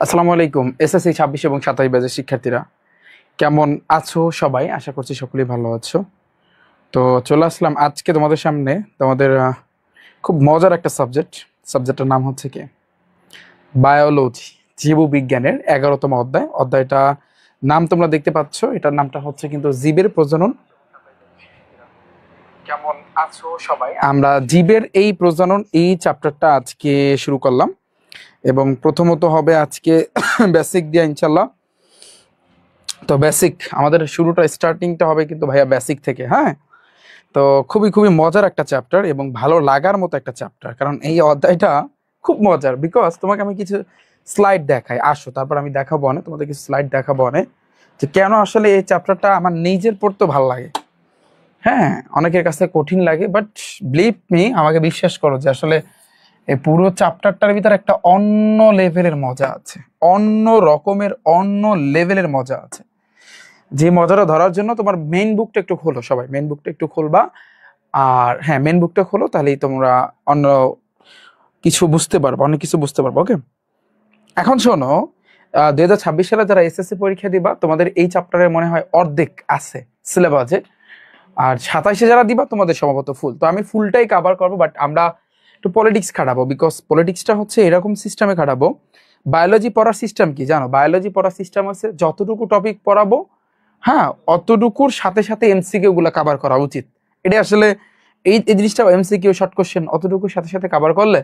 আসসালামু আলাইকুম। এসএসসি 26 এবং 27 ব্যাচের শিক্ষার্থীরা কেমন আছো? সবাই আশা করছি সকলেই ভালো আছো। তো চলে আসলাম আজকে তোমাদের সামনে তোমাদের খুব মজার একটা সাবজেক্টের নাম হচ্ছে কি বায়োলজি, জীববিজ্ঞানের 11তম অধ্যায়টা নাম তোমরা দেখতে পাচ্ছ, এটার নামটা হচ্ছে কিন্তু জীবের প্রজনন। কেমন আছো সবাই? আমরা জীবের এই প্রজনন এই চ্যাপ্টারটা আজকে শুরু করলাম এবং প্রথমত হবে আজকে বেসিক দিয়ে ইনশাল্লাহ। তো বেসিক আমাদের শুরুটা স্টার্টিংটা হবে কিন্তু ভাইয়া বেসিক থেকে, হ্যাঁ। তো খুবই খুবই মজার একটা চ্যাপ্টার এবং ভালো লাগার মতো একটা চ্যাপ্টার, কারণ এই অধ্যায়টা খুব মজার। বিকজ তোমাকে আমি কিছু স্লাইড দেখাই, আসো তারপর আমি দেখাবো না, তোমাদের কিছু স্লাইড দেখাবো না যে কেন আসলে এই চ্যাপ্টারটা আমার নিজের পড়তে ভালো লাগে। হ্যাঁ, অনেকের কাছে কঠিন লাগে, বাট বিলিভ মি, আমাকে বিশ্বাস করো যে আসলে এই পুরো চ্যাপ্টারটার ভিতরে একটা অন্য লেভেলের মজা আছে, অন্য লেভেলের মজা আছে। যে মজাটা ধরার জন্য তোমার মেইন বুকটা একটু খোলো, সবাই মেইন বুকটা একটু খুলবা। আর হ্যাঁ, মেইন বুকটা খোলো, তাহলেই তোমরা অন্য কিছু বুঝতে পারবো, অনেক কিছু বুঝতে পারবো। ওকে, এখন শোনো, 2026 সালে যারা এসএসসি পরীক্ষা দিবা, তোমাদের এই চ্যাপ্টারের মনে হয় অর্ধেক আছে সিলেবাসে। আর 27-এ যারা দিবা তোমাদের সম্ভবত ফুল। তো আমি ফুলটাই কভার করবো, বাট আমরা একটু পলিটিক্স খাটাবো, বিকজ পলিটিক্সটা হচ্ছে এরকম সিস্টেমে খাটাবো। বায়োলজি পড়ার সিস্টেম কি জানো? বায়োলজি পড়ার সিস্টেম আছে যতটুকু টপিক পড়াবো, হ্যাঁ, অতটুকুর সাথে সাথে এমসিকিউ গুলা কভার করা উচিত। এটা আসলে এই এই জিনিসটা, এমসিকিউ শর্ট কোশ্চেন অতটুকুর সাথে সাথে কভার করলে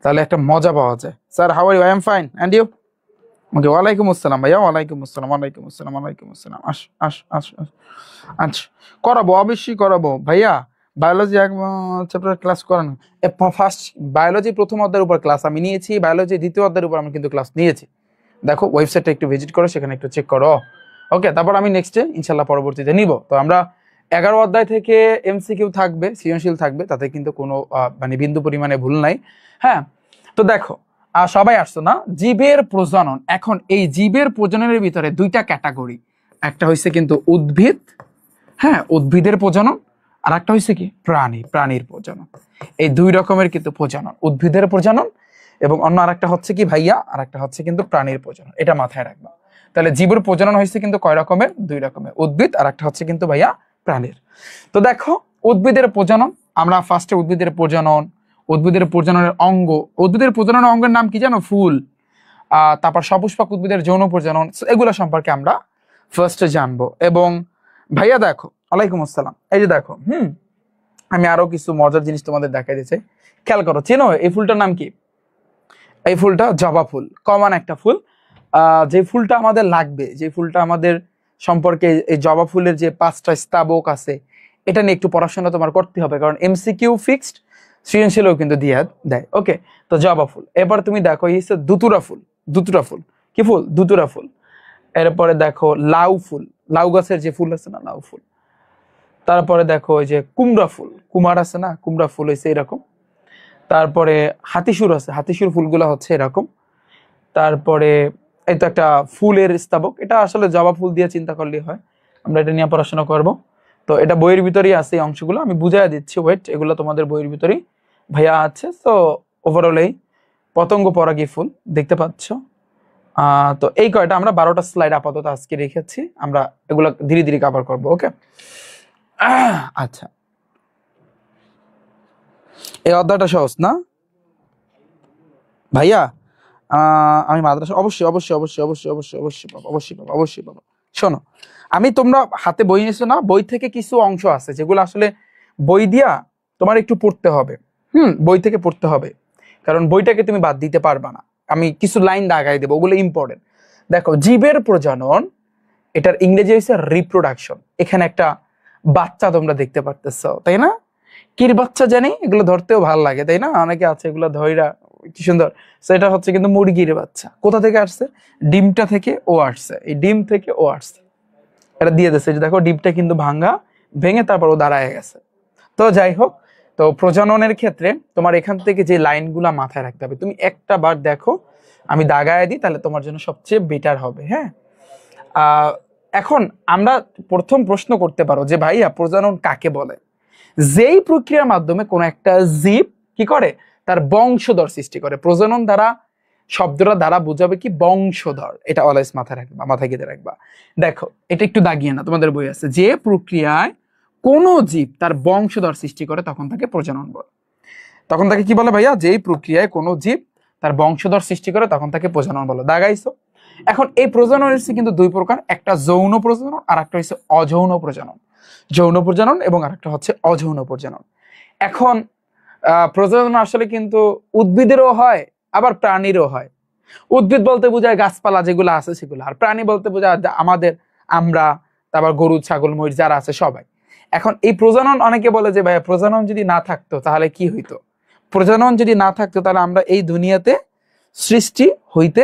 তাহলে একটা মজা পাওয়া যায়। Sir, how are you? I am fine, and you? Okay, ওয়ালাইকুম আসসালাম ভাইয়া, ওয়ালাইকুম আসসালাম, ওয়ালাইকুম আসসালাম, ওয়ালাইকুম আসসালাম। আস আস আস আস। আচ্ছা, করাবো, অবশ্যই করাবো ভাইয়া। বায়োলজি এক চ্যাপ্টার ক্লাস করানো, ফার্স্ট বায়োলজি প্রথম অধ্যায়ের উপর ক্লাস আমি নিয়েছি, বায়োলজি দ্বিতীয় অধ্যায়ের উপর আমি কিন্তু ক্লাস নিয়েছি। দেখো ওয়েবসাইটটা একটু ভিজিট করো, সেখানে একটু চেক করো। ওকে, তারপর আমি নেক্সটে ইনশাল্লাহ পরবর্তীতে নিব। তো আমরা 11 অধ্যায় থেকে এমসিকিউ থাকবে, সৃজনশীল থাকবে, তাতে কিন্তু কোনো মানে বিন্দু পরিমাণে ভুল নাই। হ্যাঁ, তো দেখো, সবাই আসছো না? জীবের প্রজনন। এখন এই জীবের প্রজননের ভিতরে দুইটা ক্যাটাগরি, একটা হয়েছে কিন্তু উদ্ভিদ, হ্যাঁ, উদ্ভিদের প্রজনন, আর একটা হয়েছে কি প্রাণীর প্রজনন। এই দুই রকমের কিন্তু প্রজনন, উদ্ভিদের প্রজনন এবং অন্য আরেকটা হচ্ছে কি ভাইয়া, আর একটা হচ্ছে কিন্তু প্রাণীর প্রজনন। এটা মাথায় রাখবা। তাহলে জীবের প্রজনন হয়েছে কিন্তু কয় রকমের? দুই রকমের, উদ্ভিদ আর একটা হচ্ছে কিন্তু ভাইয়া প্রাণীর। তো দেখো, উদ্ভিদের প্রজনন, আমরা ফার্স্টে উদ্ভিদের প্রজননের অঙ্গ, উদ্ভিদের প্রজননের অঙ্গের নাম কি জানো? ফুল। তারপর সপুষ্পক উদ্ভিদের যৌন প্রজনন, এগুলো সম্পর্কে আমরা ফার্স্টে জানবো। এবং ভাইয়া দেখো, ওয়ালাইকুম আসসালাম, এই যে দেখো, আমি আরো কিছু মজার জিনিস তোমাদের দেখাই দিতে চাই। খেয়াল করো, চেনো এই ফুলটার নাম কি? এই ফুলটা জবা ফুল, কমন একটা ফুল। যে ফুলটা আমাদের লাগবে, যে ফুলটা আমাদের সম্পর্কে, এই জবা ফুলের যে 5টা স্তাবক আছে, এটা নিয়ে একটু পড়াশোনা তোমার করতে হবে, কারণ এমসিকিউ ফিক্সড, সৃজনশীলও কিন্তু দিয়ে দেয়। ওকে, তো জবা ফুল। এবার তুমি দেখো, এই হচ্ছে দুতুরা ফুল। কি ফুল? দুতুরা ফুল। এরপরে দেখো লাউ ফুল, লাউ গাছের যে ফুল আছে না, লাউ ফুল। তারপরে দেখো ওই যে কুমড়া ফুল, কুমার আছে না, কুমড়া ফুল হয়েছে এরকম। তারপরে হাতিসুর আছে, হাতিসুর ফুলগুলো হচ্ছে এরকম। তারপরে এই তো একটা ফুলের স্তাবক, এটা আসলে জবা ফুল দিয়ে চিন্তা করলেই হয়, আমরা এটা নিয়ে পড়াশোনা করব। তো এটা বইয়ের ভিতরেই আছে, এই অংশগুলো আমি বুঝাই দিচ্ছি, ওয়েট, এগুলো তোমাদের বইয়ের ভিতরেই ভাইয়া আছে। তো ওভারঅল এই পতঙ্গ পরাগী ফুল দেখতে পাচ্ছ। তো এই কয়টা আমরা 12টা স্লাইড আপাতত আজকে রেখেছি, আমরা এগুলো ধীরে ধীরে কভার করবো। ওকে, আচ্ছা, এই অধ্যায়টা সহজ না ভাইয়া? আমি মাদ্রাসা অবশ্যই অবশ্যই অবশ্যই অবশ্যই অবশ্যই অবশ্যই পাবো, অবশ্যই পাবো, অবশ্যই পাবো। শোনো, আমি, তোমরা হাতে বই নিয়েছো না? বই থেকে কিছু অংশ আছে যেগুলো আসলে বই দিয়া তোমার একটু পড়তে হবে। বই থেকে পড়তে হবে, কারণ বইটাকে তুমি বাদ দিতে পারবা না। আমি কিছু লাইন দাগাই দেবো, ওগুলো ইম্পর্টেন্ট। দেখো, জীবের প্রজনন, এটার ইংরেজি হচ্ছে রিপ্রোডাকশন। এখানে একটা বাচ্চা তোমরা দেখতে পারতেছ, তাই না? কির বাচ্চা জানি, এগুলো ধরতেও ভালো লাগে, তাই না? অনেকে আছে এগুলো ধইরা, কি সুন্দর। সেটা হচ্ছে কিন্তু মুরগির বাচ্চা। কোথা থেকে আসছে? ডিমটা থেকে ও আসছে, এই ডিম থেকে ও আসছে, এটা দিয়ে দিচ্ছে। যে দেখো, ডিমটা কিন্তু ভেঙে তারপর ও দাঁড়ায় গেছে। তো যাই হোক, তো প্রজননের ক্ষেত্রে তোমার এখান থেকে যে লাইনগুলা মাথায় রাখতে হবে, তুমি একটা বার দেখো, আমি দাগায় দিই, তাহলে তোমার জন্য সবচেয়ে বেটার হবে। হ্যাঁ, এখন আমরা প্রথম প্রশ্ন করতে পারো যে ভাইয়া, প্রজনন কাকে বলে? যেই প্রক্রিয়ার মাধ্যমে কোন একটা জীব কি করে, তার বংশধর সৃষ্টি করে। প্রজনন দ্বারা শব্দটা দ্বারা বোঝাবে কি বংশধর, এটা অলওয়েজ মাথায় রাখবা, মাথায় গেঁথে রাখবা। দেখো এটা একটু দাগিয়ে না, তোমাদের বই আছে, যে প্রক্রিয়ায় কোনো জীব তার বংশধর সৃষ্টি করে তখন তাকে প্রজনন বলে। তখন তাকে কি বলে ভাইয়া? যেই প্রক্রিয়ায় কোনো জীব তার বংশধর সৃষ্টি করে তখন তাকে প্রজনন বলে। দাগাইছো? এখন এই প্রজনন হচ্ছে কিন্তু দুই প্রকার, একটা যৌন প্রজনন আর একটা হচ্ছে অযৌন প্রজনন। যৌন প্রজনন এবং আরেকটা হচ্ছে অযৌন প্রজনন। এখন প্রজনন আসলে কিন্তু উদ্ভিদেরও হয় আবার প্রাণীরও হয়। উদ্ভিদ বলতে বোঝায় গাছপালা যেগুলো আছে সেগুলো, আর প্রাণী বলতে বোঝায় আমাদের, আমরা, তারপর গরু ছাগল মহিষ যারা আছে সবাই। এখন এই প্রজনন, অনেকে বলে যে ভাইয়া প্রজনন যদি না থাকতো তাহলে কি হইতো? প্রজনন যদি না থাকতো তাহলে আমরা এই দুনিয়াতে সৃষ্টি হইতে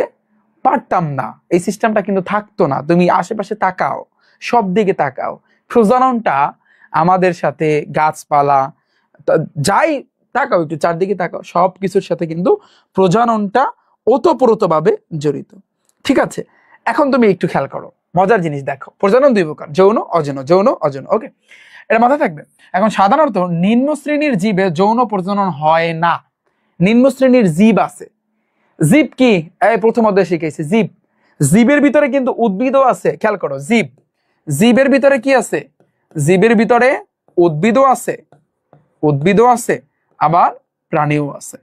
পারতাম না, এই সিস্টেমটা কিন্তু থাকতো না। তুমি আশেপাশে তাকাও, সব দিকে তাকাও, প্রজননটা আমাদের সাথে, গাছপালা যাই তাকাও, একটু চারদিকে তাকাও, সব কিছুর সাথে কিন্তু প্রজননটা ওতপ্রোতভাবে জড়িত। ঠিক আছে, এখন তুমি একটু খেয়াল করো, মজার জিনিস দেখো। প্রজনন দুই প্রকার, যৌন অযৌন, যৌন অযৌন, ওকে, এটা মাথায় থাকবে। এখন সাধারণত নিম্ন শ্রেণীর জীবে যৌন প্রজনন হয় না। নিম্ন শ্রেণীর জীব আছে। জীব কি? এই প্রথম অধ্যায়ে শিখেছি জীব। জীবের ভিতরে কিন্তু উদ্ভিদও আছে, খেয়াল করো, জীব, জীবের ভিতরে কি আছে? জীবের ভিতরে উদ্ভিদও আছে, উদ্ভিদও আছে, আবার প্রাণীও আছে।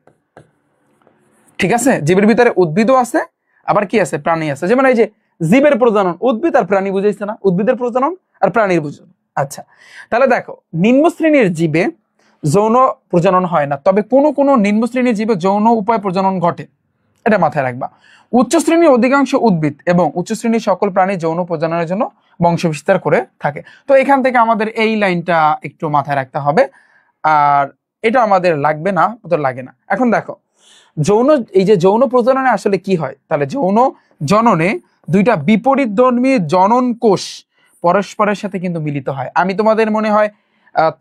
ঠিক আছে, জীবের ভিতরে উদ্ভিদও আছে, আবার কি আছে? প্রাণী আছে। যেমন এই যে জীবের প্রজনন, উদ্ভিদ আর প্রাণী বুঝাইছে না? উদ্ভিদের প্রজনন আর প্রাণীর প্রজনন। আচ্ছা, তাহলে দেখো নিম্ন শ্রেণীর জীবে যৌন প্রজনন হয় না, তবে কোনো কোনো নিম্ন শ্রেণীর জীবে যৌন উপায় প্রজনন ঘটে, এটা মাথায় রাখবা। উচ্চ শ্রেণীর অধিকাংশ উদ্ভিদ এবং উচ্চ শ্রেণীর সকল প্রাণী যৌন প্রজননের জন্য বংশ বিস্তার করে থাকে। তো এখান থেকে আমাদের এই লাইনটা একটু মাথায় রাখতে হবে, আর এটা আমাদের লাগবে না, তো লাগে না। এখন দেখো যৌন, এই যে যৌন প্রজননে আসলে কি হয়, তাহলে যৌন জননে দুইটা বিপরীতধর্মী জনন কোষ পরস্পরের সাথে কিন্তু মিলিত হয়। আমি তোমাদের মনে হয়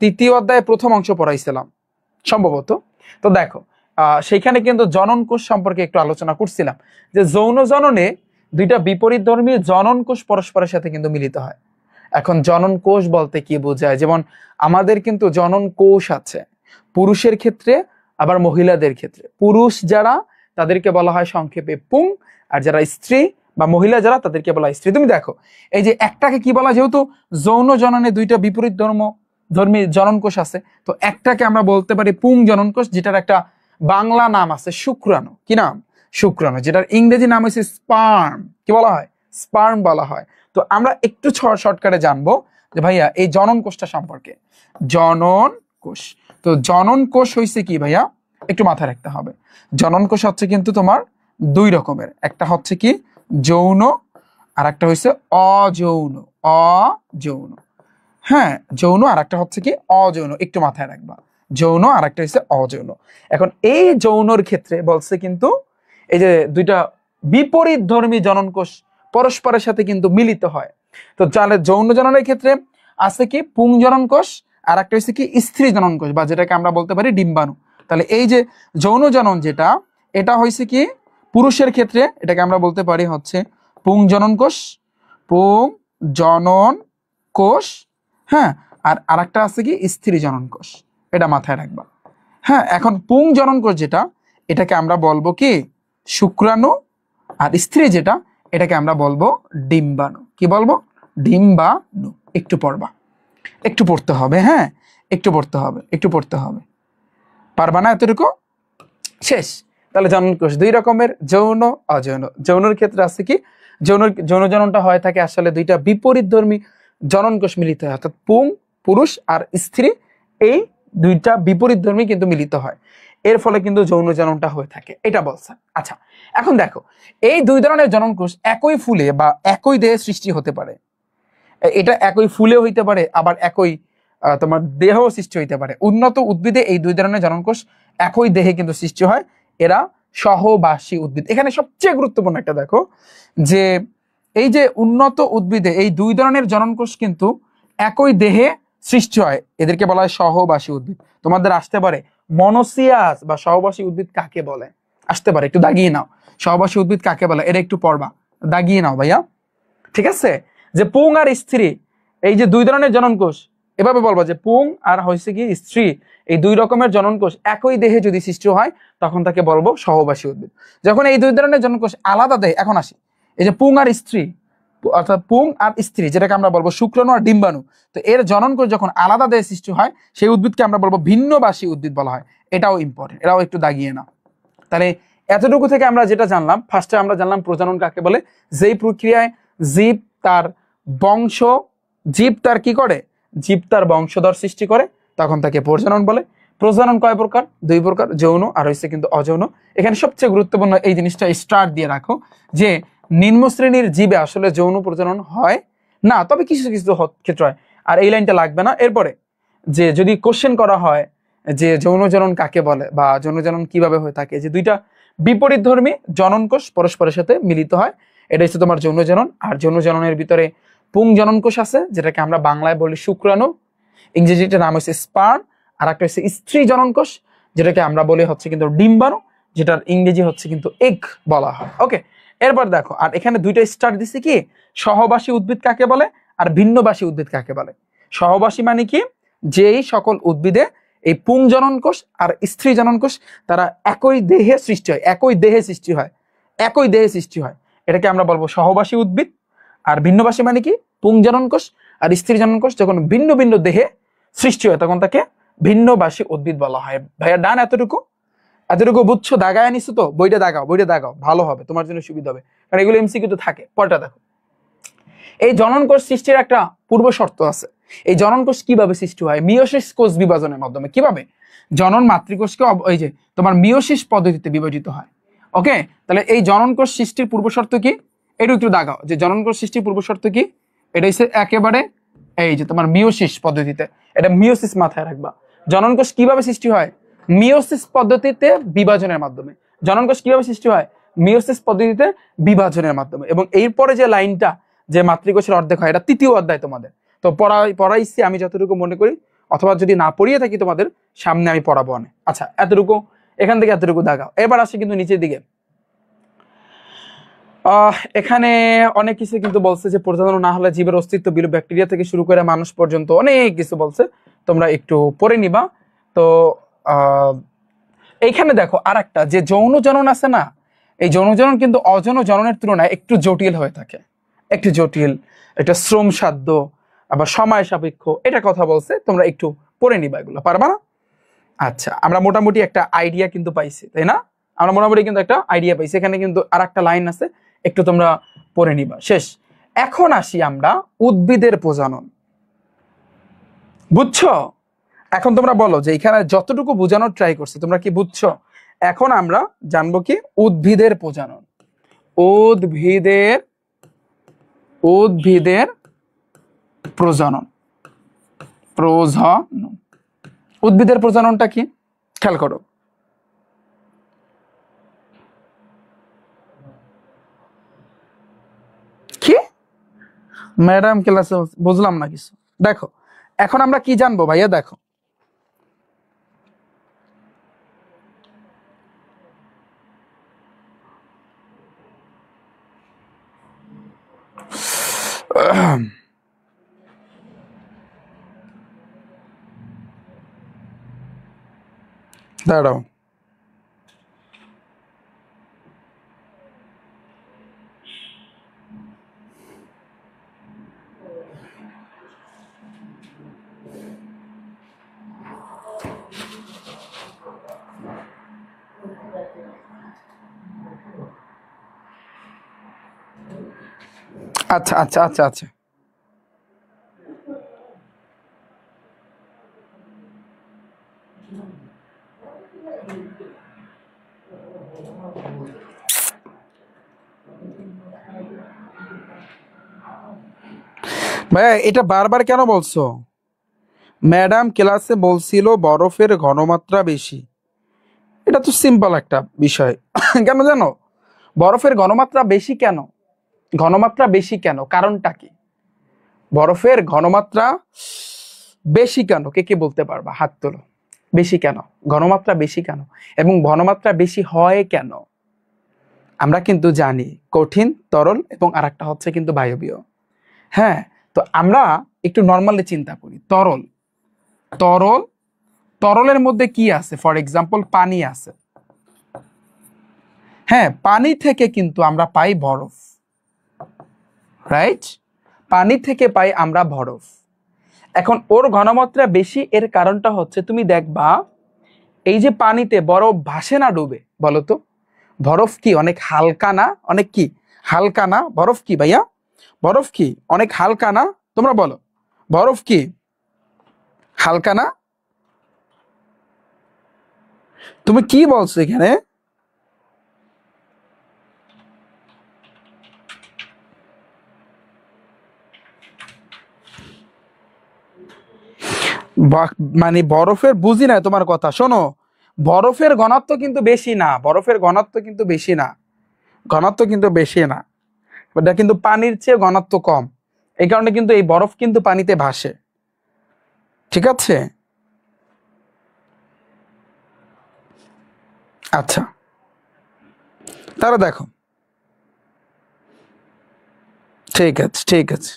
তৃতীয় অধ্যায়ে প্রথম অংশ পড়াইছিলাম সম্ভবত। তো দেখো সেইখানে কিন্তু জনন কোষ সম্পর্কে একটু আলোচনা করছিলাম, যে যৌন জননে দুইটা বিপরীতধর্মী জনন কোষ পরস্পরের সাথে কিন্তু মিলিত হয়। এখন জনন কোষ বলতে কি বোঝায়? যেমন আমাদের কিন্তু জনন কোষ আছে পুরুষের ক্ষেত্রে, আবার মহিলাদের ক্ষেত্রে। পুরুষ যারা তাদেরকে বলা হয় সংক্ষেপে পুং, আর যারা স্ত্রী বা মহিলা যারা তাদেরকে বলা হয় স্ত্রী। তুমি দেখো এই যে একটাকে কি বলা, যেহেতু যৌন জননে দুইটা বিপরীত ধর্মী জনন কোষ আছে, তো একটাকে আমরা বলতে পারি পুং জনন কোষ, যেটার একটা বাংলা নাম আছে শুক্রাণু। কি নাম? শুক্রাণু, যেটার ইংরেজি নাম হচ্ছে স্পার্ম। কি বলা হয়? স্পার্ম বলা হয়। তো আমরা একটু শর্টকাটে জানবো যে ভাইয়া এই জনন কোষটা সম্পর্কে। জনন কোষ, তো জনন কোষ হইছে কি ভাইয়া? একটু মাথায় রাখতে হবে, জনন কোষ হচ্ছে কিন্তু তোমার দুই রকমের, একটা হচ্ছে কি যৌন, আর একটা হচ্ছে অযৌন। অযৌন, হ্যাঁ যৌন, আর একটা হচ্ছে কি অযৌন, একটু মাথায় রাখবা, যৌন আর একটা হচ্ছে অযৌন। এখন এই যৌনর ক্ষেত্রে বলছে কিন্তু এই যে দুইটা বিপরীত ধর্মী জনন কোষ পরস্পরের সাথে কিন্তু মিলিত হয়। তো তাহলে যৌন জননের ক্ষেত্রে আছে কি পুং জনন কোষ, আর একটা হচ্ছে কি স্ত্রী জনন কোষ, বা যেটাকে আমরা বলতে পারি ডিম্বাণু। তাহলে এই যে যৌন জনন যেটা, এটা হয়েছে কি পুরুষের ক্ষেত্রে, এটাকে আমরা বলতে পারি হচ্ছে পুং জনন কোষ, পুং জনন কোষ, হ্যাঁ। আর আরেকটা আছে কি স্ত্রী জনন কোষ, এটা মাথায় রাখবা, হ্যাঁ। এখন পুং জনন কোষ যেটা, এটাকে আমরা বলবো কি শুক্রাণু, আর স্ত্রী যেটা, এটাকে আমরা বলবো ডিম্বাণু। কি বলবো? ডিম্বাণু। একটু পড়বা, একটু পড়তে হবে, হ্যাঁ একটু পড়তে হবে, একটু পড়তে হবে, পারবা না এতটুকু? শেষ। তাহলে জনন কোষ দুই রকমের, যৌন অযৌন। যৌনের ক্ষেত্রে আছে কি যৌন জননটা হয়ে থাকে আসলে দুইটা বিপরীত ধর্মী জনন কোষ মিলিত হয়, অর্থাৎ পুং পুরুষ আর স্ত্রী, এই দুইটা বিপরীত ধর্মী কিন্তু মিলিত হয়, এর ফলে কিন্তু যৌন জননটা হয়ে থাকে, এটা বলছে। আচ্ছা, এখন দেখো এই দুই ধরনের জনন কোষ একই ফুলে বা একই দেহে সৃষ্টি হতে পারে। এটা একই ফুলে হইতে পারে, আবার একই তোমার দেহ সৃষ্টি হইতে পারে। উন্নত উদ্ভিদে এই দুই ধরনের জনন কোষ একই দেহে কিন্তু সৃষ্টি হয়, এরা সহবাসী উদ্ভিদ। এখানে সবচেয়ে গুরুত্বপূর্ণ একটা দেখো, যে এই যে উন্নত উদ্ভিদে এই দুই ধরনের জনন কোষ কিন্তু একই দেহে সৃষ্টি হয়, এদেরকে বলা হয় সহবাসী উদ্ভিদ। তোমাদের আসতে পারে মনোসিয়াস বা সহবাসী উদ্ভিদ কাকে বলে, আসতে পারে, একটু দাগিয়ে নাও, সহবাসী উদ্ভিদ কাকে বলে, এটা একটু পড়বা, দাগিয়ে নাও ভাইয়া, ঠিক আছে। যে পুং আর স্ত্রী, এই যে দুই ধরনের জনন কোষ, এভাবে বলবো যে পুং আর হয়েছে কি স্ত্রী, এই দুই রকমের জনন কোষ একই দেহে যদি সৃষ্টি হয় তখন তাকে বলবো সহবাসী উদ্ভিদ। যখন এই দুই ধরনের জনন কোষ আলাদা দেহে, এখন আসি এই যে পুং আর স্ত্রী, অর্থাৎ পুং আর স্ত্রী যেটাকে আমরা বলবো শুক্রাণু আর ডিম্বাণু, তো এর জনন কোষ যখন আলাদা দেহে সৃষ্টি হয় সেই উদ্ভিদকে আমরা বলবো ভিন্নবাসী উদ্ভিদ বলা হয়। এটাও ইম্পর্টেন্ট, এটাও একটু দাগিয়ে না। তাহলে এতটুকু থেকে আমরা যেটা জানলাম, ফার্স্টে আমরা জানলাম প্রজনন কাকে বলে, যেই প্রক্রিয়ায় জীব তার বংশ, জীব তার কি করে, জীব তার বংশধর সৃষ্টি করে, তখন তাকে প্রজনন বলে। প্রজনন কয় প্রকার? দুই প্রকার, যৌন আর হচ্ছে কিন্তু অযৌন। এখানে সবচেয়ে গুরুত্বপূর্ণ এই জিনিসটা স্টার দিয়ে রাখো যে নিম্ন শ্রেণীর জীবে আসলে যৌন প্রজনন হয় না, তবে কিছু কিছু ক্ষেত্রে হয়। আর এই লাইনটা লাগবে না। এরপরে যে যদি কোশ্চেন করা হয় যে যৌন জনন কাকে বলে বা যৌন জনন কিভাবে হয়ে থাকে, যে দুইটা বিপরীত ধর্মী জনন কোষ পরস্পরের সাথে মিলিত হয়, এটা হচ্ছে তোমার যৌন জনন। আর যৌন জননের ভিতরে পুং জনন কোষ আছে যেটাকে আমরা বাংলায় বলি শুক্রাণু, ইংরেজিটার নাম হচ্ছে স্পার্ম, আর একটা হচ্ছে স্ত্রী জনন কোষ যেটাকে আমরা বলি হচ্ছে কিন্তু ডিম্বাণু, যেটার ইংরেজি হচ্ছে কিন্তু এগ বলা হয়। ওকে, এরপর দেখো, আর এখানে দুইটা স্টার দিছে কি, সহবাসী উদ্ভিদ কাকে বলে আর ভিন্নবাসী উদ্ভিদ কাকে বলে। সহবাসী মানে কি, যেই সকল উদ্ভিদে এই পুং জনন কোষ আর স্ত্রী জনন কোষ তারা একই দেহে সৃষ্টি হয়, একই দেহে সৃষ্টি হয়, একই দেহে সৃষ্টি হয়, এটাকে আমরা বলবো সহবাসী উদ্ভিদ। আর ভিন্নবাসী মানে কি, পুং জনন কোষ আর স্ত্রী জনন কোষ যখন ভিন্ন ভিন্ন দেহে সৃষ্টি হয় তখন তাকে ভিন্নবাসী উদ্ভিদ বলা হয়। ভাইয়া ডান? এতটুকু এতটুকু বুঝছো? দাগায় নিছো তো? বইটা দাগাও, বইটা দাগাও, ভালো হবে, তোমার জন্য সুবিধা হবে, কারণ এগুলো এমসিকিউ তো থাকে। পরটা দেখো, এই জনন কোষ সৃষ্টির একটা পূর্ব শর্ত আছে। এই জনন কোষ কিভাবে সৃষ্টি হয়? মিয়োসিস কোষ বিভাজনের মাধ্যমে। কিভাবে? জনন মাতৃকোষকে এই যে তোমার মিয়োসিস পদ্ধতিতে বিভাজিত হয়। ওকে, তাহলে এই জনন কোষ সৃষ্টির পূর্ব শর্ত কি, এটা একটু দাগাও, যে জনন কোষ সৃষ্টির পূর্ব শর্ত কি, এটা হচ্ছে একেবারে এই যে তোমার মিয়োসিস পদ্ধতিতে, এটা মিয়োসিস মাথায় রাখবা। জনন কোষ কিভাবে সৃষ্টি হয়? মিয়োসিস পদ্ধতিতে বিভাজনের মাধ্যমে। জনন কোষ কিভাবে সৃষ্টি হয়? মিয়োসিস পদ্ধতিতে বিভাজনের মাধ্যমে। এবং এরপরে যে লাইনটা যে মাতৃকোষের অর্ধেক হয়, এটা তৃতীয় অধ্যায় তোমাদের তো পড়াইছি আমি যতটুকু মনে করি, অথবা যদি না পড়িয়ে থাকি তোমাদের সামনে আমি পড়াবো অনেক। আচ্ছা, এতটুকু এখান থেকে এতটুকু দেখাও। এবার আসি কিন্তু নিচের দিকে, এখানে অনেক কিছু কিন্তু বলছে যে প্রজনন না হলে জীবের অস্তিত্ব বিলুপ, ব্যাকটেরিয়া থেকে শুরু করে মানুষ পর্যন্ত অনেক কিছু বলছে, তোমরা একটু পড়ে নিবা। তো এইখানে দেখো আর একটা যে যৌন জনন আছে না, এই যৌন জনন কিন্তু অযৌন জননের তুলনায় একটু জটিল হয়ে থাকে, একটু জটিল, একটা শ্রম সাধ্য, আবার সময় সাপেক্ষ, এটা কথা বলছে, তোমরা একটু পড়ে নিবা, এগুলো পারবা না? আচ্ছা, আমরা মোটামুটি একটা আইডিয়া কিন্তু পাইছি, তাই না? আমরা মোটামুটি কিন্তু একটা আইডিয়া পাইছি। এখানে কিন্তু আর একটা লাইন আছে, একটু তোমরা পড়ে নিবা। শেষ। এখন আসি আমরা উদ্ভিদের প্রজনন, বুঝছো? এখন তোমরা বলো যে এখানে যতটুকু বোঝানোর ট্রাই করছে তোমরা কি বুঝছো? এখন আমরা জানবো কি উদ্ভিদের প্রজনন। উদ্ভিদের উদ্ভিদের প্রজনন, উদ্ভিদের প্রজননটা কি খেয়াল করো। কি ম্যাডাম ক্লাসে বুঝলাম না কিছু। দেখো এখন আমরা কি জানবো ভাইয়া, দেখো দাঁড়াও, আচ্ছা আচ্ছা আচ্ছা আচ্ছা, ভাইয়া এটা বারবার কেন বলছো? ম্যাডাম ক্লাসে বলছিল বরফের ঘনমাত্রা বেশি, এটা তো সিম্পল একটা বিষয়। কেন জানো বরফের ঘনমাত্রা বেশি কেন? ঘনমাত্রা বেশি কেন, কারণটা কি? বরফের ঘনমাত্রা বেশি কেন, কে কে বলতে পারবা? হাত তোলো। বেশি কেন, ঘনমাত্রা বেশি কেন, এবং ঘনমাত্রা বেশি হয় কেন? আমরা কিন্তু জানি কঠিন, তরল এবং আরেকটা হচ্ছে কিন্তু বায়বীয়। হ্যাঁ, তো আমরা একটু নর্মালি চিন্তা করি, তরল তরল তরলের মধ্যে কি আছে? ফর এক্সাম্পল পানি আছে। হ্যাঁ, পানি থেকে কিন্তু আমরা পাই বরফ, রাইট? পানি থেকে পাই আমরা বরফ। এখন ওর ঘনমাত্রা বেশি, এর কারণটা হচ্ছে তুমি দেখবা এই যে পানিতে বরফ ভাসে না ডুবে, বলো তো? বরফ কি অনেক হালকা না? অনেক কি হালকা না? বরফ কি ভাইয়া? বরফ কি অনেক হালকা না? তোমরা বলো, বরফ কি হালকা না? তুমি কি বলছো এখানে? মানে বরফের বুঝি না তোমার কথা। শোনো, বরফের ঘনত্ব কিন্তু বেশি না, বরফের ঘনত্ব কিন্তু বেশি না, ঘনত্ব কিন্তু বেশি না, এটা কিন্তু পানির চেয়ে ঘনত্ব কম। এই কারণে কিন্তু এই বরফ কিন্তু পানিতে ভাসে, ঠিক আছে? আচ্ছা, তাহলে দেখো, ঠিক আছে ঠিক আছে।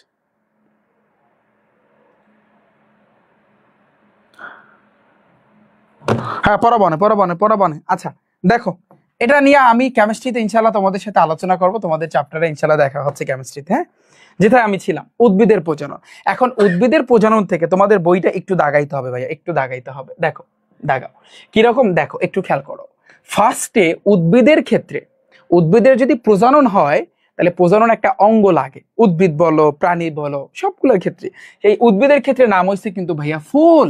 হ্যাঁ, পড়াবনে। আচ্ছা দেখো, এটা নিয়ে আমি কেমিস্ট্রিতে ইনশাল্লাহ তোমাদের সাথে আলোচনা করব, তোমাদের চ্যাপ্টারে ইনশাল্লাহ দেখা হচ্ছে কেমিস্ট্রিতে, হ্যাঁ? যেটাই আমি ছিলাম উদ্ভিদের প্রজনন। এখন উদ্ভিদের প্রজনন থেকে তোমাদের বইটা একটু দাগাইতে হবে ভাইয়া, একটু দাগাইতে হবে। দেখো, দাগাও কিরকম, দেখো একটু খেয়াল করো। ফার্স্টে উদ্ভিদের ক্ষেত্রে, উদ্ভিদের যদি প্রজনন হয় তাহলে প্রজনন একটা অঙ্গ লাগে, উদ্ভিদ বলো প্রাণী বলো সবগুলোর ক্ষেত্রে। এই উদ্ভিদের ক্ষেত্রে নাম হচ্ছে কিন্তু ভাইয়া ফুল।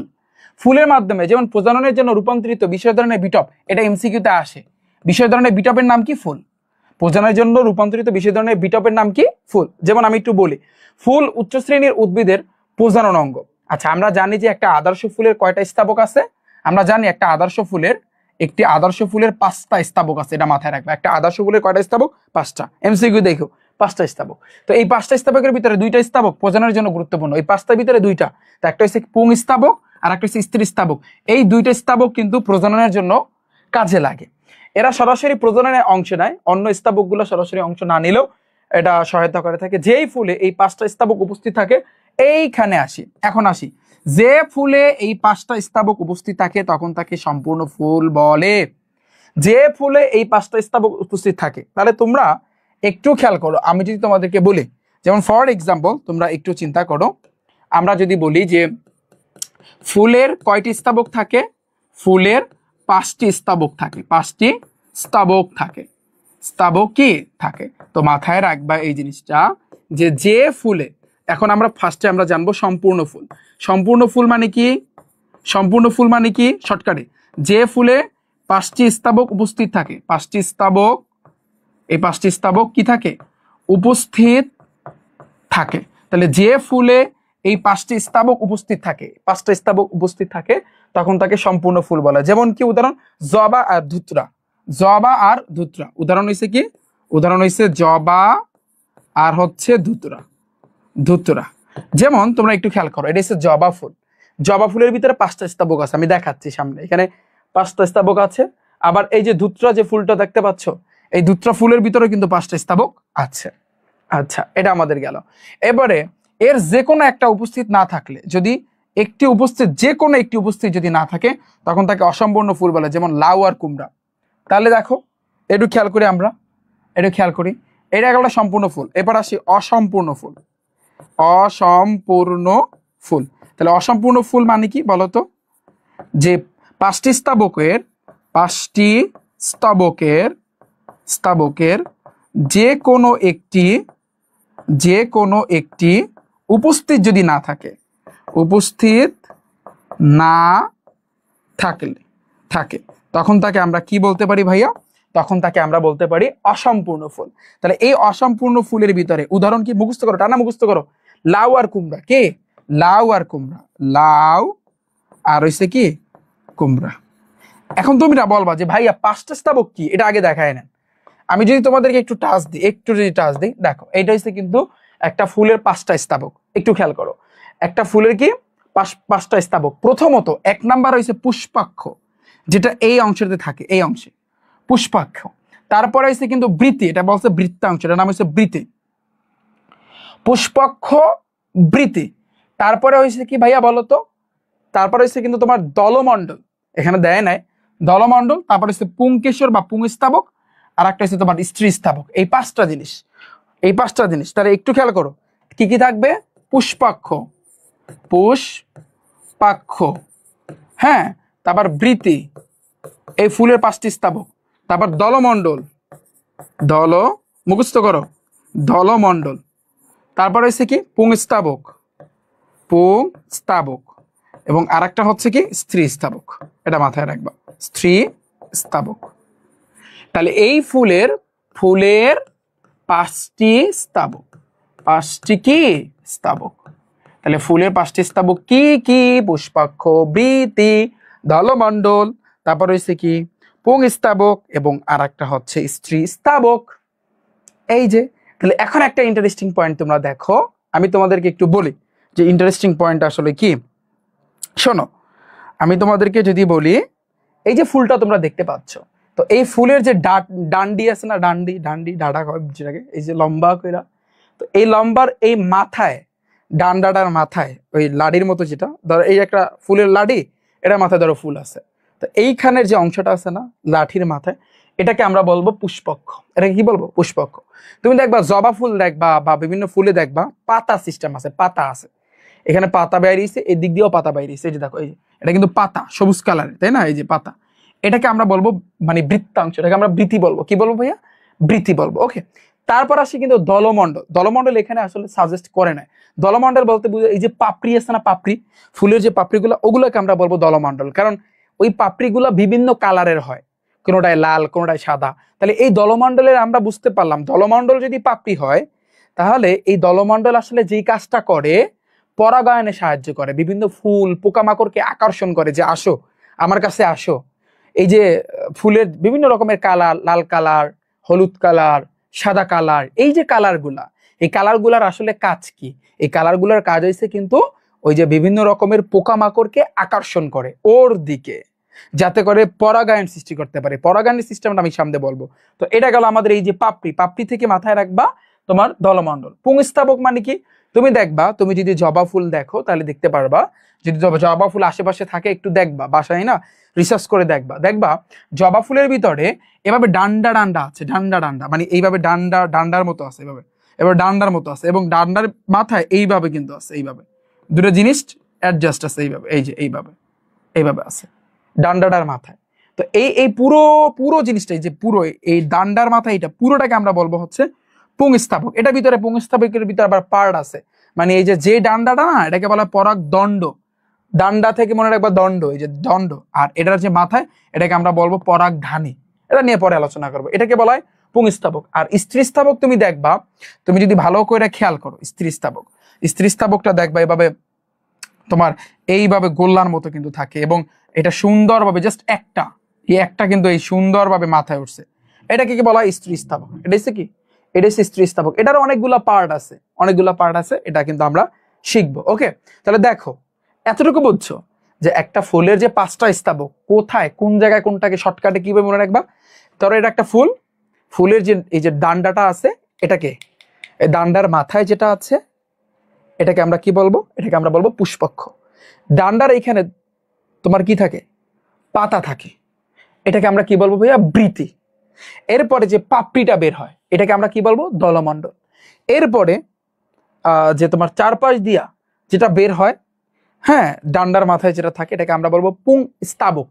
ফুলের মাধ্যমে যেমন প্রজননের জন্য রূপান্তরিত বিশেষ ধরনের বিটপ, এটা এমসিকিউতে আসে। বিশেষ ধরনের বিটপের নাম কি? ফুল। প্রজননের জন্য রূপান্তরিত বিশেষ ধরনের বিটপের নাম কি? ফুল। যেমন আমি একটু বলি, ফুল উচ্চ শ্রেণীর উদ্ভিদের প্রজনন অঙ্গ। আচ্ছা, আমরা জানি যে একটা আদর্শ ফুলের কয়টা স্তবক আছে? আমরা জানি একটা আদর্শ ফুলের, একটি আদর্শ ফুলের 5টা স্তবক আছে, এটা মাথায় রাখবে। একটা আদর্শ ফুলের কয়টা স্তবক? 5টা। এমসিকিউ দেখো, 5টা স্তবক। তো এই 5টা স্তবকের ভিতরে 2টা স্তবক প্রজননের জন্য গুরুত্বপূর্ণ, এই 5টার ভিতরে 2টা। তো একটা হচ্ছে পুং স্তবক আর একটা হচ্ছে স্ত্রী স্তবক। এই 2টা স্তবক কিন্তু প্রজননের জন্য কাজে লাগে। এরা সরাসরি প্রজননের অংশ নেয়, অন্য স্তবকগুলো সরাসরি অংশ না নিলেও এটা সহায়তা করে থাকে। যেই ফুলে এই 5টা স্তবক উপস্থিত থাকে, এইখানে আসি, এখন আসি, যে ফুলে এই 5টা স্তবক উপস্থিত থাকে তখন তাকে সম্পূর্ণ ফুল বলে। যে ফুলে এই 5টা স্তবক উপস্থিত থাকে, তাহলে তোমরা একটু খেয়াল করো, আমি যদি তোমাদেরকে বলি, যেমন ফর এক্সাম্পল তোমরা একটু চিন্তা করো, আমরা যদি বলি যে ফুলের কয়টি স্তবক থাকে? ফুলের 5টি স্তবক থাকে, 5টি স্তবক থাকে, স্তবক কি থাকে? তো মাথায় রাখবা এই জিনিসটা, যে যে ফুলে, এখন আমরা ফার্স্টে আমরা জানবো সম্পূর্ণ ফুল। সম্পূর্ণ ফুল মানে কি? সম্পূর্ণ ফুল মানে কি শর্টকাটে? যে ফুলে 5টি স্তবক উপস্থিত থাকে, 5টি স্তবক, এই 5টি স্তবক কি থাকে? উপস্থিত থাকে। তাহলে যে ফুলে এই 5টি স্তবক উপস্থিত থাকে, 5টা স্তবক উপস্থিত থাকে, তখন তাকে সম্পূর্ণ ফুল বলে। যেমন কি উদাহরণ? জবা আর ধুতরা। জবা আর ধুতরা উদাহরণ হয়েছে কি? উদাহরণ হয়েছে জবা আর হচ্ছে ধুতরা। ধুতরা যেমন তোমরা একটু খেয়াল করো, এটা হচ্ছে জবা ফুল। জবা ফুলের ভিতরে 5টা স্তবক আছে, আমি দেখাচ্ছি সামনে, এখানে 5টা স্তবক আছে। আবার এই যে ধুতরা যে ফুলটা দেখতে পাচ্ছ, এই ধুতরা ফুলের ভিতরে কিন্তু 5টা স্তবক আছে। আচ্ছা, এটা আমাদের গেল। এবারে এর যে কোনো একটা উপস্থিত না থাকলে, যদি একটি উপস্থিত, যে কোনো একটি উপস্থিত যদি না থাকে, তখন তাকে অসম্পূর্ণ ফুল বলে, যেমন লাউ আর কুমড়া। তাহলে দেখো, একটু খেয়াল করি, আমরা একটু খেয়াল করি, এটা একটা সম্পূর্ণ ফুল। এবার আসি অসম্পূর্ণ ফুল। অসম্পূর্ণ ফুল, তাহলে অসম্পূর্ণ ফুল মানে কি বলতো? যে 5টি স্তবকের, 5টি স্তবকের স্তবকের যে কোনো একটি, যে কোনো একটি উপস্থিত যদি না থাকে, উপস্থিত না থাকলে থাকে, তখন তাকে আমরা কি বলতে পারি ভাইয়া? তখন তাকে আমরা বলতে পারি অসম্পূর্ণ ফুল। তাহলে এই অসম্পূর্ণ ফুলের ভিতরে উদাহরণ কি? মুখস্থ করো, টানা মুখস্থ করো। লাউ আর কুমড়া। কে? লাউ আর কুমড়া। লাউ আর হইছে কি? কুমড়া। এখন তুমি না বলবা যে ভাইয়া 5টা স্তবক কি, এটা আগে দেখায় নেন। আমি যদি তোমাদেরকে একটু টাচ দিই, একটু যদি টাচ দিই, দেখো এইটা হচ্ছে কিন্তু একটা ফুলের 5টা স্তবক। একটু খেয়াল করো, একটা ফুলের কি 5টা স্তবক। প্রথমত 1 নাম্বার হয়েছে পুষ্পাক্ষ, যেটা এই অংশতে থাকে, এই অংশে পুষ্পাক্ষ। তারপরে হয়েছে কিন্তু বৃতি, এটা বলছে বৃত্তাংশ, এটার নাম হচ্ছে বৃতি। পুষ্পাক্ষ, বৃতি, তারপরে হয়েছে কি ভাইয়া বলো তো, তারপরে হচ্ছে কিন্তু তোমার দলমণ্ডল, এখানে দেয় নাই দলমণ্ডল, তারপরে হচ্ছে পুংকেশর বা পুংস্তাবক, আর একটা হচ্ছে তোমার স্ত্রী স্তাবক। এই পাঁচটা জিনিস, এই পাঁচটা জিনিস তাহলে একটু খেয়াল করো কি কি থাকবে। পুষ্পাক্ষ, পুষ্পাক্ষ, হ্যাঁ, তারপর বৃতি, এই ফুলের পাঁচটি স্তাবক, তারপর দলমণ্ডল, দল মুখস্থ করো, দলমণ্ডল, তারপর হচ্ছে কি পুংস্তাবক, পুংস্তাবক, এবং আরেকটা হচ্ছে কি স্ত্রী স্তাবক, এটা মাথায় রাখবা, স্ত্রী স্তাবক। তাহলে এই ফুলের ফুলের পাঁচটি স্তাবক, পাঁচটি কি স্তাবক। তাহলে ফুলের পাঁচটি স্তাবক কি কি? পুষ্পাক্ষ, বৃতি, দলমণ্ডল, তারপর হচ্ছে কি পুংস্তাবক, এবং আর একটা হচ্ছে স্ত্রী স্তাবক। এই যে, তাহলে এখন একটা ইন্টারেস্টিং পয়েন্ট তোমরা দেখো, আমি তোমাদেরকে একটু বলি যে ইন্টারেস্টিং পয়েন্ট আসলে কি। শোনো, আমি তোমাদেরকে যদি বলি, এই যে ফুলটা তোমরা দেখতে পাচ্ছ, তো এই ফুলের যে ডান্ডি আছে না, ডান্ডি ডান্ডি ডাঁটা কয় যেটাকে, এই যে লম্বা কইরা, তো এই লম্বার এই মাথায়, ডান্ডাটার মাথায় ওই লাডির মতো, যেটা ধরো এই একটা ফুলের লাডি, এটা মাথায় ধরো ফুল আছে, তো এইখানের যে অংশটা আছে না লাঠির মাথায়, এটাকে আমরা বলবো পুষ্পক্ষ। এটাকে কি বলবো? পুষ্পক্ষ। তুমি দেখবা জবা ফুল দেখবা বা বিভিন্ন ফুলে দেখবা পাতা সিস্টেম আছে, পাতা আছে, এখানে পাতা বেরিয়েছে, এই দিক দিয়েও পাতা বেরিয়েছে, এই যে দেখো, এই যে এটা কিন্তু পাতা সবুজ কালারের, তাই না? এই যে পাতা, এটাকে আমরা বলবো মানে বৃত্তাংশ, এটাকে আমরা বৃতি বলবো। কি বলবো ভাইয়া? বৃতি বলবো। ওকে, তারপর আসি কিন্তু দলমণ্ডল। দলমণ্ডল এখানে আসলে সাজেস্ট করে না। দলমণ্ডল বলতে বুঝে এই যে পাপড়ি আছে না, পাপড়ি, ফুলের যে পাপড়িগুলো, ওগুলোকে আমরা বলবো দলমণ্ডল, কারণ ওই পাপড়িগুলো বিভিন্ন কালারের হয়, কোনোটায় লাল, কোনোটায় সাদা। তাহলে এই দলমণ্ডলের আমরা বুঝতে পারলাম, দলমণ্ডল যদি পাপড়ি হয়, তাহলে এই দলমণ্ডল আসলে যেই কাজটা করে, পরাগায়নে সাহায্য করে, বিভিন্ন ফুল পোকামাকড়কে আকর্ষণ করে যে আসো আমার কাছে আসো। এই যে ফুলের বিভিন্ন রকমের কালার, লাল কালার, হলুদ কালার, সাদা কালার, এই যে কালারগুলা, এই কালারগুলার আসলে কাজ কি? এই কালারগুলার কাজ হয়েছে কিন্তু ওই যে বিভিন্ন রকমের পোকামাকড়কে আকর্ষণ করে ওর দিকে, যাতে করে পরাগায়ন সৃষ্টি করতে পারে। পরাগায়নের সিস্টেমটা আমি সামনে বলবো। তো এটা গেল আমাদের এই যে পাপড়ি, পাপড়ি থেকে মাথায় রাখবা তোমার দলমণ্ডল। পুংস্তাবক মানে কি? তুমি দেখবা, তুমি যদি জবা ফুল দেখো তাহলে দেখতে পারবা, যদি জবা ফুল আশেপাশে থাকে একটু দেখবা, বাসায় না রিসার্চ করে দেখবা, দেখবা জবা ফুলের ভিতরে এভাবে ডান্ডা ডান্ডা আছে, ডান্ডা ডান্ডা মানে এইভাবে ডান্ডা ডান্ডার মতো আছে, এভাবে এবার ডান্ডার মতো আছে, এবং ডান্ডার মাথায় এইভাবে কিন্তু আছে, এইভাবে দুটো জিনিস অ্যাডজাস্ট আছে, এইভাবে, এই যে এইভাবে, এইভাবে আছে ডান্ডাটার মাথায়। তো এই এই পুরো পুরো জিনিসটা, এই যে পুরো এই ডান্ডার মাথায়, এটা পুরোটাকে আমরা বলবো হচ্ছে পুংস্তাবক। এটা ভিতরে পুংস্তাবকের ভিতরে আবার পার্ট আছে, মানে এই যে ডান্ডাটা না, এটাকে বলা হয় পরাগ দণ্ড। ডান্ডা থেকে মনে রাখবা দণ্ড, এই যে দণ্ড, আর এটার যে মাথায়, এটাকে আমরা বলবো পরাগধানী। এটা নিয়ে পরে আলোচনা করবো। এটাকে বলা হয় পুংস্তাবক। আর স্ত্রী স্তাবক তুমি দেখবা, তুমি যদি ভালো করে খেয়াল করো, স্ত্রী স্তাবক, স্ত্রী স্তাবকটা দেখবা এভাবে তোমার এইভাবে গোল্লার মতো কিন্তু থাকে, এবং এটা সুন্দরভাবে জাস্ট একটা, এই একটা কিন্তু এই সুন্দরভাবে মাথায় উঠছে, এটাকে কি বলা হয়? স্ত্রী স্তাবক। এটা হচ্ছে কি? এটা হচ্ছে স্ত্রী স্তাবক। এটার অনেকগুলা পার্ট আছে, অনেকগুলা পার্ট আছে, এটা কিন্তু আমরা শিখবো। ওকে, তাহলে দেখো এতটুকু বুঝছো যে একটা ফুলের যে পাঁচটা স্তাবক কোথায়, কোন জায়গায়, কোনটাকে শর্টকাটে কিভাবে মনে রাখবা। ধরো এটা একটা ফুল, ফুলের যে এই যে ডান্ডাটা আছে, এটাকে এই ডান্ডার মাথায় যেটা আছে, এটাকে আমরা কি বলবো? এটাকে আমরা বলবো পুষ্পক্ষ। ডান্ডার এইখানে তোমার কি থাকে? পাতা থাকে, এটাকে আমরা কি বলবো ভাইয়া? বৃতি। এরপরে যে পাপড়িটা বের হয়, এটাকে আমরা কি বলবো? দলমণ্ডল। এরপরে যে তোমার চারপাশ দিয়া যেটা বের হয়, হ্যাঁ, ডান্ডার মাথায় যেটা থাকে, এটাকে আমরা বলবো পুং স্তাবক।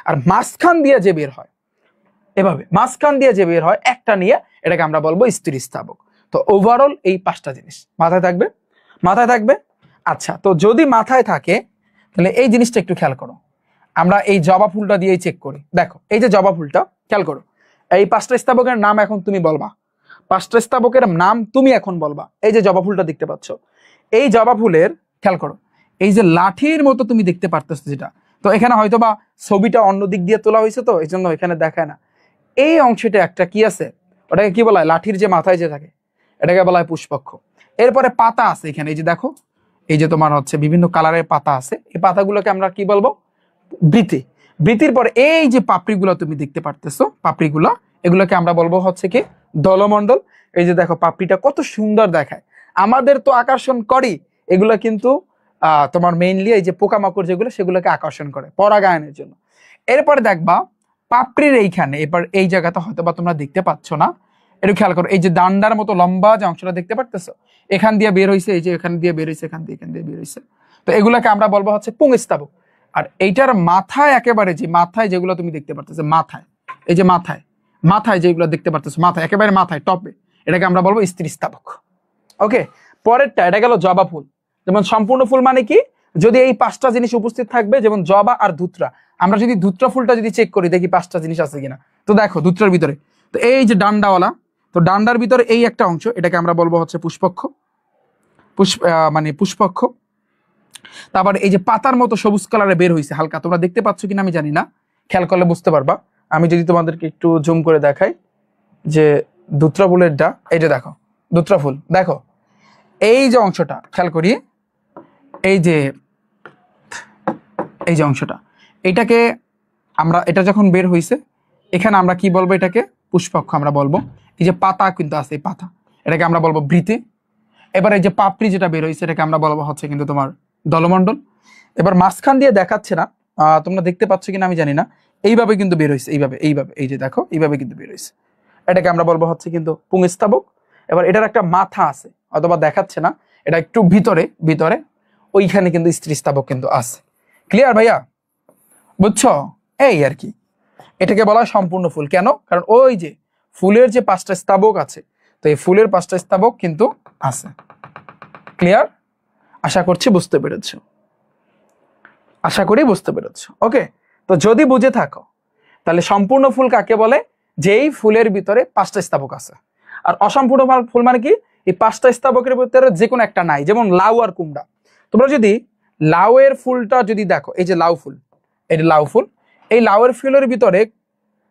আর মাঝখান দিয়ে যে বের হয়, এভাবে মাঝখান দিয়ে যে বের হয় একটা নিয়ে, এটাকে আমরা বলবো স্ত্রী স্তাবক। তো ওভারঅল এই পাঁচটা জিনিস মাথায় থাকবে, মাথায় থাকবে। আচ্ছা, তো যদি মাথায় থাকে তাহলে এই জিনিসটা একটু খেয়াল করো। আমরা এই জবা ফুলটা দিয়েই চেক করি। দেখো এই যে জবা ফুলটা, খেয়াল করো, এই পাঁচটা স্তাবকের নাম এখন তুমি বলবা, পাঁচটা স্তাবকের নাম তুমি এখন বলবা। এই যে জবা ফুলটা দেখতে পাচ্ছ, এই জবা ফুলের খেয়াল করো, এই যে লাঠির মতো তুমি দেখতে পারতেছো যেটা, তো এখানে হয়তো বা ছবিটা অন্য দিক দিয়ে তোলা হয়েছে, তো এই জন্য এখানে দেখায় না। এই অংশটা একটা কি আছে, ওটাকে কি বলা হয়? লাঠির যে মাথায় যে থাকে, এটাকে বলা হয় পুষ্পক্ষ। এরপরে পাতা আছে এখানে, এই যে দেখো, এই যে তোমার হচ্ছে বিভিন্ন কালারের পাতা আছে, এই পাতাগুলোকে আমরা কি বলবো? বৃতি। বৃতির পরে এই যে পাপড়িগুলো তুমি দেখতে পারতেছো, পাপড়িগুলো, এগুলোকে আমরা বলবো হচ্ছে কি? দলমণ্ডল। এই যে দেখো পাপড়িটা কত সুন্দর দেখায়, আমাদের তো আকর্ষণ করি, এগুলা কিন্তু তোমার মেইনলি এই যে পোকামাকড় যেগুলো সেগুলোকে আকর্ষণ করে পরাগায়নের জন্য। এরপরে দেখবা পাপড়ির এইখানে, এবার এই জায়গাটা হয়তো বা তোমরা দেখতে পাচ্ছ না, একটু খেয়াল করো, এই যে ডান্ডার মতো লম্বা যে অংশটা দেখতে পারতেছো, এখান দিয়ে বের হয়েছে, এই যে এখান দিয়ে বের হয়েছে, এখান দিয়ে বের হয়েছে, তো এগুলাকে আমরা বলবো হচ্ছে পুংস্তাবক। আর এইটার মাথায় একেবারে, যে মাথায় যেগুলো তুমি দেখতে পারতেছো, মাথায় এই যে মাথায় যেগুলো দেখতে পারতেছো, মাথায় একেবারে মাথায় টপে, এটাকে আমরা বলবো স্ত্রীস্তাবক। ওকে, পরেরটা, এটা গেল জবা ফুল। যেমন সম্পূর্ণ ফুল মানে কি, যদি এই 5টা জিনিস উপস্থিত থাকবে, যেমন জবা আর ধুত্রা। আমরা যদি ধুত্রা ফুলটা যদি চেক করি, দেখি 5টা জিনিস আছে কিনা। তো দেখো ধুত্রার ভিতরে তো এই যে ডান্ডাওয়ালা, তো ডান্ডার ভিতরে এই একটা অংশ, এটাকে আমরা বলবো হচ্ছে পুষ্পক্ষ, মানে পুষ্পক্ষ। তারপর এই যে পাতার মতো সবুজ কালারে বের হয়েছে হালকা, তোমরা দেখতে পাচ্ছ কিনা আমি জানি না, খেয়াল করলে বুঝতে পারবা। আমি যদি তোমাদেরকে একটু জুম করে দেখাই, যে ধুত্রা ফুলের ডা, এই যে দেখো ধুত্রা ফুল, দেখো এই যে অংশটা খেয়াল করি, এই যে অংশটা, এটাকে আমরা, এটা যখন বের হয়েছে, এখানে আমরা কি বলবো, এটাকে পুষ্পক্ষ আমরা বলবো। এই যে পাতা কিন্তু আছে, এই পাতা, এটাকে আমরা বলবো বৃতি। এবার এই যে পাপড়ি যেটা বের হয়েছে, এটাকে আমরা বলবো হচ্ছে কিন্তু তোমার দলমণ্ডল। এবার মাঝখান দিয়ে দেখাচ্ছে না, তোমরা দেখতে পাচ্ছ কিনা আমি জানি না, এইভাবে কিন্তু বের হয়েছে, এইভাবে এই যে দেখো এইভাবে কিন্তু বের হয়েছে, এটাকে আমরা বলবো হচ্ছে কিন্তু পুংস্তাবক। এবার এটার একটা মাথা আছে, অথবা দেখাচ্ছে না, এটা একটু ভিতরে ওইখানে কিন্তু স্ত্রীস্তাবক কিন্তু আছে। ক্লিয়ার ভাইয়া, বুঝছো? এই আর কি, এটাকে বলা হয় সম্পূর্ণ ফুল। কেন? কারণ ওই যে ফুলের যে 5টা স্তাবক আছে, তো এই ফুলের 5টা স্তাবক কিন্তু আছে। ক্লিয়ার? আশা করছি বুঝতে পেরেছ, আশা করি বুঝতে পেরেছ। ওকে, তো যদি বুঝে থাকো, তাহলে সম্পূর্ণ ফুল কাকে বলে? যেই ফুলের ভিতরে 5টা স্তাবক আছে। আর অসম্পূর্ণ ফুল মানে কি, এই 5টা স্তাবকের ভিতরে যে কোনো একটা নাই। যেমন লাউ আর কুমড়া, তোমরা যদি লাউয়ের ফুলটা যদি দেখো, এই যে লাউ ফুল, এই লাউ ফুল, এই লাউয়ের ফুলের ভিতরে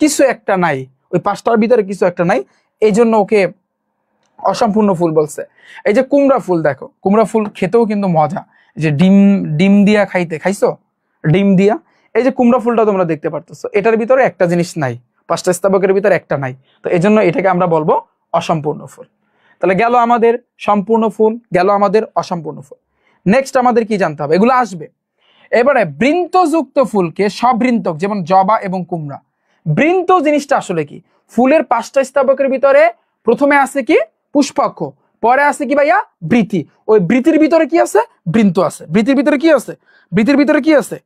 কিছু একটা নাই, ওই 5টার ভিতরে কিছু একটা নাই, এই জন্য ওকে অসম্পূর্ণ ফুল বলছে। এই যে কুমড়া ফুল, দেখো কুমড়া ফুল খেতেও কিন্তু মজা, যে ডিম দিয়া খাইছো ডিম দিয়া, এই যে কুমড়া ফুলটা তোমরা দেখতে পারতেছো, এটার ভিতরে একটা জিনিস নাই, 5টা স্তাবকের ভিতরে একটা নাই, তো এই জন্য এটাকে আমরা বলবো অসম্পূর্ণ ফুল। তাহলে গেল আমাদের সম্পূর্ণ ফুল, গেল আমাদের অসম্পূর্ণ ফুল। নেক্সট আমাদের কি জানতে হবে, এগুলো আসবে। এবারে বৃন্তযুক্ত ফুলকে সবৃন্তক, যেমন জবা এবং কুমড়া। বৃন্ত জিনিসটা আসলে কি, ফুলের 5টা স্তবকের ভিতরে প্রথমে আছে কি পুষ্পক্ষ, পরে আছে কি ভাইয়া বৃতি, ওই বৃতির ভিতরে কি আছে, বৃন্ত আছে। বৃতির ভিতরে কি আছে, বৃতির ভিতরে কি আছে,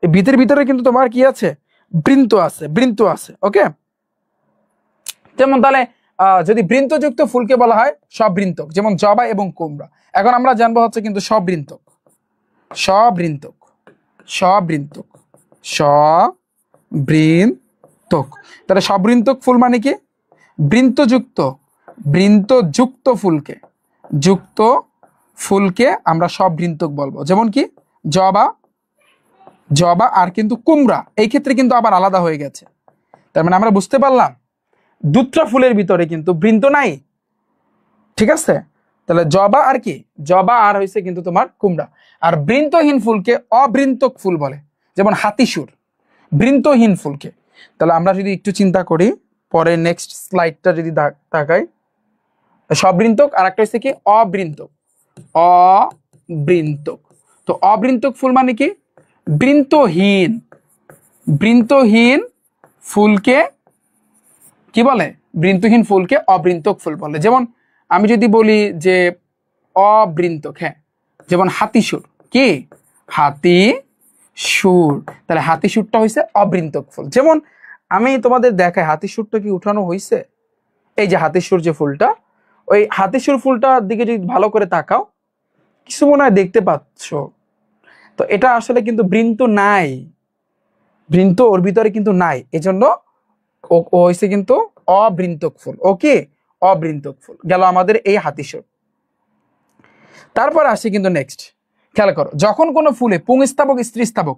এই বৃতির ভিতরে কিন্তু তোমার কি আছে, বৃন্ত আছে, বৃন্ত আছে। ওকে, যেমন তাহলে যদি বৃন্তযুক্ত ফুলকে বলা হয় সবৃন্তক, যেমন জবা এবং কুমড়া। এখন আমরা জানবো হচ্ছে কিন্তু সবৃন্তক, সবৃন্তক, সবৃন্তক, সবৃন্তক। তাহলে সবৃন্তক ফুল মানে কি, বৃন্তযুক্ত ফুলকে আমরা সবৃন্তক বলবো। যেমন কি জবা আর কিন্তু কুমড়া, এই ক্ষেত্রে কিন্তু আবার আলাদা হয়ে গেছে। তার মানে আমরা বুঝতে পারলাম দুত্রা ফুলের ভিতরে কিন্তু বৃন্ত নাই, ঠিক আছে? তাহলে জবা আর কি, জবা আর হয়েছে কিন্তু তোমার কুমড়া। আর বৃন্তহীন ফুলকে অবৃন্তক ফুল বলে, যেমন হাতিসুর, বৃন্তহীন ফুলকে। তাহলে আমরা যদি একটু চিন্তা করি, পরে নেক্সট স্লাইডটা যদি তাকাই, সবৃন্তক আর একটা হচ্ছে কি অবৃন্তক, অবৃন্তক। তো অবৃন্তক ফুল মানে কি, বৃন্তহীন ফুলকে কি বলে, বৃন্তহীন ফুলকে অবৃন্তক ফুল বলে। যেমন আমি যদি বলি যে অবৃন্তক, হ্যাঁ, যেমন হাতিসুর, কি হাতিসুর, তাহলে হাতিসুরটা হয়েছে অবৃন্তক ফুল। যেমন আমি তোমাদের দেখাই, হাতিসুরটা কি উঠানো হয়েছে, এই যে হাতিসুর যে ফুলটা, ওই হাতিসুর ফুলটার দিকে যদি ভালো করে তাকাও, কিছু মনে হয় দেখতে পাচ্ছ, তো এটা আসলে কিন্তু বৃন্ত নাই, বৃন্ত ওর ভিতরে কিন্তু নাই, এজন্য ও হয়েছে কিন্তু অবৃন্তক ফুল। ওকে, অবৃন্তক ফুল গেল আমাদের এই হাতিসুর। তারপর আসি কিন্তু নেক্সট, খেয়াল করো, যখন কোনো ফুলে পুংস্তাবক স্ত্রীস্তাবক,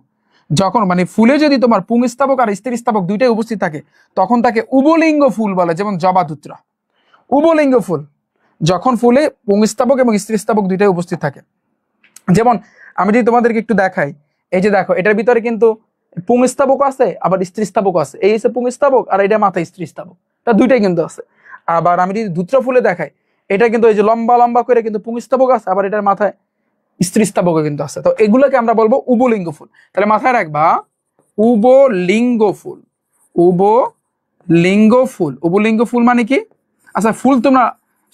যখন মানে ফুলে যদি তোমার পুংস্তাবক আর স্ত্রীস্তাবক দুইটাই উপস্থিত থাকে, তখন তাকে উভলিঙ্গ ফুল বলে। যেমন জবা ধুত্রা, উভলিঙ্গ ফুল, যখন ফুলে পুংস্তাবক এবং স্ত্রীস্তাবক দুইটাই উপস্থিত থাকে। যেমন আমি যদি তোমাদেরকে একটু দেখাই, এই যে দেখো এটার ভিতরে কিন্তু পুংস্তাবক আছে, আবার স্ত্রীস্তাবক আছে, এই হচ্ছে পুংস্তাবক আর এটা মাথায় স্ত্রীস্তাবক, তা দুইটাই কিন্তু আছে। আবার আমি যদি ধুত্রা ফুলে দেখাই, এটা কিন্তু এই যে লম্বা লম্বা করে কিন্তু পুংস্তাবক আছে, আবার এটার মাথায় স্ত্রীস্থাবকও কিন্তু আছে। তো এগুলোকে আমরা বলবো উভলিঙ্গ ফুল। তাহলে মাথায় রাখবা উভলিঙ্গ ফুল। উভলিঙ্গ ফুল, উভলিঙ্গ ফুল মানে কি? আচ্ছা ফুল তোমরা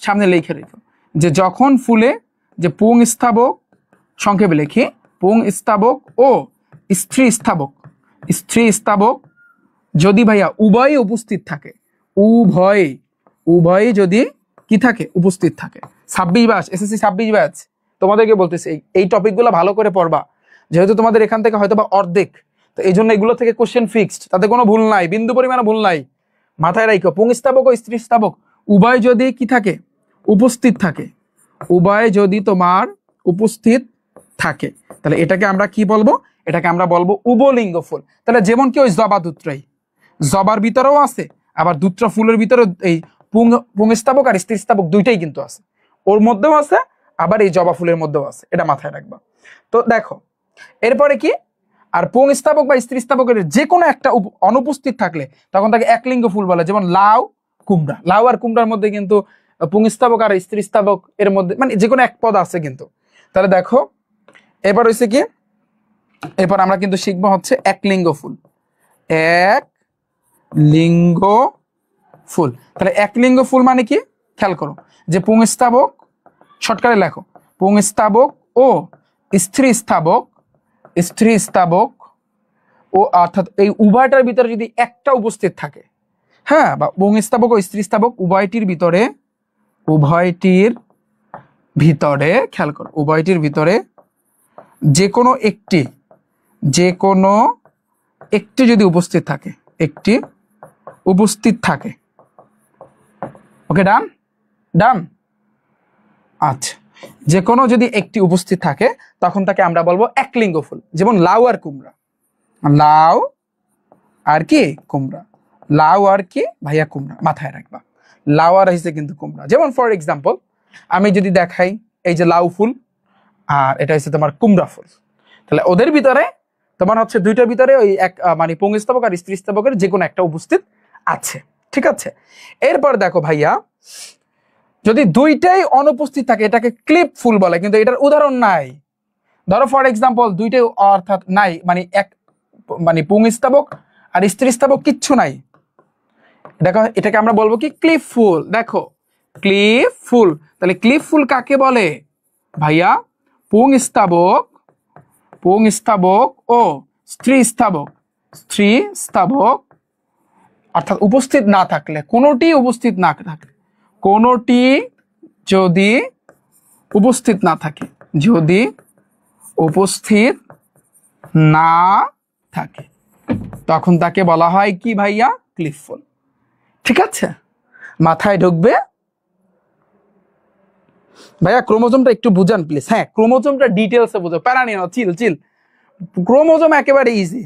সামনে লিখে রেখো যে যখন ফুলে যে পুং স্থাবক, সংক্ষেপে লিখি পুং স্থাবক ও স্ত্রী স্থাবক, স্ত্রী স্থাবক যদি ভাইয়া উভয়ই উপস্থিত থাকে, উভয়ই যদি কি থাকে, উপস্থিত থাকে। 26 ব্যাচ এসএসসি 26 ব্যাচ তোমাদেরকে বলতেছে এই টপিকগুলো ভালো করে পড়বা, যেহেতু তোমাদের এখান থেকে হয়তো বা অর্ধেক, তো এই জন্য এগুলো থেকে কোশ্চেন ফিক্সড, তাতে কোনো ভুল নাই, বিন্দু পরিমাণে ভুল নাই। মাথায় রাখো পুংস্থাবক ও স্ত্রীস্থাবক উভয় যদি কি থাকে, উপস্থিত থাকে, উভয় যদি তোমার উপস্থিত থাকে, তাহলে এটাকে আমরা কি বলবো? এটাকে আমরা বলবো উভলিঙ্গ ফুল। তাহলে যেমন কি ওই জবা দুত্রাই, জবার ভিতরেও আছে, আবার দুত্রা ফুলের ভিতরে এই পুংস্থাবক আর স্ত্রীস্থাবক দুইটাই কিন্তু আছে, ওর মধ্যেও আছে, আবার এই জবা ফুলের মধ্যেও আছে, এটা মাথায় রাখবা। তো দেখো এরপরে কি, আর পুংস্থাবক বা স্ত্রীস্থাবকের যে কোনো একটা অনুপস্থিত থাকলে তখন তাকে একলিঙ্গ ফুল বলে। যেমন লাউ, কুমড়া, লাউ আর কুমড়ার মধ্যে কিন্তু পুংস্থাবক আর স্ত্রীস্থাবক এর মধ্যে মানে যে কোনো এক পদ আছে কিন্তু। তাহলে দেখো এবার হয়েছে কি, এরপর আমরা কিন্তু শিখবো হচ্ছে একলিঙ্গ ফুল। এক লিঙ্গ ফুল। তাহলে একলিঙ্গ ফুল মানে কি খেয়াল করো, যে পুংস্থাবক, শর্টকাটে লেখো পুংস্থাবক ও স্ত্রীস্থাবক, স্ত্রীস্থাবক ও অর্থাৎ এই উভয়টার ভিতরে যদি একটা উপস্থিত থাকে, হ্যাঁ, বা পুংস্থাবক ও স্ত্রীস্থাবক উভয়টির ভিতরে, উভয়টির ভিতরে খেয়াল করো, উভয়টির ভিতরে যে কোনো একটি, যে কোনো একটি যদি উপস্থিত থাকে, একটি উপস্থিত থাকে, ওকে ডান, ডান। আচ্ছা, যে কোনো যদি একটি উপস্থিত থাকে তখন তাকে আমরা বলবো একলিঙ্গ ফুল। যেমন লাউ আর কুমড়া, লাউ আর কি কুমড়া, লাউ আর কি ভাইয়া কুমড়া, মাথায় রাখবা লাউ আর হয়েছে কিন্তু কুমড়া। যেমন ফর এক্সাম্পল আমি যদি দেখাই এই যে লাউ ফুল আর এটা হচ্ছে তোমার কুমড়া ফুল, তাহলে ওদের ভিতরে তোমার হচ্ছে দুইটার ভিতরে ওই এক মানে পুংস্থাবক আর স্ত্রীস্থাবকের যে কোনো একটা উপস্থিত আছে, ঠিক আছে। এরপর দেখো ভাইয়া যদি দুইটাই অনুপস্থিত থাকে এটাকে ক্লিপ ফুল বলে, কিন্তু এটার উদাহরণ নাই। ধরো ফর এক্সাম্পল দুইটাই অর্থাৎ নাই, মানে এক মানে পুংস্থাবক আর স্ত্রীস্থাবক কিচ্ছু নাই, দেখো এটাকে আমরা বলবো কি ক্লিপ ফুল। দেখো ক্লিপ ফুল, তাহলে ক্লিপ ফুল কাকে বলে ভাইয়া? পুংস্থাবক, পুংস্থাবক ও স্ত্রীস্থাবক, স্ত্রীস্থাবক অর্থাৎ উপস্থিত না থাকলে, কোনোটি উপস্থিত না থাকলে, কোনোটি যদি উপস্থিত না থাকে, যদি উপস্থিত না থাকে তখন তাকে বলা হয় কি ভাইয়া? ক্লিপ ফুল, ঠিক আছে, মাথায় ঢুকবে ভাইয়া। ক্রোমোজোমটা একটু বুঝান প্লিজ। হ্যাঁ ক্রোমোজোমটা ডিটেলসে বুঝো, প্যারা নিও না, চিল চিল। ক্রোমোজোম একেবারে ইজি,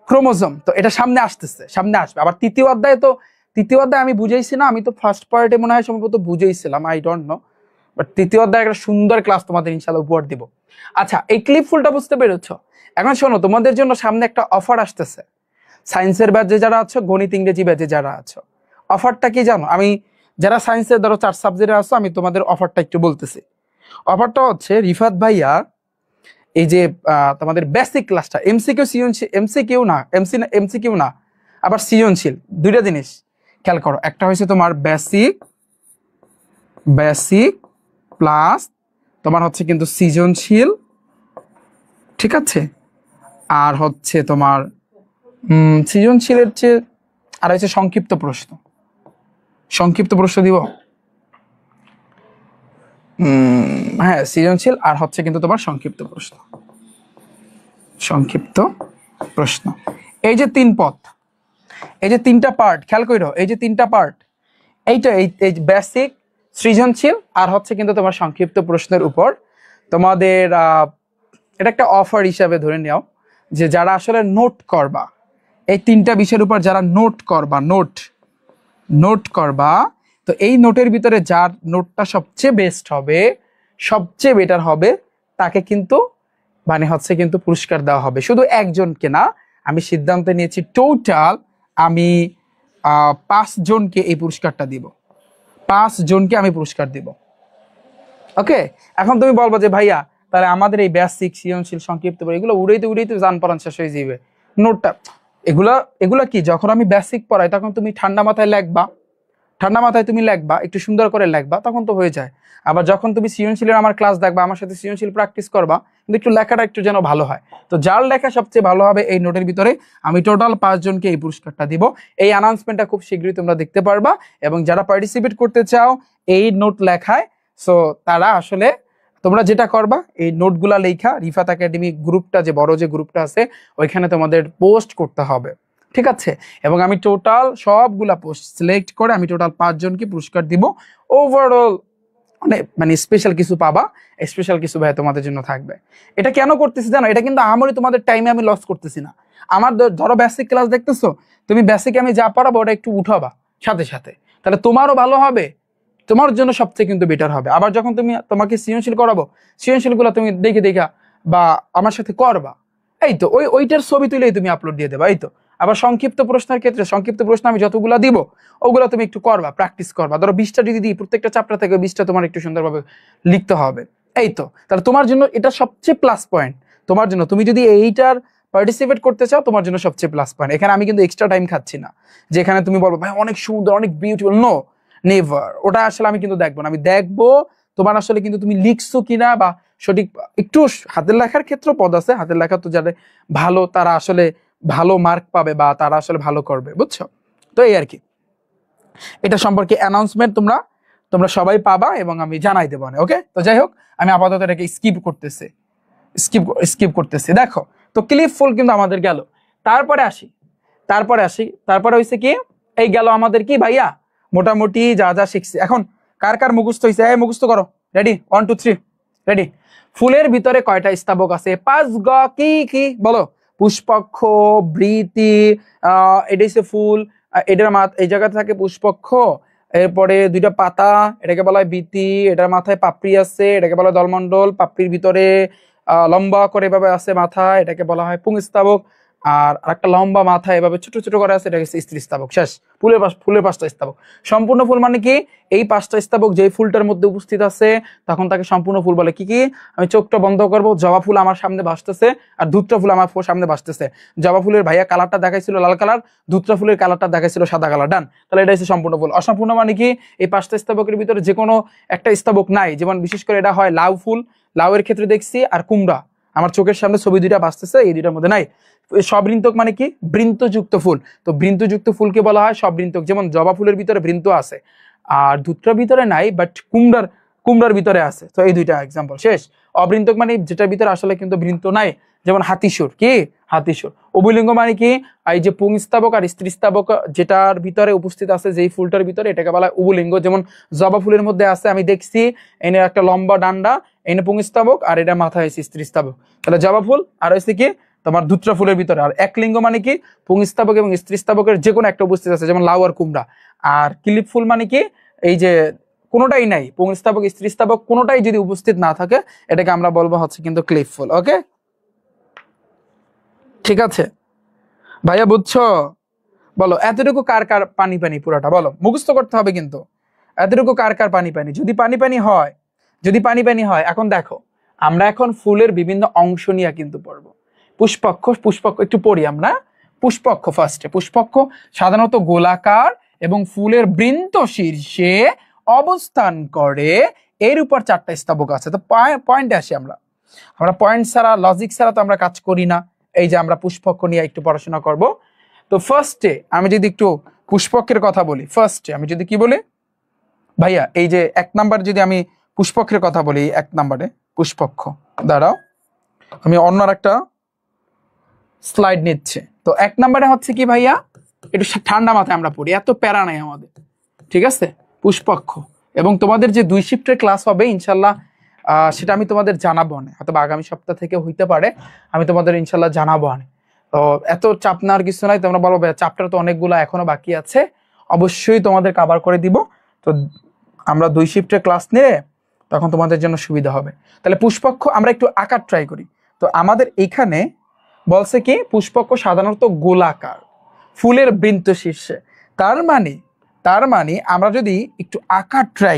ক্রোমোজোম তো এটা সামনে আসতেছে, সামনে আসবে। আবার তৃতীয় অধ্যায়, তো তৃতীয় অধ্যায় আমি বুঝাইছি না, আমি তো ফার্স্ট পার্টে মনে হয় সম্ভবত বুঝাইছিলাম, আই ডোন্ট নো, বাট তৃতীয় অধ্যায় একটা সুন্দর ক্লাস তোমাদের ইনশাআল্লাহ উপহার দিব। আচ্ছা এই ক্লিপ ফুলটা বুঝতে পেরেছ? এখন শোনো, তোমাদের জন্য সামনে একটা অফার আসতেছে, সায়েন্সের ব্যাচে যারা আছো, গণিত ইংরেজি ব্যাচে যারা আছো, অফারটা কি জানো? আমি যারা সায়েন্সের ধরো 4 সাবজেক্টে আছো, আমি তোমাদের অফারটা একটু বলতেছি। অফারটা হচ্ছে রিফাত ভাইয়া এই যে তোমাদের বেসিক ক্লাসটা, এমসিকিউ সৃজনশীল, এমসিকিউ না এমসিকিউ না, আবার সৃজনশীল, দুইটা জিনিস খেয়াল করো। একটা হচ্ছে তোমার বেসিক, বেসিক প্লাস তোমার হচ্ছে কিন্তু সৃজনশীল, ঠিক আছে, আর হচ্ছে তোমার সৃজনশীলের চেয়ে আর হচ্ছে সংক্ষিপ্ত প্রশ্ন, সংক্ষিপ্ত প্রশ্ন দিব। হ্যাঁ সৃজনশীল আর হচ্ছে কিন্তু তোমার সংক্ষিপ্ত প্রশ্ন, সংক্ষিপ্ত প্রশ্ন। এই যে 3 পথ, এই যে 3টা পার্ট খেয়াল করো, এই যে 3টা পার্ট, এইটা এই বেসিক, সৃজনশীল আর হচ্ছে কিন্তু তোমার সংক্ষিপ্ত প্রশ্নের উপর তোমাদের এটা একটা অফার হিসাবে ধরে নাও, যে যারা আসলে নোট করবা এই 3টা বিষয়ের উপর, যারা নোট করবা, নোট করবা, তো এই নোটের ভিতরে যার নোটটা সবচেয়ে বেস্ট হবে, সবচেয়ে বেটার হবে, তাকে কিন্তু মানে হচ্ছে কিন্তু পুরস্কার দেওয়া হবে। শুধু একজনকে না, আমি সিদ্ধান্ত নিয়েছি টোটাল আমি 5 জনকে এই পুরস্কারটা দিব, 5 জনকে আমি পুরস্কার দিব। ওকে, এখন তুমি বলবো যে ভাইয়া তাহলে আমাদের এই বেসিক সৃজনশীল সংক্ষিপ্ত পড়া এগুলো উড়াইতে উড়াইতে জান পড়ান শেষ হয়ে যাবে। নোটটা এগুলা কি যখন আমি বেসিক পড়াই তখন তুমি ঠান্ডা মাথায় লেখবা, ঠান্ডা মাথায় তুমি লেখবা, একটু সুন্দর করে লেখবা, তখন তো হয়ে যায়। আবার যখন তুমি সৃজনশীলের আমার ক্লাস দেখবা, আমার সাথে সৃজনশীল প্র্যাকটিস করবা, কিন্তু একটু লেখাটা একটু যেন ভালো হয়। তো যার লেখা সবচেয়ে ভালো হবে এই নোটের ভিতরে আমি টোটাল 5 জনকে এই পুরস্কারটা দিব। এই অ্যানাউন্সমেন্টটা খুব শীঘ্রই তোমরা দেখতে পারবা। এবং যারা পার্টিসিপেট করতে চাও এই নোট লেখায়, সো তারা আসলে তোমরা যেটা করবা এই নোটগুলা লেখা রিফাত একাডেমি গ্রুপটা, যে বড় যে গ্রুপটা আছে ওইখানে তোমাদের পোস্ট করতে হবে, ঠিক আছে? এবং আমি টোটাল সবগুলা পোস্ট সিলেক্ট করে আমি টোটাল 5 জনকে পুরস্কার দিব। ওভারঅল মানে স্পেশাল কিছু পাবা, স্পেশাল কিছু ভাই তোমাদের জন্য থাকবে। এটা কেন করতেছি জানো? এটা কিন্তু আমারই তোমাদের টাইমে আমি লস করতেছি না। আমার ধরো বেসিক ক্লাস দেখতেছো, তুমি বেসিকে আমি যা পড়াবো ওটা একটু উঠাবা সাথে সাথে, তাহলে তোমারও ভালো হবে, তোমার জন্য সবচেয়ে কিন্তু বেটার হবে। আবার যখন তোমাকে সৃজনশীল করাবো, সৃজনশীলগুলো তুমি দেখে দেখা বা আমার সাথে করবা, এই তো ওইটার ছবি তুলেই তুমি আপলোড দিয়ে দেবা, এই তো। আবার সংক্ষিপ্ত প্রশ্নের ক্ষেত্রে সংক্ষিপ্ত প্রশ্ন আমি যতগুলো দিব ওগুলো তুমি একটু করবা, প্র্যাকটিস করবা। ধরো 20টা যদি দিই, প্রত্যেকটা চ্যাপ্টার থেকে 20টা তোমার একটু সুন্দরভাবে লিখতে হবে, এই তো। তাহলে তোমার জন্য এটা সবচেয়ে প্লাস পয়েন্ট। তোমার জন্য তুমি যদি এইটার পার্টিসিপেট করতে চাও, তোমার জন্য সবচেয়ে প্লাস পয়েন্ট। এখানে আমি কিন্তু এক্সট্রা টাইম খাচ্ছি না, যেখানে তুমি বলবো ভাই অনেক সুন্দর অনেক বিউটিফুল, নো নেভার। ওটা আসলে আমি কিন্তু দেখবো না, আমি দেখবো তোমার আসলে কিন্তু তুমি লিখছো কিনা, বা সঠিক একটু হাতের লেখার ক্ষেত্রে পদ আছে, হাতের লেখা তো যারা ভালো তারা আসলে ভালো মার্ক পাবে বা তারা আসলে ভালো করবে, বুঝছো? তো এই আর কি, এটা সম্পর্কে অ্যানাউন্সমেন্ট তোমরা সবাই পাবা এবং আমি জানাই দেবো। ওকে, তো যাই হোক আমি আপাতত এটাকে স্কিপ করতেছি। দেখো তো ক্লিপ ফুল কিন্তু আমাদের গেল। তারপরে হয়েছে কি, এই গেল আমাদের কি ভাইয়া মোটামুটি যা যা শিখছি। এখন কার কার মুখস্থ হয়েছে? মুখস্থ করো, রেডি? 1 2 3 রেডি। ফুলের ভিতরে কয়টা স্তবক আছে? 5 গ কি কি বলো? পুষ্পক্ষ, বৃতি, এটা হচ্ছে ফুল, এটার এই জায়গাতে থাকে পুষ্পক্ষ, এরপরে 2টা পাতা, এটাকে বলা হয় বৃতি, এটার মাথায় পাপড়ি আছে, এটাকে বলা হয় দলমন্ডল, পাপড়ির ভিতরে লম্বা করে এভাবে আছে মাথা, এটাকে বলা হয় পুংস্তবক। আর একটা লম্বা মাথা এভাবে ছোট ছোট করে আছে, এটাকে স্ত্রীস্তবক। শেষ। ফুলের 5টা স্তবক। সম্পূর্ণ ফুল মানে কি? এই 5টা স্তবক যে ফুলটার মধ্যে উপস্থিত আছে তখন তাকে সম্পূর্ণ ফুল বলে। কি কি? আমি চোখটা বন্ধ করব, জবা ফুল আমার সামনে ভাসতেছে আর ধুত্রা ফুল আমার সামনে ভাসতেছে। জবা ফুলের ভাইয়া কালারটা দেখাইছিল লাল কালার, ধুত্রা ফুলের কালারটা দেখাইছিল সাদা কালার। ডান। তাহলে এটা হচ্ছে সম্পূর্ণ ফুল। অসম্পূর্ণ মানে কি? এই 5টা স্তবকের ভিতরে যে কোনো একটা স্তবক নাই। যেমন বিশেষ করে এটা হয় লাউ ফুল, লাউয়ের ক্ষেত্রে দেখছি, আর কুমড়া। আমার চোখের সামনে ছবি 2টা ভাসতেছে, এই 2টার মধ্যে নাই। সবৃন্তক মানে কি? বৃন্তযুক্ত ফুল। তো বৃন্তযুক্ত ফুলকে বলা হয় সবৃন্তক। যেমন জবা ফুলের ভিতরে বৃন্ত আছে আর ধুত্রার ভিতরে নাই, বাট কুমড়ার ভিতরে আছে। তো এই 2টা এক্সাম্পল। শেষ। অবৃন্তক মানে যেটার ভিতরে আসলে কিন্তু বৃন্ত নাই, যেমন হাতিসুর। কি? হাতিসুর। উভয়লিঙ্গ মানে কি? এই যে পুংস্তাবক আর স্ত্রীস্তাবক যেটার ভিতরে উপস্থিত আছে, যেই ফুলটার ভিতরে, এটাকে বলা হয় উভয়লিঙ্গ। যেমন জবা ফুলের মধ্যে আছে, আমি দেখছি এনে একটা লম্বা ডান্ডা, এনে পুংস্তাবক, আর এটা মাথা হয়েছে স্ত্রীস্তাবক। তাহলে জবা ফুল আর হয়েছে কি তোমার ধুত্রা ফুলের ভিতরে। আর একলিঙ্গ মানে কি? পুংস্তাবক এবং স্ত্রীস্তাবকের যে কোনো একটা উপস্থিত আছে, যেমন লাউ আর কুমড়া। আর ক্লিপ ফুল মানে কি? এই যে কোনোটাই নাই, পুংস্তাবক স্ত্রীস্তাবক কোনোটাই যদি উপস্থিত না থাকে, এটাকে আমরা বলবো হচ্ছে কিন্তু ক্লিপ ফুল। ওকে, ঠিক আছে ভাইয়া, বুঝছো? বলো এতটুকু কার কার পানি পানি পুরাটা বলো, মুখস্থ করতে হবে কিন্তু। এতটুকু কার কার পানি পানি? যদি পানি পানি হয়, এখন দেখো আমরা এখন ফুলের বিভিন্ন অংশ নিয়ে কিন্তু পড়বো। পুষ্পক্ষ একটু পড়ি আমরা। পুষ্পক্ষ ফার্স্টে। পুষ্পক্ষ সাধারণত গোলাকার এবং ফুলের বৃন্ত শীর্ষে অবস্থান করে, এর উপর 4টা স্তবক আছে। তো পয়েন্টে আসি আমরা পয়েন্ট ছাড়া, লজিক ছাড়া তো আমরা কাজ করি না। এই যে আমরা পুষ্পক্ষ নিয়ে একটু পড়াশোনা করব। তো ফার্স্টে আমি যদি একটু পুষ্পকের কথা বলি, ফার্স্টে আমি যদি কি বলি ভাইয়া, এই যে 1 নাম্বার যদি আমি পুষ্পকের কথা বলি, 1 নাম্বারে পুষ্পক্ষ, দাঁড়াও আমি অন্য একটা স্লাইড নিচ্ছে। তো 1 নাম্বারে হচ্ছে কি ভাইয়া, একটু ঠান্ডা মাথায় আমরা পড়ি, এত প্যারা নাই আমাদের, ঠিক আছে? পুষ্পক্ষ। এবং তোমাদের যে 2 শিফটের ক্লাস হবে ইনশাল্লাহ, সেটা আমি তোমাদের জানাবো না, হয়তো আগামী সপ্তাহ থেকে হইতে পারে, আমি তোমাদের ইনশাল্লাহ জানাবো না। তো এত চাপ নেওয়ার কিছু নাই। তোমরা বলো চ্যাপ্টার তো অনেকগুলো এখনো বাকি আছে, অবশ্যই তোমাদের কভার করে দিব। তো আমরা 2 শিফটের ক্লাস নিয়ে তখন তোমাদের জন্য সুবিধা হবে। তাহলে পুষ্পক্ষ আমরা একটু আকার ট্রাই করি। তো আমাদের এইখানে বলছে কি, পুষ্পক্ষ সাধারণত গোলাকার, ফুলের বৃন্ত শীর্ষে। তার মানে আমরা যদি একটু আকার ট্রাই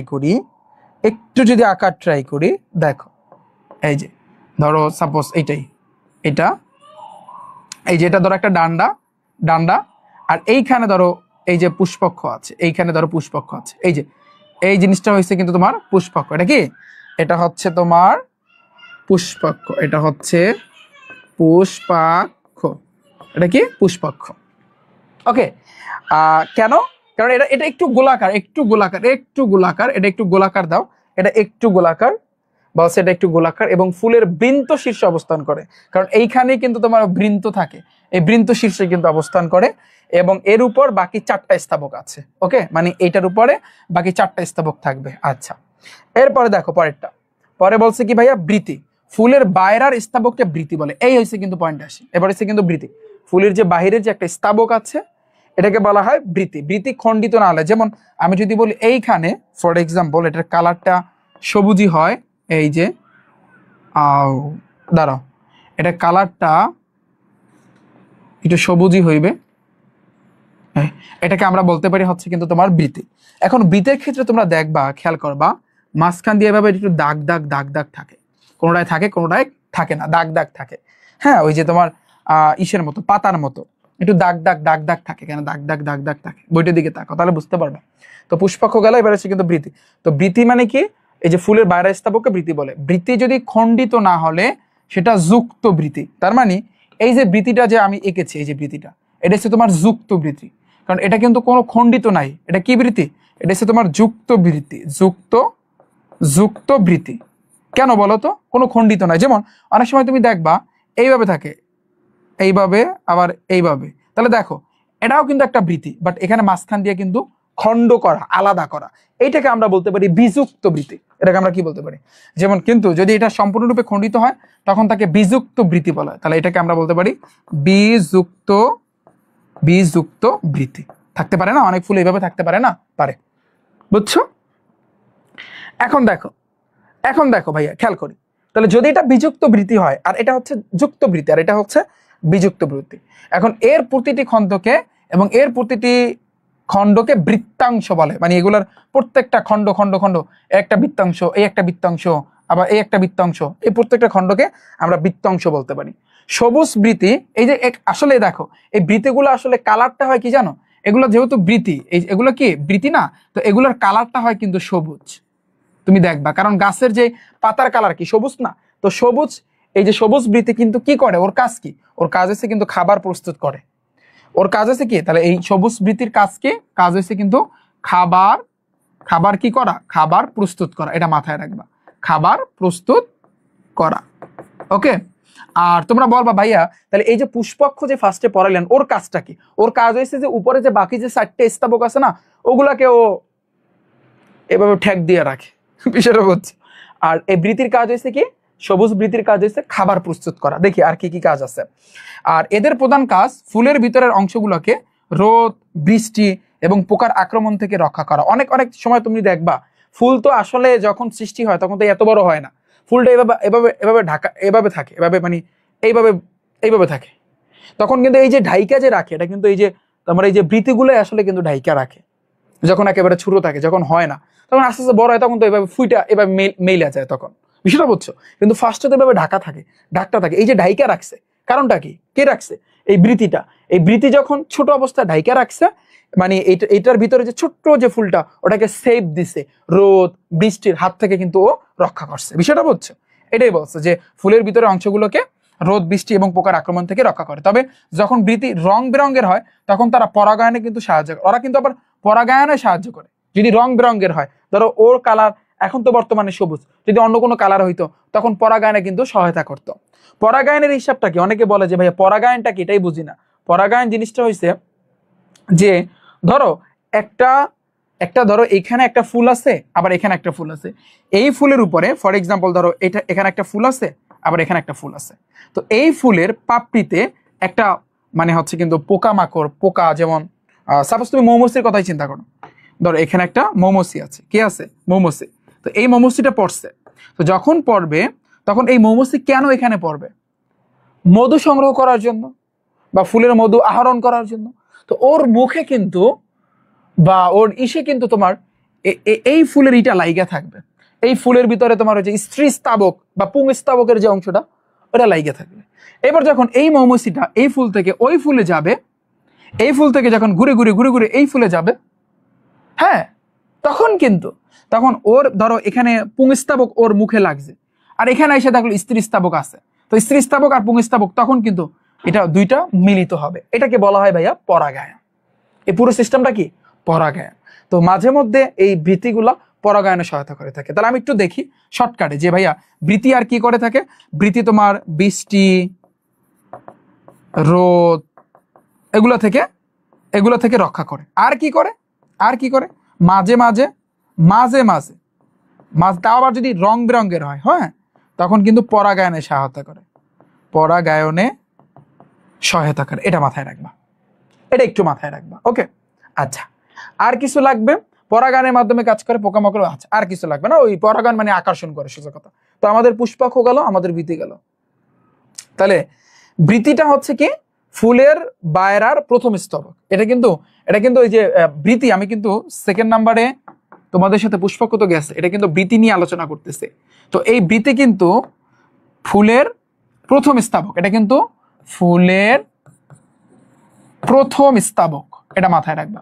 করি, দেখো এই যে ধরো সাপোজ এইটাই, এটা এই যে এটা ধরো একটা ডান্ডা, ডান্ডা, আর এইখানে ধরো এই যে পুষ্পক্ষ আছে, এইখানে ধরো পুষ্পক্ষ আছে, এই যে এই জিনিসটা হয়েছে কিন্তু তোমার পুষ্পক্ষ। এটা কি? এটা হচ্ছে তোমার পুষ্পক্ষ, এটা হচ্ছে পুষ্পাক্ষ, এটা কি? পুষ্পক্ষ। ওকে, কেন? কারণ এটা এটা একটু গোলাকার, একটু গোলাকার, একটু গোলাকার, এটা একটু গোলাকার দাও, এটা একটু গোলাকার, বলছে এটা একটু গোলাকার, এবং ফুলের বৃন্ত শীর্ষে অবস্থান করে। কারণ এইখানে কিন্তু তোমার বৃন্ত থাকে, এই বৃন্ত শীর্ষে কিন্তু অবস্থান করে, এবং এর উপর বাকি 4টা স্তবক আছে। ওকে, মানে এইটার উপরে বাকি 4টা স্তবক থাকবে। আচ্ছা, এরপরে দেখো পরেরটা, পরে বলছে কি ভাইয়া? বৃতি। ফুলের বাইরের স্তবককে বৃতি বলে। এই হয়েছে কিন্তু পয়েন্ট আসি, এবার হচ্ছে কিন্তু বৃতি। ফুলের যে বাহিরের যে একটা স্তবক আছে এটাকে বলা হয় বৃতি। বৃতি খণ্ডিত না হলে, যেমন আমি যদি বলি এইখানে ফর এক্সাম্পল এটার কালারটা সবুজই হয়, এই যে দাঁড়াও, এটা কালারটা একটু সবুজই হইবে, এটাকে আমরা বলতে পারি হচ্ছে কিন্তু তোমার বৃতি। এখন বৃতের ক্ষেত্রে তোমরা দেখবা, খেয়াল করবা, মাঝখান দিয়ে এভাবে একটু দাগ দাগ দাগ দাগ থাকে, কোনোটায় থাকে কোনোটায় থাকে না, দাগ দাগ থাকে। হ্যাঁ, ওই যে তোমার ইসের মতো, পাতার মতো একটু দাগ দাগ দাগ দাগ থাকে। কেন দাগ দাগ দাগ দাগ থাকে? বইটার দিকে তাকাও, তাহলে বুঝতে পারবে। তো পুষ্পক্ষ গেল, এবার হচ্ছে কিন্তু বৃতি। তো বৃতি মানে কি? এই যে ফুলের বাইরের স্তবককে বৃতি বলে। বৃতি যদি খণ্ডিত না হলে সেটা যুক্ত বৃতি। তার মানে এই যে বৃতিটা যে আমি এঁকেছি, এই যে বৃতিটা, এটা হচ্ছে তোমার যুক্ত বৃতি, কারণ এটা কিন্তু কোনো খণ্ডিত নাই। এটা কি বৃতি? এটা হচ্ছে তোমার যুক্ত বৃতি, যুক্ত যুক্ত বৃতি। কেন বলো তো? কোনো খণ্ডিত নাই। যেমন অনেক সময় তুমি দেখবা এইভাবে থাকে, এইভাবে, আবার এইভাবে, তাহলে দেখো এটাও কিন্তু একটা বৃতি, বাট এখানে মাঝখান দিয়ে কিন্তু খণ্ড করা, আলাদা করা, এইটাকে আমরা বলতে পারি বিযুক্ত বৃতি। এটাকে আমরা কি বলতে পারি? যেমন কিন্তু যদি এটা সম্পূর্ণরূপে খণ্ডিত হয় তখন তাকে বিযুক্ত বৃতি বলা হয়। তাহলে এটাকে আমরা বলতে পারি বিযুক্ত, বিযুক্ত বৃতি। থাকতে পারে না? অনেক ফুল এইভাবে থাকতে পারে না? পারে, বুঝছো? এখন দেখো, এখন দেখো ভাইয়া, খেয়াল করি, তাহলে যদি এটা বিযুক্ত বৃতি হয়, আর এটা হচ্ছে যুক্ত বৃতি, আর এটা হচ্ছে বিযুক্ত বৃতি, এখন এর প্রতিটি খণ্ডকে এবং এর প্রতিটি খণ্ডকে বৃত্তাংশ বলে। মানে এগুলোর প্রত্যেকটা খণ্ড খণ্ড খণ্ড, একটা বৃত্তাংশ, এই একটা বৃত্তাংশ, আবার এই একটা বৃত্তাংশ, এই প্রত্যেকটা খণ্ডকে আমরা বৃত্তাংশ বলতে পারি। সবুজ বৃতি, এই যে আসলে দেখো এই বৃতিগুলো আসলে কালারটা হয় কি জানো? এগুলো যেহেতু বৃতি, এগুলো কি বৃতি না, তো এগুলোর কালারটা হয় কিন্তু সবুজ। তুমি দেখবা, কারণ গাছের যে পাতার কালার কি সবুজ না? তো সবুজ, এই যে সবুজ বৃতি কিন্তু কি করে? ওর কাজ কি? ওর কাজ হচ্ছে কিন্তু খাবার প্রস্তুত করে। ওর কাজ আছে কি? তাহলে এই সবুজ বৃতির কাজ কি? কাজ হচ্ছে কিন্তু খাবার, খাবার কি করা? খাবার প্রস্তুত করা। এটা মাথায় রাখবা, খাবার প্রস্তুত করা। ওকে, আর তোমরা বলবা ভাইয়া তাহলে এই যে পুষ্পক্ষ যে ফার্স্টে পড়ালেন, ওর কাজটা কি? ওর কাজ হয়েছে যে উপরে যে বাকি যে 4টে স্তবক আছে না, ওগুলাকে ও এভাবে ঠেক দিয়ে রাখে, বিষয়টা হচ্ছে। আর এই বৃতির কাজ হয়েছে কি? সবুজ বৃতির কাজ হয়েছে খাবার প্রস্তুত করা। দেখি আর কি কি কাজ আছে। আর এদের প্রধান কাজ ফুলের ভিতরের অংশগুলোকে রোদ, বৃষ্টি এবং পোকার আক্রমণ থেকে রক্ষা করা। অনেক অনেক সময় তুমি দেখবা ফুল তো আসলে যখন সৃষ্টি হয় তখন তো এত বড় হয় না, ফুলটা এভাবে এভাবে এভাবে ঢাকা, এভাবে থাকে, এভাবে মানে এইভাবে এইভাবে থাকে। তখন কিন্তু এই যে ঢাইকা যে রাখে, এটা কিন্তু এই যে তোমার এই যে বৃতিগুলো আসলে কিন্তু ঢাইকা রাখে। যখন একেবারে ছোট থাকে, যখন হয় না, তখন আস্তে আস্তে বড় হয়, তখন তো এভাবে ফুইটা এভাবে মেইলা যায় তখন, বিষয়টা বুঝছো? কিন্তু ফার্স্টে তো এভাবে ঢাকা থাকে, ঢাকটা থাকে। এই যে ঢাইকা রাখছে, কারণটা কি? কে রাখছে? এই বৃতিটা। এই বৃতি যখন ছোট অবস্থায় ঢাইকা রাখছে, মানে এইটার ভিতরে যে ছোট্ট যে ফুলটা, ওটাকে সেভ দিছে রোদ বৃষ্টির হাত থেকে, কিন্তু ও রক্ষা করছে। বিষয়টা বুঝছো? এটাই বলছে যে ফুলের ভিতরে অংশগুলোকে রোদ, বৃষ্টি এবং পোকার আক্রমণ থেকে রক্ষা করে। তবে যখন বৃতি রং বেরঙের হয় তখন তারা পরাগায়নে কিন্তু সাহায্য করে। ওরা কিন্তু আবার পরাগায়নে সাহায্য করে যদি রং বেরঙের হয়। ধরো ওর কালার এখন তো বর্তমানে সবুজ, যদি অন্য কোনো কালার হইতো তখন পরাগায়নে কিন্তু সহায়তা করতো। পরাগায়নের হিসাবটা কি? অনেকে বলে যে ভাইয়া পরাগায়নটা কি, এটাই বুঝি না। পরাগায়ন জিনিসটা হয়েছে যে ধরো একটা একটা ধরো এখানে একটা ফুল আছে, আবার এখানে একটা ফুল আছে। এই ফুলের উপরে ফর এক্সাম্পল ধরো এটা, এখানে একটা ফুল আছে, আবার এখানে একটা ফুল আছে। তো এই ফুলের পাপড়িতে একটা মানে হচ্ছে কিন্তু পোকামাকড়, পোকা, যেমন সাপোজ তুমি মৌমাছির কথাই চিন্তা করো। ধরো এখানে একটা মৌমাছি আছে, কে আছে? মৌমাছি। তো এই মৌমাছিটা পড়ছে, তো যখন পড়বে তখন এই মৌমাছি কেন এখানে পড়বে? মধু সংগ্রহ করার জন্য, বা ফুলের মধু আহরণ করার জন্য। তো ওর মুখে কিন্তু বা ওর ইসে কিন্তু তোমার এই ফুলের ইটা লাইগা থাকবে। এই ফুলের ভিতরে তোমার হচ্ছে স্ত্রী স্তাবক বা পুংস্তাবকের যে অংশটা ওটা লাইগে থাকবে। এবার যখন এই মৌমাছিটা এই ফুল থেকে ওই ফুলে যাবে, এই ফুল থেকে যখন ঘুরে ঘুরে ঘুরে ঘুরে এই ফুলে যাবে, হ্যাঁ, তখন ওর ধরো এখানে পুংস্তাবক ওর মুখে লাগছে, আর এখানে এসে দেখলো স্ত্রী স্তাবক আছে, তো স্ত্রী স্তাবক আর পুংস্তাবক তখন কিন্তু এটা দুইটা মিলিত হবে। এটাকে বলা হয় ভাইয়া পরাগায়ন। এই পুরো সিস্টেমটা কি? পরাগায়ন। তো মাঝে মধ্যে এই বৃত্তিগুলা পরাগায়নে সহায়তা করে থাকে। তাহলে আমি একটু দেখি শর্টকাটে যে ভাইয়া বৃত্তি আর কি করে থাকে। বৃত্তি তোমার বৃষ্টি, রোদ এগুলো থেকে রক্ষা করে। আর কি করে মাঝে মাঝে তাও আবার যদি রং বেরঙের হয়, হ্যাঁ, তখন কিন্তু পরাগায়নে সহায়তা করে। এটা মাথায় রাখবা, এটা একটু মাথায় রাখবা। ওকে, আচ্ছা, আর কিছু লাগবে? পরাগায়নের মাধ্যমে কাজ করে পোকামাকড়। আচ্ছা, আর কিছু লাগবে না, ওই পরাগায়ন মানে আকর্ষণ করে, সোজা কথা। তো আমাদের পুষ্পাক্ষ গেল, আমাদের বৃতি গেল। তাহলে বৃতিটা হচ্ছে কি ফুলের বায়রার প্রথম স্তবক। এটা কিন্তু ওই যে বৃতি, আমি কিন্তু সেকেন্ড নাম্বারে তোমাদের সাথে পুষ্পাক্ষ তো গেছে, এটা কিন্তু বৃতি নিয়ে আলোচনা করতেছে। তো এই বৃতি কিন্তু ফুলের প্রথম স্তাবক, এটা কিন্তু ফুলের প্রথম স্তাবক, এটা মাথায় রাখবা।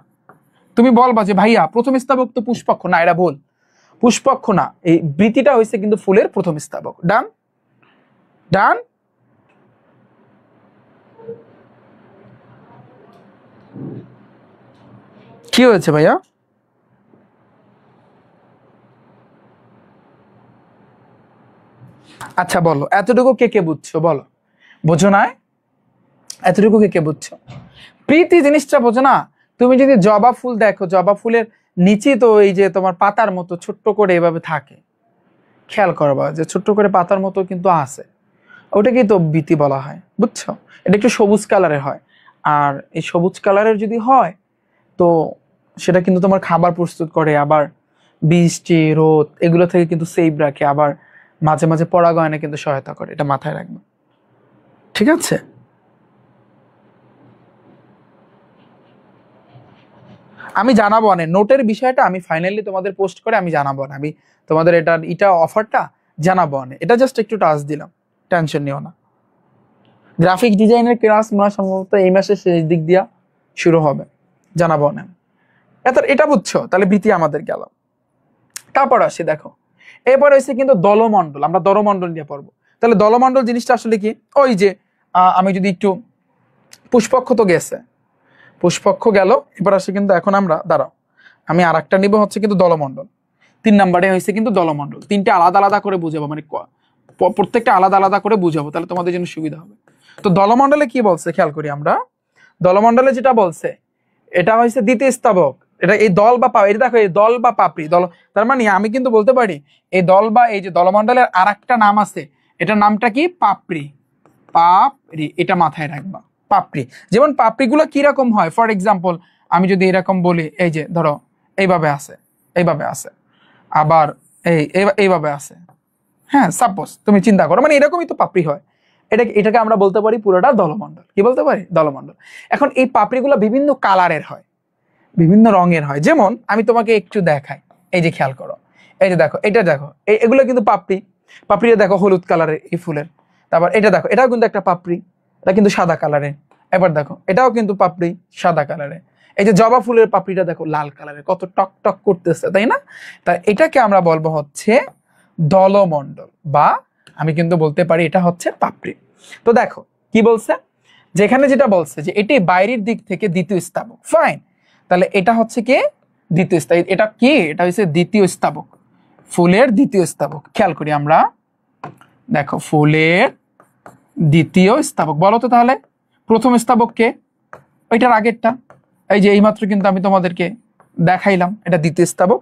তুমি বলবা যে ভাইয়া প্রথম স্তাবক তো পুষ্পাক্ষ না, এটা ভুল, পুষ্পাক্ষ না, এই বৃতিটা হয়েছে কিন্তু ফুলের প্রথম স্তাবক। ডান। কি হয়েছে ভাইয়া? আচ্ছা বলো, এতটুকু কে বুঝছো? বলো, বোঝো না? এতটুকু কে বুঝছো? প্রীতি জিনিসটা বোঝো না? তুমি যদি জবা ফুল দেখো, জবা ফুলের নিচে তো এই যে তোমার পাতার মতো ছোট্ট করে এভাবে থাকে, খেয়াল করবা যে ছোট্ট করে পাতার মতো কিন্তু আছে, ওটাকেই তো বীতি বলা হয়, বুঝছো? এটা একটু সবুজ কালারের হয়, আর এই সবুজ কালারের যদি হয় তো সেটা কিন্তু তোমার খাবার প্রস্তুত করে, আবার বৃষ্টি, রোদ এগুলো থেকে কিন্তু সেভ রাখে, আবার মাঝে মাঝে পরাগায়নে কিন্তু সহায়তা করে। এটা মাথায় রাখবে, ঠিক আছে? আমি জানাবো না নোটের বিষয়টা, আমি ফাইনালি তোমাদের পোস্ট করে আমি জানাবো না, আমি তোমাদের এটা অফারটা জানাবো না, এটা জাস্ট একটু টাচ দিলাম, টেনশন নিও না। গ্রাফিক ডিজাইনের ক্লাস মনে সম্ভবত এই মাসের শেষ দিক দিয়া শুরু হবে, জানাবো না। এটা বুঝছো? তাহলে ভীতি আমাদের গেল। তারপর আসি, দেখো এরপর হয়েছে কিন্তু দলমণ্ডল, আমরা দলমণ্ডল নিয়ে পড়বো। তাহলে দলমণ্ডল জিনিসটা আসলে কি? ওই যে আমি যদি একটু পুষ্পক্ষ তো গেছে, পুষ্পক্ষ গেল, এবার আসে কিন্তু এখন আমরা দাঁড়াও, আমি আর একটা নিব হচ্ছে কিন্তু দলমণ্ডল। 3 নাম্বারে হয়েছে কিন্তু দলমণ্ডল, 3টে আলাদা আলাদা করে বুঝাবো, মানে প্রত্যেকটা আলাদা আলাদা করে বুঝাবো, তাহলে তোমাদের জন্য সুবিধা হবে। তো দলমণ্ডলে কি বলছে খেয়াল করি আমরা। দলমণ্ডলে যেটা বলছে এটা হয়েছে দ্বিতীয় স্তাবক। এটা এই দল বা এটা দেখো, এই দল বা পাপড়ি দল, তার মানে আমি কিন্তু বলতে পারি এই দল বা এই যে দলমণ্ডলের আর একটা নাম আছে, এটার নামটা কি? পাপড়ি। এটা মাথায় রাখবা, পাপড়ি। যেমন পাপড়িগুলো কিরকম হয়, ফর এক্সাম্পল আমি যদি এরকম বলি, এই যে ধরো এইভাবে আছে, আবার এইভাবে আছে, হ্যাঁ, সাপোজ তুমি চিন্তা করো, মানে এরকমই তো পাপড়ি হয়। এটাকে আমরা বলতে পারি পুরোটা দলমণ্ডল। কি বলতে পারি? দলমণ্ডল। এখন এই পাপড়িগুলো বিভিন্ন কালারের হয়, বিভিন্ন রঙের হয়। যেমন আমি তোমাকে একটু দেখাই, এই যে খেয়াল করো, এই যে দেখো, এটা দেখো, এগুলো কিন্তু পাপড়িটা দেখো হলুদ কালারের এই ফুলের। তারপর এটা দেখো, এটাও কিন্তু একটা পাপড়ি, এটা কিন্তু সাদা কালারের। এবার দেখো, এটাও কিন্তু পাপড়ি সাদা কালারের। এই যে জবা ফুলের পাপড়িটা দেখো লাল কালারের, কত টক টক করতেছে, তাই না? তাই এটাকে আমরা বলবো হচ্ছে দলমণ্ডল, বা আমি কিন্তু বলতে পারি এটা হচ্ছে পাপড়ি। তো দেখো কি বলছে, যেখানে যেটা বলছে যে এটি বাইরের দিক থেকে দ্বিতীয় স্তাবক, ফাইন। তাহলে এটা হচ্ছে কি? দ্বিতীয় স্তাবক। এটা কি? এটা হচ্ছে দ্বিতীয় স্তাবক, ফুলের দ্বিতীয় স্তাবক। খেয়াল করি আমরা, দেখো ফুলের দ্বিতীয় স্তাবক। বলো তো তাহলে প্রথম স্তাবক কে? ওইটার আগেরটা, এই যে এইমাত্র কিন্তু আমি তোমাদেরকে দেখাইলাম, এটা দ্বিতীয় স্তাবক।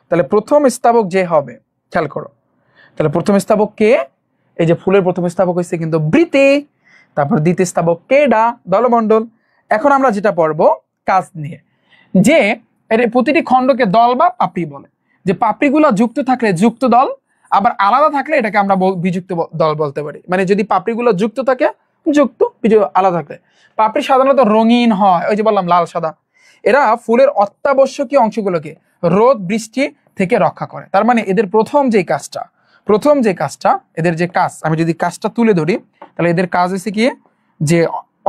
তাহলে প্রথম স্তাবক যে হবে, খেয়াল করো, তাহলে প্রথম স্তাবক কে? এই যে ফুলের প্রথম স্তাবক হচ্ছে কিন্তু বৃতি। তারপর দ্বিতীয় স্তাবক কেডা? দলমণ্ডল। এখন আমরা যেটা পড়বো কাজ নিয়ে, যে এর প্রতিটি খণ্ডকে দল বা পাপড়ি বলে। যে পাপড়িগুলো যুক্ত থাকলে যুক্ত দল, আবার আলাদা থাকলে এটাকে আমরা বিযুক্ত দল বলতে পারি। মানে যদি পাপড়িগুলো যুক্ত থাকে যুক্ত, আলাদা থাকলে। পাপড়ি সাধারণত রঙিন হয়, ওই যে বললাম লাল সাদা। এরা ফুলের অত্যাবশ্যকীয় অংশগুলোকে রোদ বৃষ্টি থেকে রক্ষা করে। তার মানে এদের প্রথম যে কাজটা এদের যে কাজ, আমি যদি কাজটা তুলে ধরি তাহলে এদের কাজ হচ্ছে কি, যে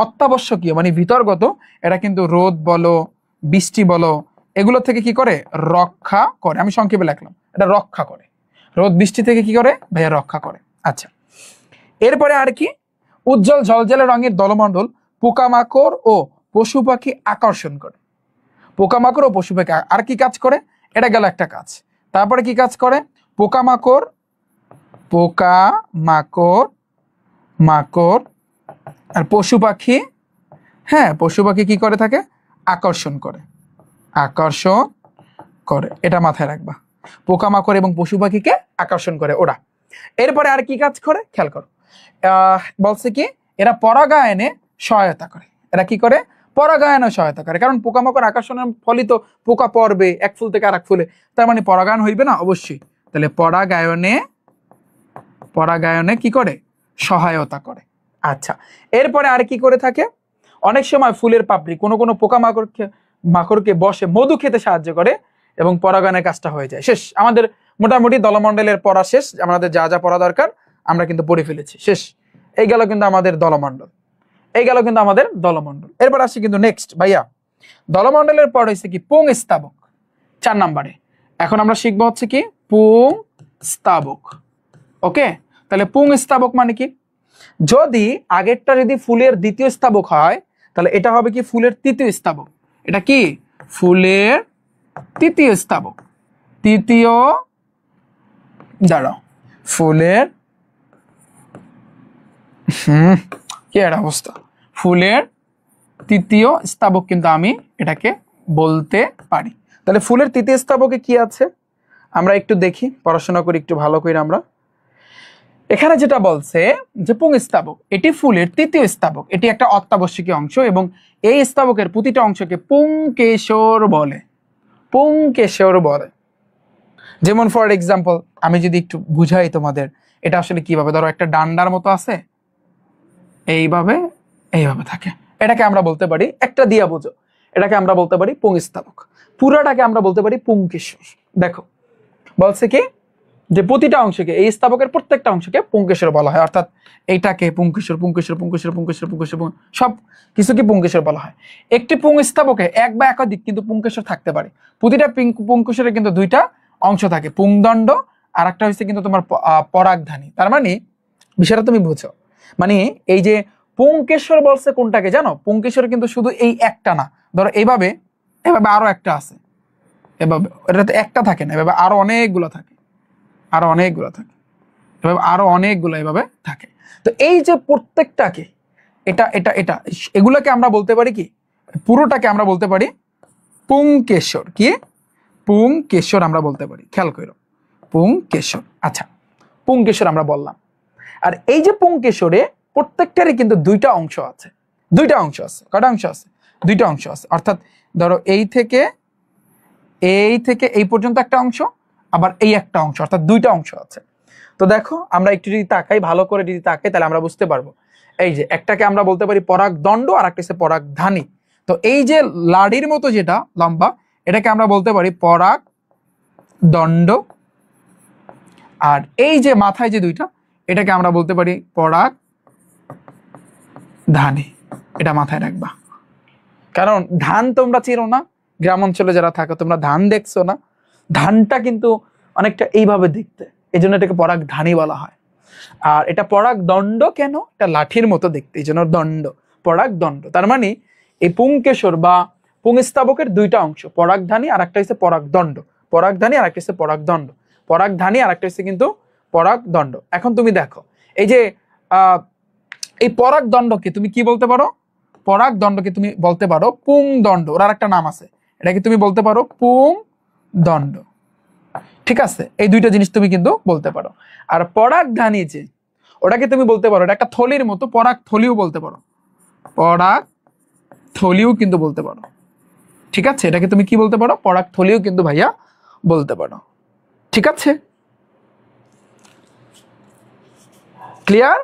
অত্যাবশ্যকীয় মানে ভিতরগত, এটা কিন্তু রোদ বলো বৃষ্টি বলো এগুলো থেকে কি করে, রক্ষা করে। আমি সংক্ষেপে লিখলাম, এটা রক্ষা করে, রোদ বৃষ্টি থেকে কি করে ভাইয়া, রক্ষা করে। আচ্ছা, এরপরে আর কি, উজ্জ্বল ঝলঝলে রঙের দলমণ্ডল পোকামাকড় ও পশু পাখি আকর্ষণ করে। পোকামাকড় ও পশু পাখি আর কি কাজ করে, এটা গেল একটা কাজ। তারপরে কি কাজ করে, পোকামাকড় মাকড় আর পশু পাখি, হ্যাঁ পশু পাখি কি করে থাকে, আকর্ষণ করে, এটা মাথায় রাখবা। পোকামাকড় এবং পশু পাখিকে আকর্ষণ করে ওরা। এরপরে আর কি কাজ করে খেয়াল করো, বলছে কি, এরা পরাগায়নে সহায়তা করে। এরা কি করে, পরাগায়নে সহায়তা করে। কারণ পোকামাকড় আকর্ষণের ফলে তো পোকা পড়বে এক ফুল থেকে আরেক ফুলে, তার মানে পরাগায়ন হইবে না, অবশ্যই। তাহলে পরাগায়নে কি করে, সহায়তা করে। আচ্ছা, এরপরে আর কি করে থাকে, অনেক সময় ফুলের পাপড়ি কোনো কোনো মাকড়কে বসে মধু খেতে সাহায্য করে এবং পরাগায়নের কাজটা হয়ে যায়। শেষ, আমাদের মোটামুটি দলমণ্ডলের পড়া শেষ। আমাদের যা যা পড়া দরকার আমরা কিন্তু পড়ে ফেলেছি, শেষ। এই গেল কিন্তু আমাদের দলমণ্ডল। এরপর আসছি কিন্তু নেক্সট ভাইয়া, দলমণ্ডলের পর হচ্ছে কি পুং স্তাবক 4 নম্বরে। এখন আমরা শিখবো হচ্ছে কি পুং স্তাবক। ওকে, তাহলে পুং স্তাবক মানে কি, যদি আগেরটা যদি ফুলের দ্বিতীয় স্তাবক হয় তাহলে এটা হবে কি ফুলের তৃতীয় স্তাবক। এটা কি ফুলের তৃতীয় স্তাবক, ফুলের কি একটা অবস্থা, ফুলের তৃতীয় স্তাবক কিন্তু আমি এটাকে বলতে পারি। তাহলে ফুলের তৃতীয় স্তাবকে কি আছে আমরা একটু দেখি, পড়াশোনা করি একটু ভালো করে আমরা। এখানে যেটা বলছে যে পুংস্তাবক, এটি ফুলের তৃতীয় স্তাবক, এটি একটা অত্যাবশ্যকীয় অংশ এবং এই স্তাবকের প্রতিটা অংশকে পুংকেশর বলে। যেমন ফর এক্সাম্পল আমি যদি একটু বুঝাই তোমাদের, এটা আসলে কিভাবে, ধরো একটা ডান্ডার মতো আছে, এইভাবে থাকে, এটাকে আমরা বলতে পারি, একটা দিয়া বুঝো, এটাকে আমরা বলতে পারি পুংস্তাবক, পুরাটাকে আমরা বলতে পারি পুংকেশর। দেখো বলছে কি, যে প্রতিটা অংশকে, এই স্তাবকের প্রত্যেকটা অংশকে পুংকেশর বলা হয়, অর্থাৎ এইটাকে পুংকেশর সব কিছুকে পুংকেশর বলা হয়। একটি পুংস্তাবকে এক বা একাধিক কিন্তু পুংকেশর থাকতে পারে। প্রতিটা পুংকেশরে কিন্তু দুইটা অংশ থাকে, পুংদণ্ড আর একটা হচ্ছে কিন্তু তোমার পরাগধানী। তার মানে বিষয়টা তুমি বুঝো, মানে এই যে পুংকেশর বলছে কোনটাকে জানো, পুংকেশর কিন্তু শুধু এই একটা না, ধরো এইভাবে আরো একটা আছে, এভাবে এটা তো একটা থাকে না, এভাবে আরো অনেকগুলো থাকে, এভাবে থাকে। তো এই যে প্রত্যেকটাকে, এটা এগুলোকে আমরা বলতে পারি কি, পুরোটাকে আমরা বলতে পারি পুংকেশর। কি পুংকেশর আমরা বলতে পারি, খেয়াল করো পুংকেশর। আচ্ছা, পুংকেশর আমরা বললাম। আর এই যে পুংকেশরে প্রত্যেকটারই কিন্তু দুইটা অংশ আছে। কয়টা অংশ আছে? দুইটা অংশ আছে। অর্থাৎ ধরো এই থেকে এই পর্যন্ত একটা অংশ, আবার এই একটা অংশ, অর্থাৎ দুইটা অংশ আছে। তো দেখো আমরা একটু যদি তাকাই, ভালো করে যদি তাকাই তাহলে আমরা বুঝতে পারবো, এই যে একটাকে আমরা বলতে পারি পরাগদণ্ড আর একটা হচ্ছে পরাগধানী। তো এই যে লাড়ির মতো যেটা লম্বা, এটাকে আমরা বলতে পারি পরাগদণ্ড, আর এই যে মাথায় যে দুইটা, এটাকে আমরা বলতে পারি পরাগধানী। এটা মাথায় রাখবা, কারণ ধান তোমরা চিনো না, গ্রাম অঞ্চলে যারা থাকো তোমরা ধান দেখছো না, ধানটা কিন্তু অনেকটা এইভাবে দেখতে, এই জন্য এটাকে পরাগধানী বলা হয়। আর এটা পরাগদণ্ড কেন, এটা লাঠির মতো দেখতে, এই জন্য পরাগদণ্ড। তার মানে এই পুংকেশর বা পুংস্তাবকের দুইটা অংশ, পরাগধানী আর একটা হচ্ছে পরাগদণ্ড, পরাগধানী আর একটা হচ্ছে কিন্তু পরাগদণ্ড। এখন তুমি দেখো এই যে এই পরাগদণ্ডকে তুমি কি বলতে পারো, পরাগদণ্ডকে তুমি বলতে পারো পুংদণ্ড, ওর আর একটা নাম আছে, এটাকে তুমি বলতে পারো পুংদণ্ড। ঠিক আছে, এই দুইটা জিনিস তুমি কিন্তু বলতে পারো। আর পরাগধানী যে, ওটাকে তুমি বলতে পারো এটা একটা থলির মতো, পরাগথলিও বলতে পারো, পরাগথলিও কিন্তু বলতে পারো। ঠিক আছে, এটাকে তুমি কি বলতে পারো, পরাগথলিও কিন্তু ভাইয়া বলতে পারো। ঠিক আছে, ক্লিয়ার?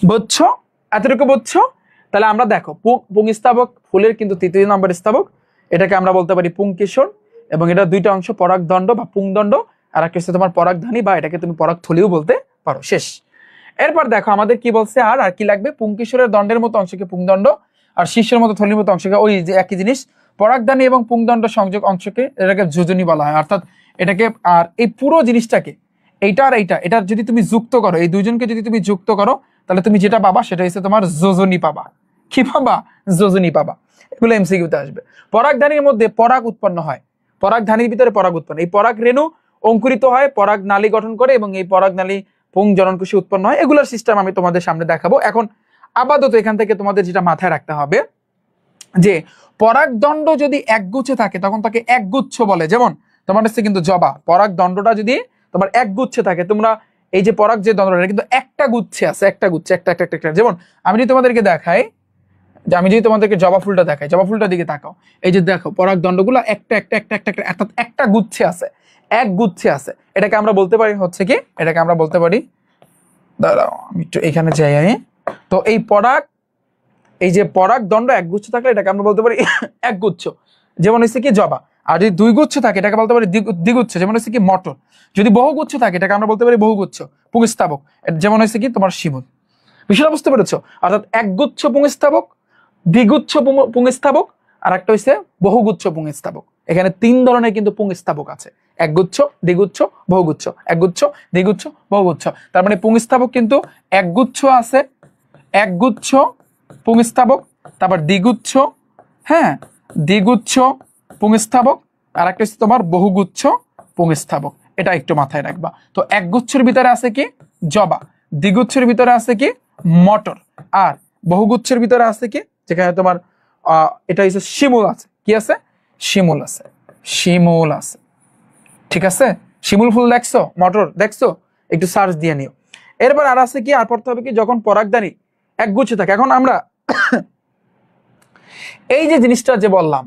বুঝছো? এতটুকু বুঝছো? তাহলে আমরা দেখো পুংস্তাবক ফুলের কিন্তু তৃতীয় নম্বর স্তাবক, এটাকে আমরা বলতে পারি পুংকেশর, এবং এটা দুইটা অংশ, পরাগদণ্ড বা পুংদণ্ড, আর একটা হচ্ছে তোমার পরাগধানী, বা এটাকে তুমি পরাগথলিও বলতে পারো। শেষ। এরপর দেখো আমাদের কি বলছে, আর কি লাগবে? পুংকেশরের দণ্ডের মতো অংশকে পুংদণ্ড, আর শীর্ষের মতো থলির মতো অংশকে, ওই যে একই জিনিস, পরাগধানী এবং পুংদণ্ড সংযোগ অংশকে এটাকে যোজনী বলা হয়। অর্থাৎ এটাকে, আর এই পুরো জিনিসটাকে, এইটা আর এইটা, এটা যদি তুমি যুক্ত করো, এই দুইজনকে যদি তুমি যুক্ত করো, তাহলে তুমি যেটা পাবা সেটা হচ্ছে তোমার যোজনী পাবা। কি পাবা? যোজনী পাবা। এগুলো এমসিকিউতে আসবে। পরাগধানীর মধ্যে পরাগ উৎপন্ন হয়, পরাগধানীর ভিতরে পরাগ উৎপন্ন, এই পরাগ রেণু অঙ্কুরিত হয়, পরাগ নালী গঠন করে, এবং এই পরাগ নালী পুং জননকোষে উৎপন্ন হয়। এগুলোর সিস্টেম আমি তোমাদের সামনে দেখাবো। এখন আপাতত এখান থেকে তোমাদের যেটা মাথায় রাখতে হবে, যে পরাগদণ্ড যদি একগুচ্ছে থাকে তখন তাকে একগুচ্ছ বলে। যেমন তোমার কাছে কিন্তু জবা, পরাগদণ্ডটা যদি তোমার একগুচ্ছে থাকে, তোমরা এই যে পরাগ যে দণ্ডটা কিন্তু একটা গুচ্ছে আছে, একটা গুচ্ছে, একটা একটা একটা। যেমন আমি যদি তোমাদেরকে দেখাই, যে আমি যদি তোমাদেরকে জবা ফুলটা দেখাই, জবা ফুলটার দিকে তাকাও, এই যে দেখো পরাগদণ্ডগুলো একটা একটা একটা একটা একটা, অর্থাৎ একটা গুচ্ছে আছে, এক গুচ্ছে আছে। এটাকে আমরা বলতে পারি হচ্ছে কি, এটাকে আমরা বলতে পারি, দাঁড়াও আমি একটু এখানে যাই। তো এই পরাগ, এই যে পরাগদণ্ড এক গুচ্ছ থাকলে এটাকে আমরা বলতে পারি এক গুচ্ছ, যেমন হচ্ছে কি জবা। আর যদি দুই গুচ্ছ থাকে এটাকে বলতে পারি দ্বিগুচ্ছ, যেমন হচ্ছে কি মটর। যদি বহুগুচ্ছ থাকে এটাকে আমরা বলতে পারি বহুগুচ্ছ। পুংস্তাবক, যেমন হচ্ছে কি তোমার শিমুল। বিষয়টা বুঝতে পেরেছো? অর্থাৎ একগুচ্ছ পুংস্তাবক, দ্বিগুচ্ছ পুংস্তাবক, আর একটা হচ্ছে বহুগুচ্ছ পুংস্তাবক। এখানে তিন ধরনের কিন্তু পুংস্তাবক আছে, একগুচ্ছ, দ্বিগুচ্ছ, বহুগুচ্ছ। একগুচ্ছ, দ্বিগুচ্ছ, বহুগুচ্ছ। তার মানে পুংস্তাবক কিন্তু একগুচ্ছ আছে, একগুচ্ছ পুংস্তাবক, তারপর দ্বিগুচ্ছ, হ্যাঁ দ্বিগুচ্ছ পুংস্তাবক, আর একটা হচ্ছে তোমার বহুগুচ্ছ পুংস্তাবক। এটা একটু মাথায় রাখবা। তো একগুচ্ছের ভিতরে আছে কি জবা, দ্বিগুচ্ছের ভিতরে আছে কি মটর, আর বহুগুচ্ছের ভিতরে আছে কি, যেখানে তোমার এটা হচ্ছে শিমুল আছে। কি আছে? শিমুল আছে, শিমুল আছে। ঠিক আছে? শিমুল ফুল দেখছো, মটর দেখছো, একটু সার্চ দিয়ে নিও। এরপর আর আছে কি, আর পড়তে হবে কি, যখন পরাগধানী একগুচ্ছ থাকে। এখন আমরা এই যে জিনিসটা যে বললাম,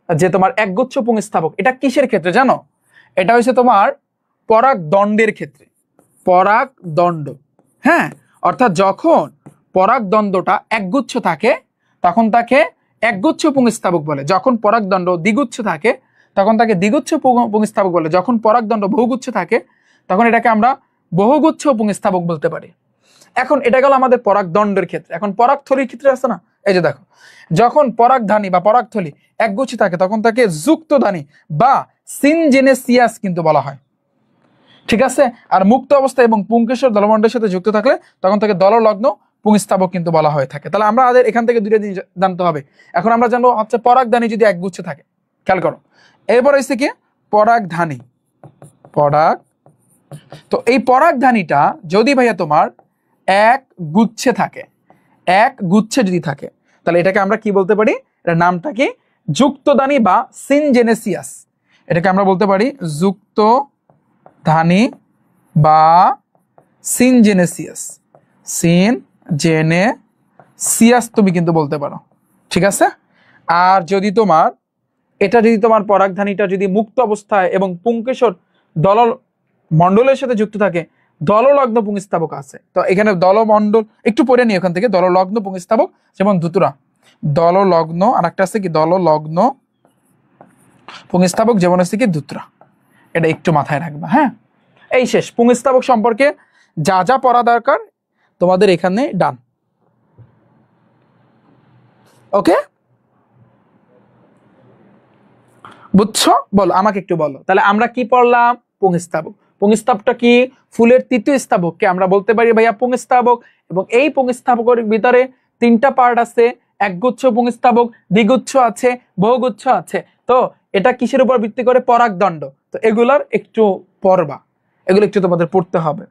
যে তোমার একগুচ্ছ পুংস্তাবক, এটা কিসের ক্ষেত্রে জানো? এটা হচ্ছে তোমার পরাগদণ্ডের ক্ষেত্রে, পরাগদণ্ড। হ্যাঁ, অর্থাৎ যখন পরাগদণ্ডটা একগুচ্ছ থাকে তখন তাকে একগুচ্ছ পুংস্তাবক বলে। যখন পরাগদণ্ড দ্বিগুচ্ছ থাকে তখন তাকে দ্বিগুচ্ছ পুংস্তাবক বলে। যখন পরাগদণ্ড বহুগুচ্ছ থাকে তখন এটাকে আমরা বহুগুচ্ছ পুংস্তাবক বলতে পারি। এখন এটা গেল আমাদের পরাগদণ্ডের ক্ষেত্রে। এখন পরাগথলির ক্ষেত্রে আছে না, এই যে দেখো, যখন পরাগধানী বা পরাগথলি একগুচ্ছ থাকে তখন তাকে যুক্তধানী বা সিনজেনেসিয়াস কিন্তু বলা হয়। ঠিক আছে? আর মুক্ত অবস্থা এবং পুংকেশর দলমণ্ডলের সাথে যুক্ত থাকলে তখন তাকে দললগ্ন পুংস্তাবক কিন্তু বলা হয়ে থাকে। তাহলে আমরা আমাদের এখান থেকে দুইটা জিনিস জানতে হবে। এখন আমরা জানবো হচ্ছে পরাগধানী যদি একগুচ্ছ থাকে, খেয়াল করো। এরপর হচ্ছে কি পরাগধানী, পরাগ। তো এই পরাগধানীটা যদি ভাইয়া তোমার এক গুচ্ছে থাকে, এক গুচ্ছে যদি থাকে, তাহলে এটাকে আমরা কি বলতে পারি? এটার নামটা কি? যুক্তধানী বা সিনজেনেসিয়াস। এটাকে আমরা বলতে পারি যুক্তধানী বা সিনজেনেসিয়াস, সিনজেনেসিয়াস তুমি কিন্তু বলতে পারো। ঠিক আছে? আর যদি তোমার এটা যদি তোমার পরাগধানীটা যদি মুক্ত অবস্থায় এবং পুংকেশর দল মণ্ডলের সাথে যুক্ত থাকে, দললগ্ন পুংস্তাবক আছে। তো এখানে দলমণ্ডল একটু পড়ে নি ওখান থেকে, দললগ্ন পুংস্তাবক যেমন ধুতুরা, দললগ্ন, আর একটা আছে কি দললগ্ন পুংস্তাবক যেমন আছে কি ধুতরা। এটা একটু মাথায় রাখবা। হ্যাঁ, এই শেষ। পুংস্তাবক সম্পর্কে যা যা পড়া দরকার তোমাদের এখানে ডান। ওকে, বুঝছো? বলো, আমাকে একটু বলো। তাহলে আমরা কি পড়লাম? পুংস্তাবক। পুংস্তাবকটা কি? ফুলের তৃতীয় স্তাবককে আমরা বলতে পারি ভাইয়া পুংস্তাবক। এবং এই পুংস্তাবকের ভিতরে তিনটা পার্ট আছে, একগুচ্ছ পুংস্তাবক, দ্বিগুচ্ছ আছে, বহুগুচ্ছ আছে। তো এটা কিসের উপর ভিত্তি করে? পরাগদণ্ড। তো এগুলার একটু পড়বা, এগুলো একটু তোমাদের পড়তে হবে।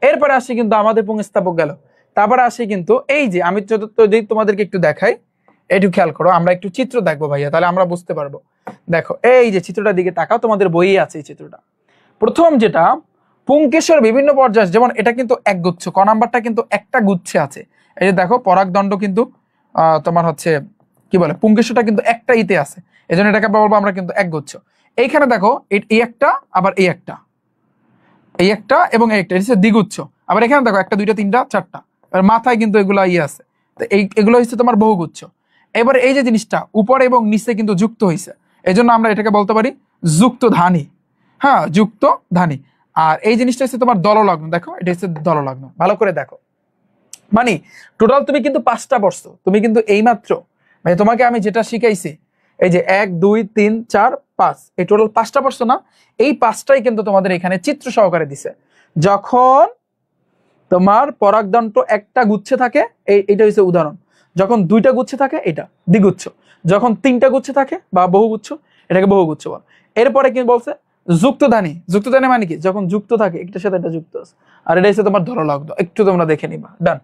এরপরে আসি কিন্তু আমাদের পুংস্তাবক গেল, তারপরে আসি কিন্তু এই যে আমি যদি তোমাদেরকে একটু দেখাই, একটু খেয়াল করো, আমরা একটু চিত্র দেখবো ভাইয়া, তাহলে আমরা বুঝতে পারবো। দেখো এই যে চিত্রটার দিকে তাকাও, তোমাদের বইয়ে আছে এই চিত্রটা। প্রথম যেটা পুংকেশর বিভিন্ন পর্যায়, যেমন এটা কিন্তু একগুচ্ছ, ক নাম্বারটা কিন্তু একটা গুচ্ছে আছে। এই যে দেখো পরাগদণ্ড কিন্তু তোমার হচ্ছে কি বলে, পুংকেশরটা কিন্তু একটা ইতে আছে, এই জন্য এটাকে বলবো আমরা কিন্তু একগুচ্ছ। এইখানে দেখো এই একটা, আবার এই একটা, এই একটা এবং এই একটা, এটা হচ্ছে দ্বিগুচ্ছ। আবার এখানে দেখো একটা, দুইটা, তিনটা, চারটা, এবার মাথায় কিন্তু এগুলো আছে। তো এগুলো হচ্ছে তোমার বহুগুচ্ছ। এবার এই যে জিনিসটা উপরে এবং নিচে কিন্তু যুক্ত হয়েছে, এই জন্য আমরা এটাকে বলতে পারি যুক্ত ধানী। হ্যাঁ, যুক্ত ধানী। আর এই জিনিসটা হচ্ছে তোমার দললগ্ন। দেখো এটা হচ্ছে দললগ্ন, ভালো করে দেখো। মানে টোটাল তুমি কিন্তু 5টা পড়ছো, তুমি কিন্তু এইমাত্র মানে তোমাকে আমি যেটা শিখাইছি, এই যে 1 2 3 4 5, এই টোটাল 5টা পড়ছো না? এই 5টাই কিন্তু তোমাদের এখানে চিত্র সহকারে দিছে। যখন তোমার পরাগদণ্ড একটা গুচ্ছে থাকে, এইটা হচ্ছে উদাহরণ। যখন 2টা গুচ্ছে থাকে এটা দ্বিগুচ্ছ, যখন 3টা গুচ্ছে থাকে বা বহুগুচ্ছ, এটাকে বহুগুচ্ছ বল। এরপরে কি বলছে? যুক্তধানী। যুক্তধানী মানে কি? যখন যুক্ত থাকে, একটার সাথে এটা যুক্ত আছে। আর এটা হচ্ছে তোমার ধরলগ্ন, একটু তোমরা দেখে নিবা। ডান।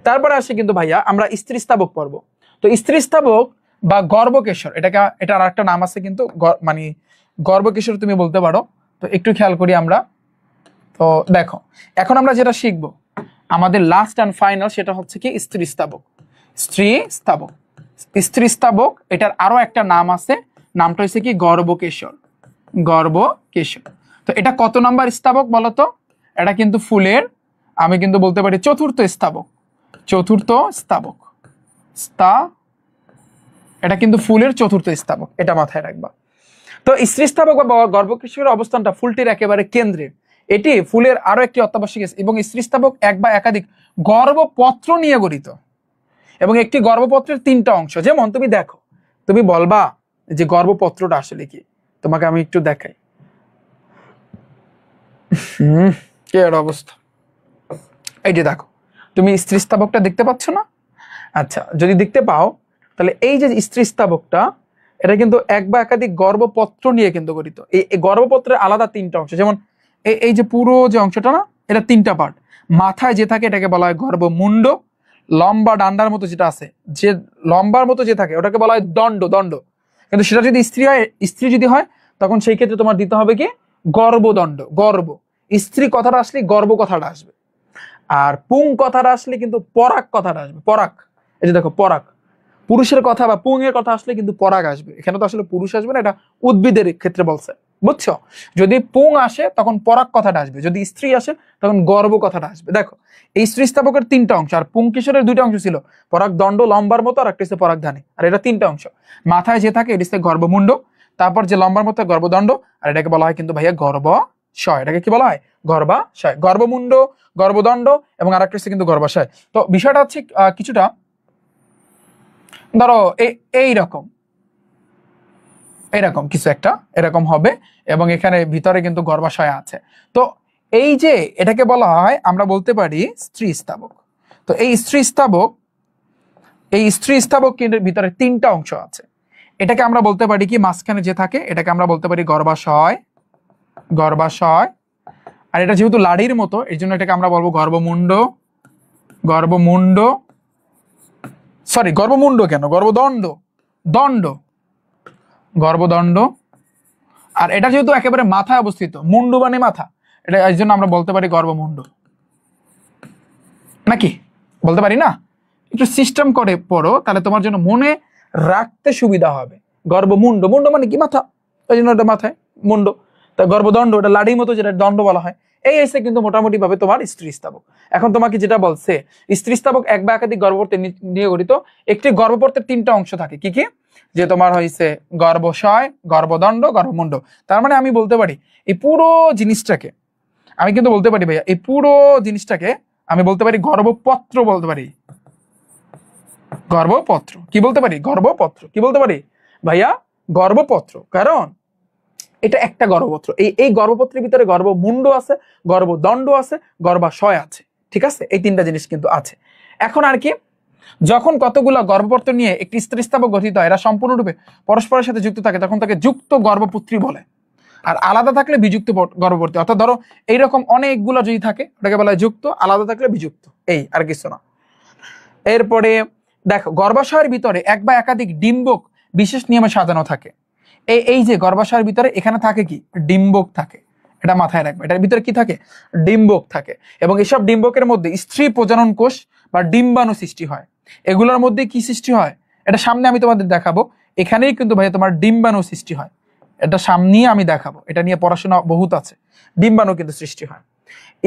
তারপরে আসে কিন্তু ভাইয়া আমরা স্ত্রীস্থাবক পড়ব। তো স্ত্রীস্থাবক বা গর্ভকেশর, এটা আর একটা নাম আছে কিন্তু, মানে গর্ভকেশর তুমি বলতে পারো। তো একটু খেয়াল করি আমরা। তো দেখো এখন আমরা যেটা শিখবো আমাদের লাস্ট অ্যান্ড ফাইনাল, সেটা হচ্ছে কি স্ত্রীস্থাবক। স্ত্রীস্থাবক, স্ত্রীস্থাবক এটার আরো একটা নাম আছে, নামটা হচ্ছে কি গর্ভকেশর। গর্ভকেশর। তো এটা কত নাম্বার স্থাবক বলতো? এটা কিন্তু ফুলের, আমি কিন্তু বলতে পারি চতুর্থ স্থাবক। চতুর্থ স্থাবক। এটা কিন্তু ফুলের চতুর্থ স্থাবক, এটা মাথায় রাখবা। তো স্ত্রীস্থাবক বা গর্ভকেশরের অবস্থানটা ফুলটির একেবারে কেন্দ্রে। এটি ফুলের আরো একটি অত্যাবশ্যক এবং স্ত্রীস্থাবক এক বা একাধিক গর্ভপত্র নিয়ে গঠিত এবং একটি গর্ভপত্রের 3টা অংশ। যেমন তুমি দেখো, তুমি বলবা যে গর্ভপত্রটা আসলে কি, তোমাকে আমি একটু দেখাই। কি এর অবস্থা, এই যে দেখো, তুমি স্ত্রীস্থাবকটা দেখতে পাচ্ছ না? আচ্ছা, যদি দেখতে পাও তাহলে এই যে স্ত্রীস্থাবকটা, এটা কিন্তু এক বা একাধিক গর্ভপত্র নিয়ে কিন্তু গঠিত। এই গর্ভপত্রের আলাদা 3টা অংশ। যেমন এই যে পুরো যে অংশটা না, এটা 3টা পার্ট। মাথায় যে থাকে এটাকে বলা হয় গর্ভমুণ্ড। লম্বা ডান্ডার মতো যেটা আছে, যে লম্বার মতো যে থাকে ওটাকে বলা হয় দণ্ড। দণ্ড কিন্তু সেটা যদি স্ত্রী যদি হয়, তখন সেই ক্ষেত্রে তোমার দিতে হবে কি গর্ভদণ্ড। গর্ভ, স্ত্রী কথাটা আসলে গর্ভ কথাটা আসবে। আর পুং কথাটা আসলে কিন্তু পরাগ কথাটা আসবে। পরাগ, এই যে দেখো পরাগ, পুরুষের কথা বা পুং এর কথা আসলে কিন্তু পরাগ আসবে। এখানে তো আসলে পুরুষ আসবে না, এটা উদ্ভিদের ক্ষেত্রে বলছে, বুঝছো? যদি পুং আসে তখন পরাগ কথাটা আসবে, যদি স্ত্রী আসে তখন গর্ভ কথাটা আসবে। দেখো এই স্ত্রীস্থাবকের 3টা অংশ, আর পুং কিশোরের 2টা অংশ ছিল, পরাগ দণ্ড লম্বার মতো, আর একটা হচ্ছে পরাগ ধানী। আর এটা 3টা অংশ। মাথায় যে থাকে এটা হচ্ছে গর্ভমুণ্ড, তারপর যে লম্বার মতো গর্ভদণ্ড, আর এটাকে বলা হয় কিন্তু ভাইয়া গর্ভাশয়। এটাকে কি বলা হয়? গর্ভাশয়। গর্ভমুণ্ড, গর্ভদণ্ড এবং আরেকটা হচ্ছে কিন্তু গর্ভাশয়। তো বিষয়টা হচ্ছে কিছুটা ধরো এইরকম এরকম কিছু একটা এরকম হবে, এবং এখানে ভিতরে কিন্তু গর্ভাশয় আছে। তো এই যে এটাকে বলা হয়, আমরা বলতে পারি স্ত্রীস্থাবক। তো এই স্ত্রীস্থাবক কিন্তু ভিতরে 3টা অংশ আছে। এটাকে আমরা বলতে পারি কি, মাঝখানে যে থাকে এটাকে আমরা বলতে পারি গর্ভাশয়। গর্ভাশয়। আর এটা যেহেতু লাড়ির মতো, এই জন্য এটাকে আমরা বলবো গর্ভমুণ্ড। গর্ভমুণ্ড, সরি গর্ভমুণ্ড কেন, গর্ভদণ্ড। দণ্ড, গর্ভদণ্ড। আর এটা যেহেতু একেবারে মাথায় অবস্থিত, মুন্ডু মানে মাথা, এটা এই জন্য আমরা বলতে পারি গর্ভমুণ্ড। নাকি বলতে পারি না? একটু সিস্টেম করে পড়ো, তাহলে তোমার জন্য মনে রাখতে সুবিধা হবে। গর্ভমুণ্ড, মুন্ড মানে কি মাথা, ওই জন্য এটা মাথায় মুন্ড। তা গর্ভদণ্ড, এটা লাড়ির মতো যেটা দণ্ড বলা হয়। এই এসে কিন্তু মোটামুটি ভাবে তোমার স্ত্রীস্থাবক। এখন তোমাকে যেটা বলছে, স্ত্রীস্থাবক এক বা একাধিক গর্ভপত্র নিয়ে গঠিত। একটি গর্ভপত্রের 3টা অংশ থাকে। কি কি? যে তোমার হয়েছে গর্ভাশয়, গর্ভদণ্ড, গর্ভমুণ্ড। তার মানে আমি বলতে পারি এই পুরো জিনিসটাকে, আমি কিন্তু বলতে পারি ভাইয়া এই পুরো জিনিসটাকে আমি বলতে পারি গর্ভপত্র বলতে পারি। গর্ভপত্র কি বলতে পারি? গর্ভপত্র কি বলতে পারি ভাইয়া? গর্ভপত্র। কারণ এটা একটা গর্ভপত্র। এই গর্ভপত্রের ভিতরে গর্ভমুণ্ড আছে, গর্ভদণ্ড আছে, গর্ভাশয় আছে। ঠিক আছে, এই 3টা জিনিস কিন্তু আছে। এখন আর কি, যখন কতগুলো গর্ভপত্র নিয়ে একটি স্ত্রীস্থাবক গঠিত হয়, এরা সম্পূর্ণরূপে পরস্পরের সাথে যুক্ত থাকে, তখন তাকে যুক্ত গর্ভপুত্রী বলে। আর আলাদা থাকলে বিযুক্ত গর্ভবর্তী। অর্থাৎ ধরো এইরকম অনেকগুলো যদি থাকে, ওটাকে বলা হয় যুক্ত, আলাদা থাকলে বিযুক্ত। এই আর কিছু না। এরপরে দেখো, গর্ভাশয়ের ভিতরে এক বা একাধিক ডিম্বক বিশেষ নিয়মে সাজানো থাকে। এই যে গর্ভাশয়ের ভিতরে এখানে থাকে কি, ডিম্বক থাকে। এটা মাথায় রাখবে, এটার ভিতরে কি থাকে? ডিম্বক থাকে। এবং এসব ডিম্বকের মধ্যে স্ত্রী প্রজনন কোষ বা ডিম্বাণু সৃষ্টি হয়। এগুলোর মধ্যে কি সৃষ্টি হয়, এটা সামনে আমি তোমাদের দেখাবো। এখানেই কিন্তু ভাই তোমার ডিম্বাণু সৃষ্টি হয়, এটা সামনেই আমি দেখাবো। এটা নিয়ে পড়াশোনা বহুত আছে। ডিম্বাণু কিন্তু সৃষ্টি হয়।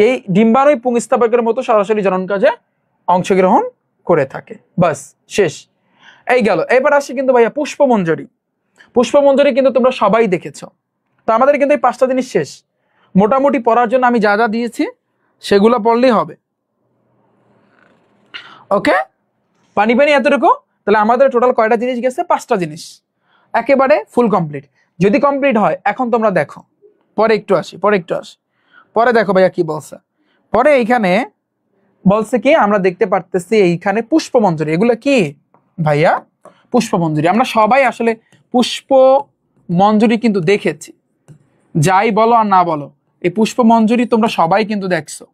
এই ডিম্বাণুই পুংস্থাপকের মতো সরাসরি জনন কাজে অংশগ্রহণ করে থাকে। বাস শেষ, এই গেল। এবার আসি কিন্তু ভাইয়া পুষ্পমঞ্জরি। পুষ্পমঞ্জরি কিন্তু তোমরা সবাই দেখেছো। তো আমাদের কিন্তু এই 5টা জিনিস শেষ। মোটামুটি পড়ার জন্য আমি যা যা দিয়েছি সেগুলো পড়লেই হবে। ওকে, পানি পানি এতটুকু। তাহলে আমাদের টোটাল কয়টা জিনিস গেছে? 5টা জিনিস, একেবারে ফুল কমপ্লিট। যদি কমপ্লিট হয়, এখন তোমরা দেখো, পরে একটু আসি। পরে দেখো ভাইয়া কি বলছে। পরে এইখানে বলছে কি, আমরা দেখতে পারতেছি এইখানে পুষ্পমঞ্জরি। এগুলো কি ভাইয়া? পুষ্পমঞ্জরি। আমরা সবাই আসলে পুষ্পমঞ্জরি কিন্তু দেখেছি, যাই বলো আর না বলো, এই পুষ্পমঞ্জরি তোমরা সবাই কিন্তু দেখছো,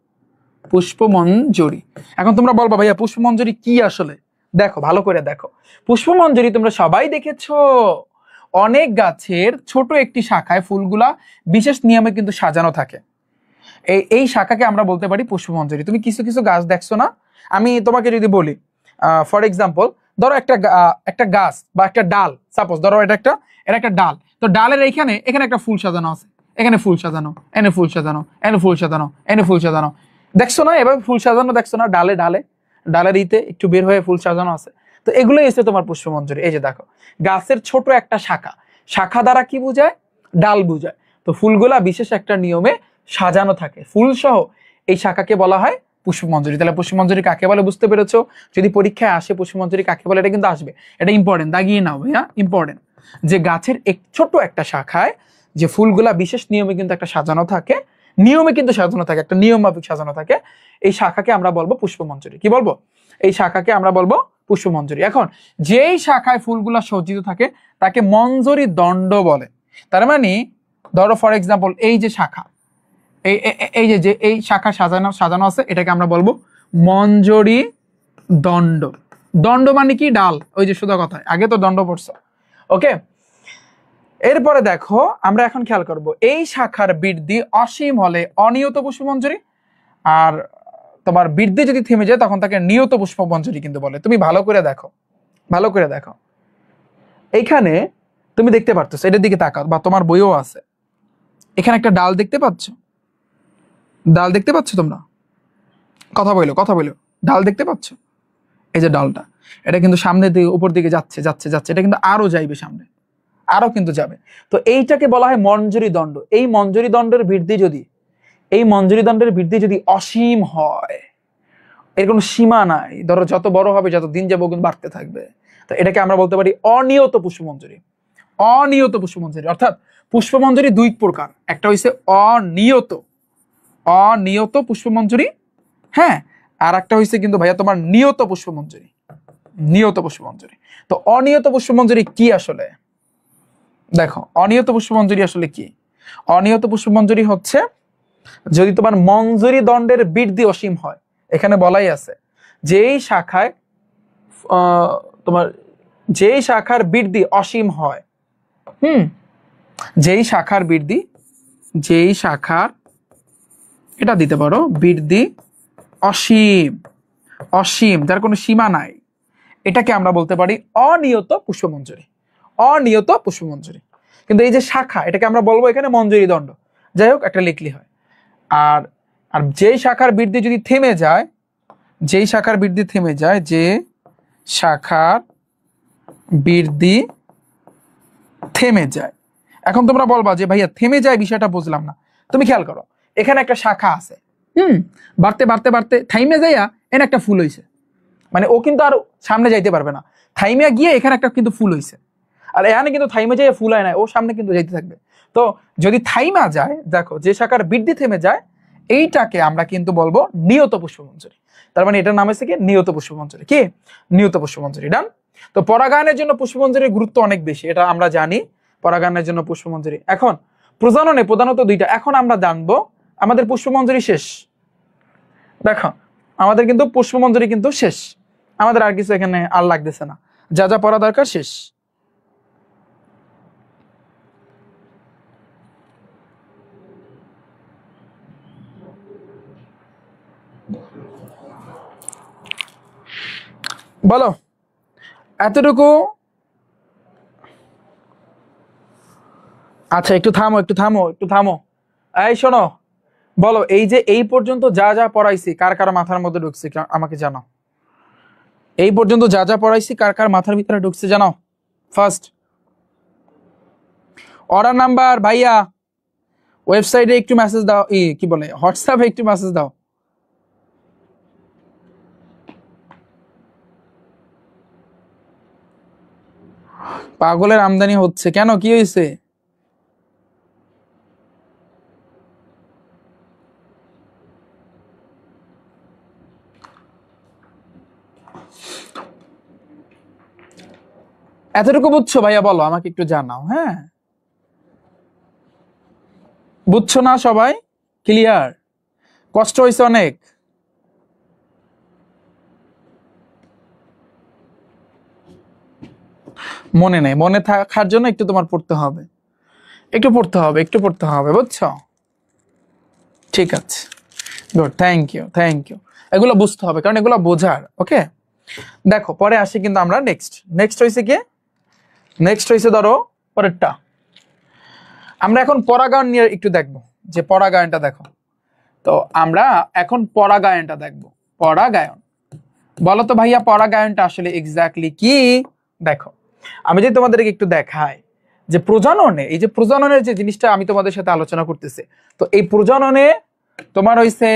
পুষ্পমঞ্জরি। এখন তোমরা বলবা ভাইয়া পুষ্পমঞ্জরি কি আসলে? দেখো, ভালো করে দেখো। পুষ্পমঞ্জরি তোমরা সবাই দেখেছো, অনেক গাছের ছোট একটি শাখায় ফুলগুলা বিশেষ নিয়মে কিন্তু সাজানো থাকে। এই শাখাকে আমরা বলতে পারি পুষ্পমঞ্জরি। তুমি কিছু কিছু গাছ দেখছো না? আমি তোমাকে যদি বলি, ফর এক্সাম্পল, ধরো একটা গাছ বা একটা ডাল, সাপোজ ধরো এটা একটা ডাল। তো ডালের এখানে একটা ফুল সাজানো আছে, এখানে ফুল সাজানো, এনে ফুল সাজানো, এনে ফুল সাজানো, এনে ফুল সাজানো। দেখছো না? এভাবে ফুল সাজানো দেখছো না? ডালের ইতে একটু বের হয়ে ফুল সাজানো আছে। তো এগুলোই এসে তোমার পুষ্পমঞ্জরি। এই যে দেখো, গাছের ছোট একটা শাখা দ্বারা কি বোঝায়? ডাল বোঝায়। তো ফুলগুলা বিশেষ একটা নিয়মে সাজানো থাকে, ফুল সহ। এই শাখাকে বলা হয় পুষ্পমঞ্জরি। তাহলে পুষ্পমঞ্জরি কাকে বলে বুঝতে পেরেছো? যদি পরীক্ষায় আসে পুষ্পমঞ্জরি কাকে বলে, এটা কিন্তু আসবে, এটা ইম্পর্টেন্ট, দাগিয়ে নাও ভাইয়া, ইম্পর্টেন্ট। যে গাছের ছোট একটা শাখায় যে ফুলগুলা বিশেষ নিয়মে কিন্তু একটা সাজানো থাকে, একটা নিয়ম মাফিক সাজানো থাকে, এই শাখাকে আমরা বলবো পুষ্পমঞ্জরি। কি বলবো? এই শাখাকে আমরা বলবো পুষ্পমঞ্জরি। এখন যেই শাখায় ফুলগুলা সজ্জিত থাকে তাকে মঞ্জরি দণ্ড বলে। তার মানে ধরো ফর এক্সাম্পল, এই যে শাখা, এই শাখা সাজানো আছে, এটাকে আমরা বলবো মঞ্জরি দণ্ড। দণ্ড মানে কি? ডাল। ওই যে সোজা কথা, আগে তো দণ্ড পড়ছো। ওকে, এরপরে দেখো, আমরা এখন খেয়াল করব, এই শাখার বৃদ্ধি অসীম হলে অনিয়ত পুষ্পমঞ্জরি, আর তোমার বৃদ্ধি যদি থেমে যায় তখন তাকে নিয়ত পুষ্পমঞ্জরি কিন্তু বলে। তুমি ভালো করে দেখো এইখানে তুমি দেখতে পাচ্ছ, এটার দিকে তাকাও, বা তোমার বইও আছে, এখানে একটা ডাল দেখতে পাচ্ছ? তোমরা কথা বলো, ডাল দেখতে পাচ্ছ? এই যে ডালটা, এটা কিন্তু সামনের দিকে, উপর দিকে যাচ্ছে, এটা কিন্তু আরো যাইবে সামনে, আরো কিন্তু যাবে। তো এইটাকে বলা হয় মঞ্জরি দণ্ড। এই মঞ্জরি দণ্ডের বৃদ্ধি যদি অসীম হয়, এর কোনো সীমা নাই, ধরো যত বড় হবে, যত দিন যাবে কিন্তু বাড়তে থাকবে, তো এটাকে আমরা বলতে পারি অনিয়ত পুষ্পমঞ্জরি। অর্থাৎ পুষ্পমঞ্জরি দুই প্রকার, একটা হইছে অনিয়ত পুষ্পমঞ্জরি, হ্যাঁ, আর একটা হইছে কিন্তু ভাইয়া তোমার নিয়ত পুষ্পমঞ্জরি। তো অনিয়ত পুষ্পমঞ্জরি কি আসলে? দেখো, অনিয়ত পুষ্পমঞ্জরি আসলে কি? অনিয়ত পুষ্পমঞ্জরি হচ্ছে যদি তোমার মঞ্জরি দণ্ডের বৃদ্ধি অসীম হয়। এখানে বলাই আছে, যেই শাখার বৃদ্ধি অসীম হয়, যেই শাখার এটা দিতে পারো, বৃদ্ধি অসীম, যার কোনো সীমা নাই, এটাকে আমরা বলতে পারি অনিয়ত পুষ্পমঞ্জরি। কিন্তু এই যে শাখা, এটাকে আমরা বলবো এখানে মঞ্জরি দণ্ড। যাই হোক, একটা লিখলি হয়। আর যেই শাখার বৃদ্ধি যদি থেমে যায়, যে শাখার বৃদ্ধি থেমে যায়, এখন তোমরা বলবা যে ভাইয়া থেমে যায় বিষয়টা বুঝলাম না। তুমি খেয়াল করো, এখানে একটা শাখা আছে, বাড়তে থাইমে যাইয়া এনে একটা ফুল হইছে, মানে ও কিন্তু আর সামনে যাইতে পারবে না, থাইমে গিয়ে এখানে একটা কিন্তু ফুল হইছে। আর এখানে কিন্তু থাইমে যাইয়া ফুল হয় না, ও সামনে কিন্তু যাইতে থাকবে। তো যদি থাইমা যায়, দেখো, যে শাখার বৃদ্ধি থেমে যায়, এইটাকে আমরা কিন্তু বলবো নিয়ত পুষ্পমঞ্জরি। তার মানে এটার নাম হচ্ছে কি? নিয়ত পুষ্পমঞ্জরি। কি? নিয়ত পুষ্পমঞ্জরি। ডান। তো পরাগায়নের জন্য পুষ্পমঞ্জরির গুরুত্ব অনেক বেশি, এটা আমরা জানি, পরাগায়নের জন্য পুষ্পমঞ্জরি। এখন প্রজননে প্রধানত দুইটা। এখন আমরা জানবো, আমাদের পুষ্পমঞ্জরি শেষ। দেখো, আমাদের কিন্তু পুষ্পমঞ্জরি কিন্তু শেষ, আমাদের আর কিছু এখানে আর লাগতেছে না, যা যা পড়া দরকার শেষ। বলো এতটুকু? আচ্ছা, একটু থামো। এই শোনো, বলো এই যে এই পর্যন্ত যা যা পড়াইছি কার কার মাথার মধ্যে ঢুকছে আমাকে জানাও। এই পর্যন্ত যা যা পড়াইছি কার কার মাথার ভিতরে ঢুকছে জানাও। ফার্স্ট অর্ডার নাম্বার ভাইয়া ওয়েবসাইটে একটু মেসেজ দাও, কি বলে হোয়াটসঅ্যাপে একটু মেসেজ দাও। পাগলের আমদানি হচ্ছে কেন, কি হয়েছে? এতটুকু বুঝছো ভাইয়া, বলো আমাকে একটু জানাও। হ্যাঁ বুঝছো না সবাই? ক্লিয়ার? কষ্ট হয়েছে অনেক? মনে নেই, মনে থাকার জন্য একটু তোমার পড়তে হবে, একটু পড়তে হবে, একটু পড়তে হবে, বুঝছো? ঠিক আছে, good, thank you, thank you. এগুলো বুঝতে হবে কারণ এগুলো বোঝার। ওকে দেখো পরে আসি কিন্তু আমরা নেক্সট হয়েছে কি, নেক্সট হয়েছে ধরো পরেরটা। আমরা এখন পরাগায়ন নিয়ে একটু দেখবো, যে পরাগায়নটা দেখো। তো আমরা এখন পরাগায়নটা দেখবো। পরাগায়ন, বলো তো ভাইয়া পরাগায়নটা আসলে এক্স্যাক্টলি কি? দেখো আমি যদি তোমাদেরকে একটু দেখাই যে প্রজননে, এই যে প্রজননের যে জিনিসটা আমি তোমাদের সাথে আলোচনা করতেছি, তো এই প্রজননে তোমার হইছে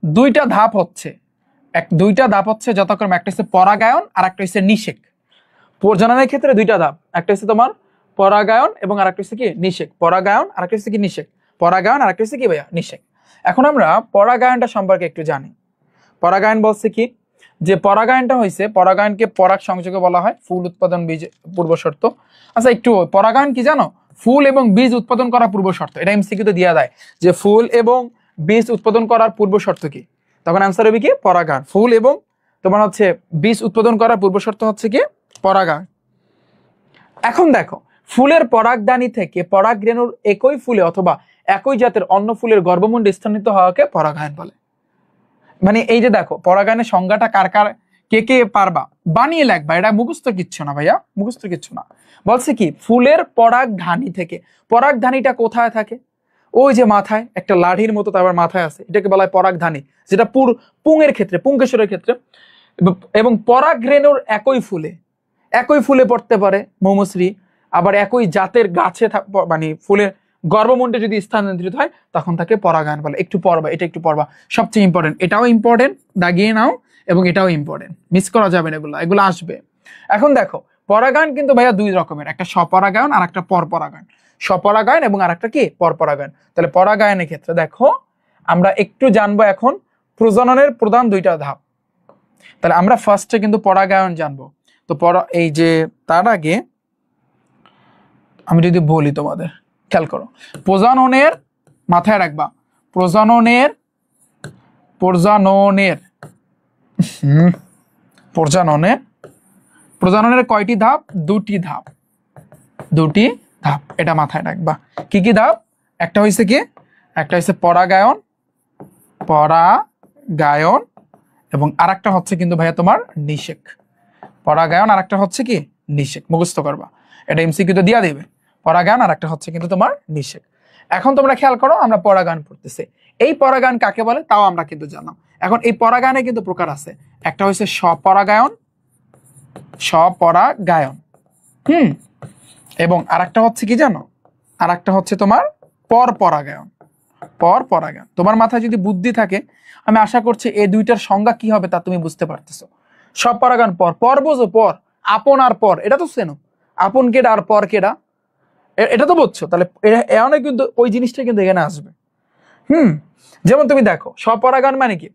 দুইটা ধাপ হচ্ছে, দুইটা ধাপ হচ্ছে যথাক্রমে, একটা হচ্ছে পরাগায়ন আর একটা হচ্ছে নিষেক। প্রজননের ক্ষেত্রে দুইটা ধাপ, একটা হচ্ছে তোমার পরাগায়ন এবং আরেকটা হচ্ছে কি নিষেক। পরাগায়ন আর একটা হচ্ছে কি নিষেক, পরাগায়ন আর একটা হচ্ছে কি ভাইয়া নিষেক। এখন আমরা পরাগায়নটা সম্পর্কে একটু জানি। পরাগায়ন বলছে কি, যে পরাগায়নটা হয়েছে, পরাগায়নকে পরাগ সংযোগে বলা হয়, ফুল উৎপাদন বীজ পূর্ব শর্ত। আচ্ছা একটু পরাগায়ন কি জানো? ফুল এবং বীজ উৎপাদন করা পূর্ব শর্ত। এটা এমসিকিউতে দেয়া যায় যে ফুল এবং বীজ উৎপাদন করার পূর্ব শর্ত কি, তখন অ্যান্সার হবে কি পরাগায়ন। ফুল এবং তোমার হচ্ছে বীজ উৎপাদন করার পূর্ব শর্ত হচ্ছে কি পরাগায়ন। এখন দেখো ফুলের পরাগদানি থেকে পরাগ রেণুর একই ফুলে অথবা একই জাতের অন্য ফুলের গর্ভমুণ্ডে স্থানিত হওয়াকে পরাগায়ন বলে। মানে এই যে দেখো পরাগায়নের সংজ্ঞাটা কার কার, কে কে পারবা বানিয়ে লেখবা, এটা মুখস্থ কিচ্ছু না ভাইয়া, মুখস্থ কিচ্ছু না। বলছে কি ফুলের পরাগধানী থেকে, পরাগধানীটা কোথায় থাকে? ওই যে মাথায় একটা লাঠির মতো তারপর মাথায় আছে, এটাকে বলা হয় পরাগধানী, যেটা পুংয়ের ক্ষেত্রে, পুংকেশরের ক্ষেত্রে। এবং পরাগ রেণুর একই ফুলে পড়তে পারে মৌমশ্রী, আবার একই জাতের গাছে মানে ফুলের গর্ভমুণ্ডে যদি স্থানান্তরিত হয় তখন তাকে পরাগায়ন বলে। একটু পড়বা, এটা একটু পড়বা, সবচেয়ে ইম্পর্টেন্ট, এটাও ইম্পর্টেন্ট, দাগিয়ে নাও, এবং এটাও ইম্পর্টেন্ট, মিস করা যাবে না, এগুলো আসবে। এখন দেখো পরাগায়ন কিন্তু ভাইয়া দুই রকমের, একটা স্বপরাগায়ন আর একটা পরপরাগায়ন। স্বপরাগায়ন এবং আর একটা কি পরপরাগায়ন। তাহলে পরাগায়নের ক্ষেত্রে দেখো আমরা একটু জানবো এখন প্রজননের প্রধান দুইটা ধাপ। তাহলে আমরা ফার্স্টে কিন্তু পরাগায়ন জানবো। তো এই যে তার আগে আমি যদি বলি তোমাদের, খেয়াল করো, প্রজননের মাথায় রাখবা, প্রজননের প্রজননের কয়টি ধাপ? দুটি ধাপ, এটা মাথায় রাখবা। কি কি ধাপ? একটা হইছে কি, একটা হইছে পরাগায়ন এবং আরেকটা হচ্ছে কিন্তু ভাইয়া তোমার নিষেক। পরাগায়ন আর একটা হচ্ছে কি নিষেক, মুখস্থ করবা, এটা এমসিকিউতে দিয়া দিবে। পরাগায়ন আর একটা হচ্ছে কিন্তু তোমার নিষেক। এখন তোমরা খেয়াল করো আমরা পরাগায়ন পড়তেছি, এই পরাগায়ন কাকে বলে তাও আমরা কিন্তু জানলাম। এখন এই পরাগায়নে কিন্তু প্রকার আছে, একটা হচ্ছে স্বপরাগায়ন এবং আরেকটা হচ্ছে কি জানো, আরেকটা হচ্ছে তোমার পরপরাগায়ন। তোমার মাথায় যদি বুদ্ধি থাকে আমি আশা করছি এই দুইটার সংজ্ঞা কি হবে তা তুমি বুঝতে পারতেছো। স্বপরাগায়ন পর বোঝো, পর আপন আর পর, এটা তো চেনো, আপন কেডা আর পর কেডা, এটা তো বুঝছো। তাহলে এখানে কিন্তু ওই জিনিসটা কিন্তু এখানে আসবে। যেমন তুমি দেখো স্বপরাগায়ন মানে কি,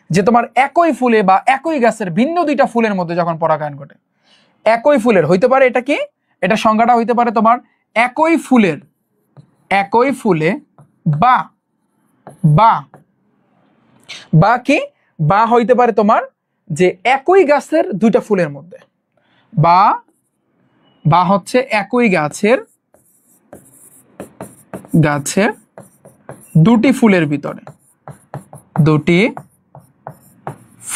যে তোমার একই ফুলে বা একই গাছের ভিন্ন দুইটা ফুলের মধ্যে যখন পরাগায়ন ঘটে, একই ফুলের হইতে পারে, এটা কি, এটা সংজ্ঞাটা হইতে পারে তোমার একই ফুলে বা কি, বা হইতে পারে তোমার যে একই গাছের দুইটা ফুলের মধ্যে, বা হচ্ছে একই গাছের দুটি ফুলের ভিতরে, দুটি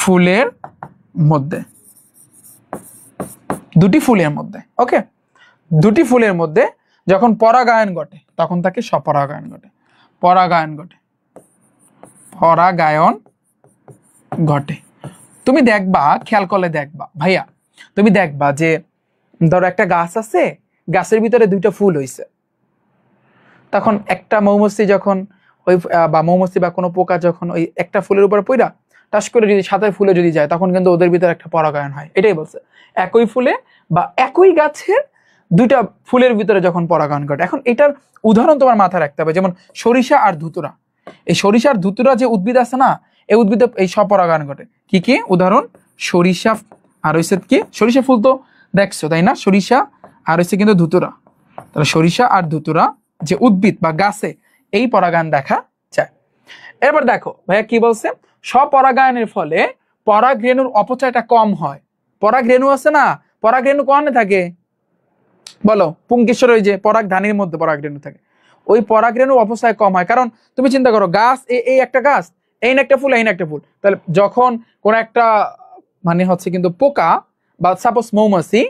ফুলের মধ্যে, ওকে, দুটি ফুলের মধ্যে যখন পরাগায়ন ঘটে তখন তাকে স্বপরাগায়ন ঘটে। পরাগায়ন ঘটে, পরাগায়ন ঘটে। তুমি দেখবা, খেয়াল করলে দেখবা ভাইয়া, তুমি দেখবা যে ধরো একটা গাছ আছে, গাছের ভিতরে দুইটা ফুল হইছে, তখন একটা মৌমাছি যখন ওই বা মৌমাছি বা কোনো পোকা যখন ওই একটা ফুলের উপর পইরা টাস করে যদি সাথে ফুলে যদি যায়, তখন কিন্তু ওদের ভিতরে একটা পরাগায়ন হয়। এটাই বলছে, একই ফুলে বা একই গাছের দুইটা ফুলের ভিতরে যখন পরাগায়ন ঘটে। এখন এটার উদাহরণ তোমার মাথায় রাখতে হবে, যেমন সরিষা আর ধুতুরা। এই সরিষা আর ধুতুরা যে উদ্ভিদ আছে না, এই উদ্ভিদে এই স্বপরাগায়ন ঘটে। কি কি উদাহরণ? সরিষা আর হইছে কি, সরিষা ফুল তো দেখছো তাই না, সরিষা আর হইছে কিন্তু ধুতুরা। তাহলে সরিষা আর ধুতুরা যে উদ্ভিদ বা গাছে এই পরাগায়ন দেখা যায়। এবার দেখো ভাইয়া কি বলছে, স্বপরাগায়নের ফলে পরাগরেণুর অপচয়টা কম হয়। পরাগরেণু আছে না, পরাগরেণু কোনে থাকে বলো? পুংকেশর, ওই যে পরাগ ধানির মধ্যে পরাগরেণু থাকে। ওই পরাগরেণুর অপচয় কম হয়, কারণ তুমি চিন্তা করো, গাছ এই একটা গাছ, এই না একটা ফুল, এই না একটা ফুল, তাহলে যখন কোন একটা মানে হচ্ছে কিন্তু পোকা বা সাপোজ মৌমাছি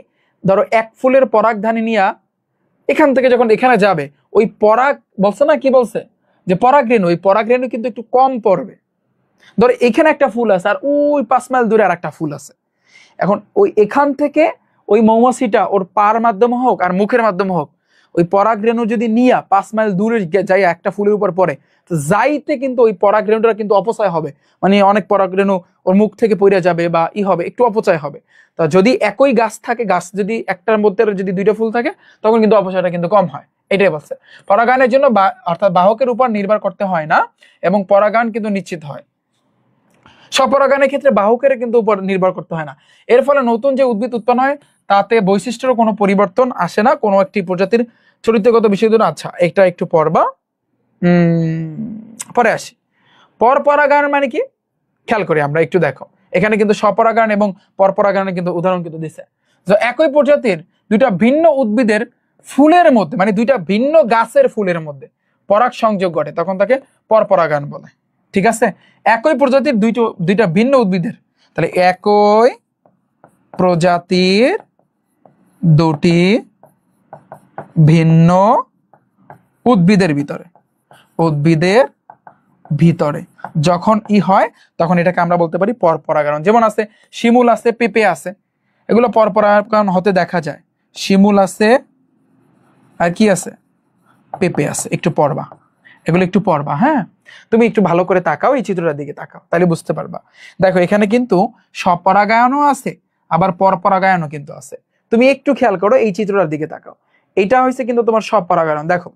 ধরো এক ফুলের পরাগধানী নিয়া এখান থেকে যখন এখানে যাবে, ওই পরাগ বলছে না, কি বলছে যে পরাগরেণু, ওই পরাগরেণু কিন্তু একটু কম পড়বে। ধরো এখানে একটা ফুল আছে আর ওই 5 মাইল দূরে আর একটা ফুল আছে, এখন ওই এখান থেকে ওই মৌমাছিটা ওর পার মাধ্যমে হোক আর মুখের মাধ্যমে হোক, ওই পরাগরেণু যদি নিয়ে 5 মাইল দূরে যাই একটা ফুলের উপর পড়ে, তো যাইতে কিন্তু ওই পরাগরেণুটা কিন্তু অপচয় হবে, মানে অনেক পরাগরেণু ওর মুখ থেকে পড়ে যাবে বা হবে, একটু অপচয় হবে। তা যদি একই গাছ থাকে, গাছ যদি একটার মধ্যে যদি দুইটা ফুল থাকে, তখন কিন্তু অপচয়টা কিন্তু কম হয়। এটাই বলছে, পরাগায়নের জন্য অর্থাৎ বাহকের উপর নির্ভর করতে হয় না, এবং পরাগায়ন কিন্তু নিশ্চিত হয়। স্বপরাগায়নের ক্ষেত্রে বাহকের কিন্তু উপর নির্ভর করতে হয় না। এর ফলে নতুন যে উদ্ভিদ উৎপন্ন হয় তাতে বৈশিষ্ট্যের কোনো পরিবর্তন আসে না, কোনো একটি প্রজাতির চরিত্রগত বিষয়গুলো। আচ্ছা, এটা একটু পড়বা, পরে আসি। পরপরাগায়ন মানে কি খেয়াল করি আমরা একটু, দেখো এখানে কিন্তু স্বপরাগায়ন এবং পরপরাগায়নের কিন্তু উদাহরণ কিন্তু দিছে। যে একই প্রজাতির দুইটা ভিন্ন উদ্ভিদের ফুলের মধ্যে, মানে দুইটা ভিন্ন গাছের ফুলের মধ্যে পরাগ সংযোগ ঘটে, তখন তাকে পরপরাগায়ন বলে। ঠিক আছে, একই প্রজাতির দুইটা ভিন্ন উদ্ভিদের, তাহলে একই প্রজাতির দুটি ভিন্ন উদ্ভিদের ভিতরে যখন হয়, তখন এটাকে আমরা বলতে পারি পরপরাগায়ন। যেমন আছে শিমুল আছে, পেঁপে আছে, এগুলো পরপরাগায়ন হতে দেখা যায়। শিমুল আছে আর কি আছে, পেঁপে আছে। একটু পড়বা, এগুলো একটু পড়বা। হ্যাঁ, তুমি একটু ভালো করে তাকাও, এই চিত্রটার দিকে তাকাও, তাহলে বুঝতে পারবা। দেখো এখানে কিন্তু স্বপরাগায়নও আছে, আবার পরপরাগায়নও কিন্তু আছে। তুমি একটু খেয়াল করো, এই চিত্রটার দিকে তাকাও, এইটা হয়েছে কিন্তু তোমার স্বপরাগায়ন। দেখো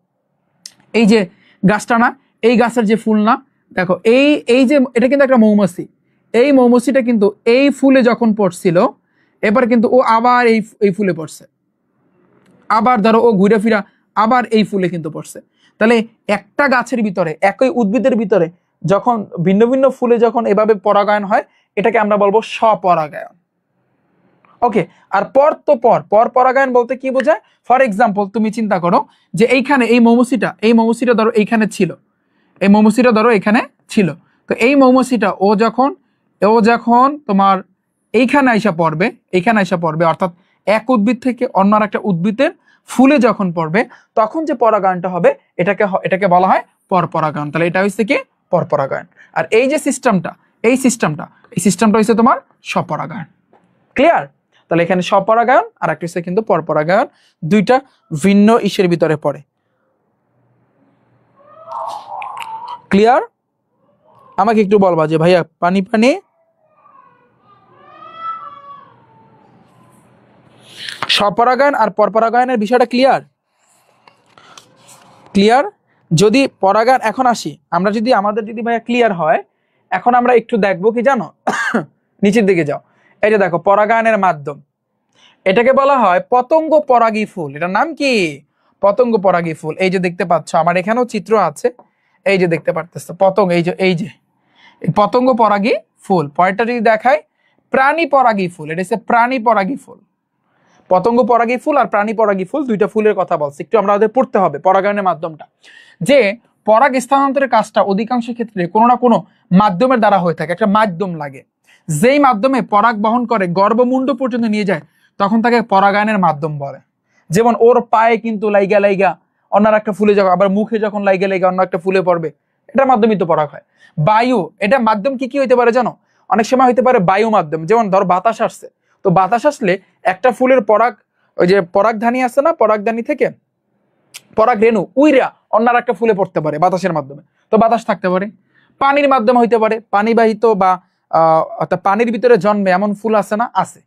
এই যে গাছটা না, এই গাছের যে ফুল না, দেখো এই যে এটা কিন্তু একটা মৌমাছি, এই মৌমাছিটা কিন্তু এই ফুলে যখন পড়ছিল, এবার কিন্তু ও আবার এই ফুলে পড়ছে, আবার ধরো ও ঘুরে ফিরা আবার এই ফুলে কিন্তু পড়ছে। তাহলে একটা গাছের ভিতরে, একই উদ্ভিদের ভিতরে যখন ভিন্ন ভিন্ন ফুলে যখন এভাবে পরাগায়ন হয়, এটাকে আমরা বলবো স্বপরাগায়ন। ওকে, আর পরপরাগায়ন বলতে কি বোঝায়? ফর এক্সাম্পল তুমি চিন্তা করো যে এইখানে এই মৌমাছিটা ধরো এইখানে ছিল, এই মৌমাছিটা ধরো এখানে ছিল, তো এই মৌমাছিটা ও যখন তোমার এইখানে আইসা পড়বে, অর্থাৎ এক উদ্ভিদ থেকে অন্য একটা উদ্ভিদের ফুলে যখন পড়বে, তখন যে পরাগায়নটা হবে এটাকে বলা হয় পরপরাগায়ন। তাহলে এটা হচ্ছে কি পরপরাগায়ন। আর এই যে সিস্টেমটা হচ্ছে তোমার স্বপরাগায়ন। ক্লিয়ার? তাহলে এখানে স্বপরাগায়ন আর একটা হচ্ছে কিন্তু পরপরাগায়ন, দুইটা ভিন্ন ইসের ভিতরে পড়ে। ক্লিয়ার? আমাকে একটু বলবা যে ভাইয়া পানি স্বপরাগায়ন আর পরপরাগায়নের বিষয়টা ক্লিয়ার? যদি পরাগায়ন, এখন আসি আমরা, আমাদের যদি ভাইয়া ক্লিয়ার হয়, এখন আমরা একটু দেখবো কি জানো, নিচের দিকে যাও, এই যে দেখো পরাগায়নের মাধ্যম, এটাকে বলা হয় পতঙ্গ পরাগী ফুল। এটার নাম কি? পতঙ্গ পরাগী ফুল। এই যে দেখতে পাচ্ছ, আমার এখানেও চিত্র আছে, এই যে দেখতে পারতেছো পতঙ্গ, এই যে পতঙ্গ পরাগী ফুল। পরেরটা যদি দেখায় প্রাণী পরাগী ফুল, এটা হচ্ছে প্রাণী পরাগী ফুল। পতঙ্গ পরাগী ফুল আর প্রাণী পরাগী ফুল, দুইটা ফুলের কথা বলছি, একটু আমাদের পড়তে হবে পরাগায়নের মাধ্যমটা। যে পরাগ স্থানান্তরের কাজটা অধিকাংশ ক্ষেত্রে কোনো না কোনো মাধ্যমের দ্বারা হয়ে থাকে, একটা মাধ্যম লাগে, যেই মাধ্যমে পরাগ বহন করে গর্ভমুণ্ড পর্যন্ত নিয়ে যায়, তখন তাকে পরাগায়নের মাধ্যম বলে। যেমন ওর পায়ে কিন্তু লাইগা অন্য একটা ফুলে যখন আবার মুখে যখন লাগে লেগে অন্য একটা ফুলে পড়বে, এটার মাধ্যমেই তো পরাগ হয়। বায়ু, এটা মাধ্যম কি কি হইতে পারে জানো? অনেক সময় হইতে পারে বায়ু মাধ্যম, যেমন ধর বাতাস আসছে, তো বাতাস আসলে একটা ফুলের পরাগ, ওই যে পরাগধানী আছে না, পরাগধানী থেকে পরাগ রেণু উইরা অন্য একটা ফুলে পড়তে পারে বাতাসের মাধ্যমে, তো বাতাস থাকতে পারে। পানির মাধ্যমে হইতে পারে, পানিবাহিত বা অর্থাৎ পানির ভিতরে জন্মে এমন ফুল আছে না, আছে,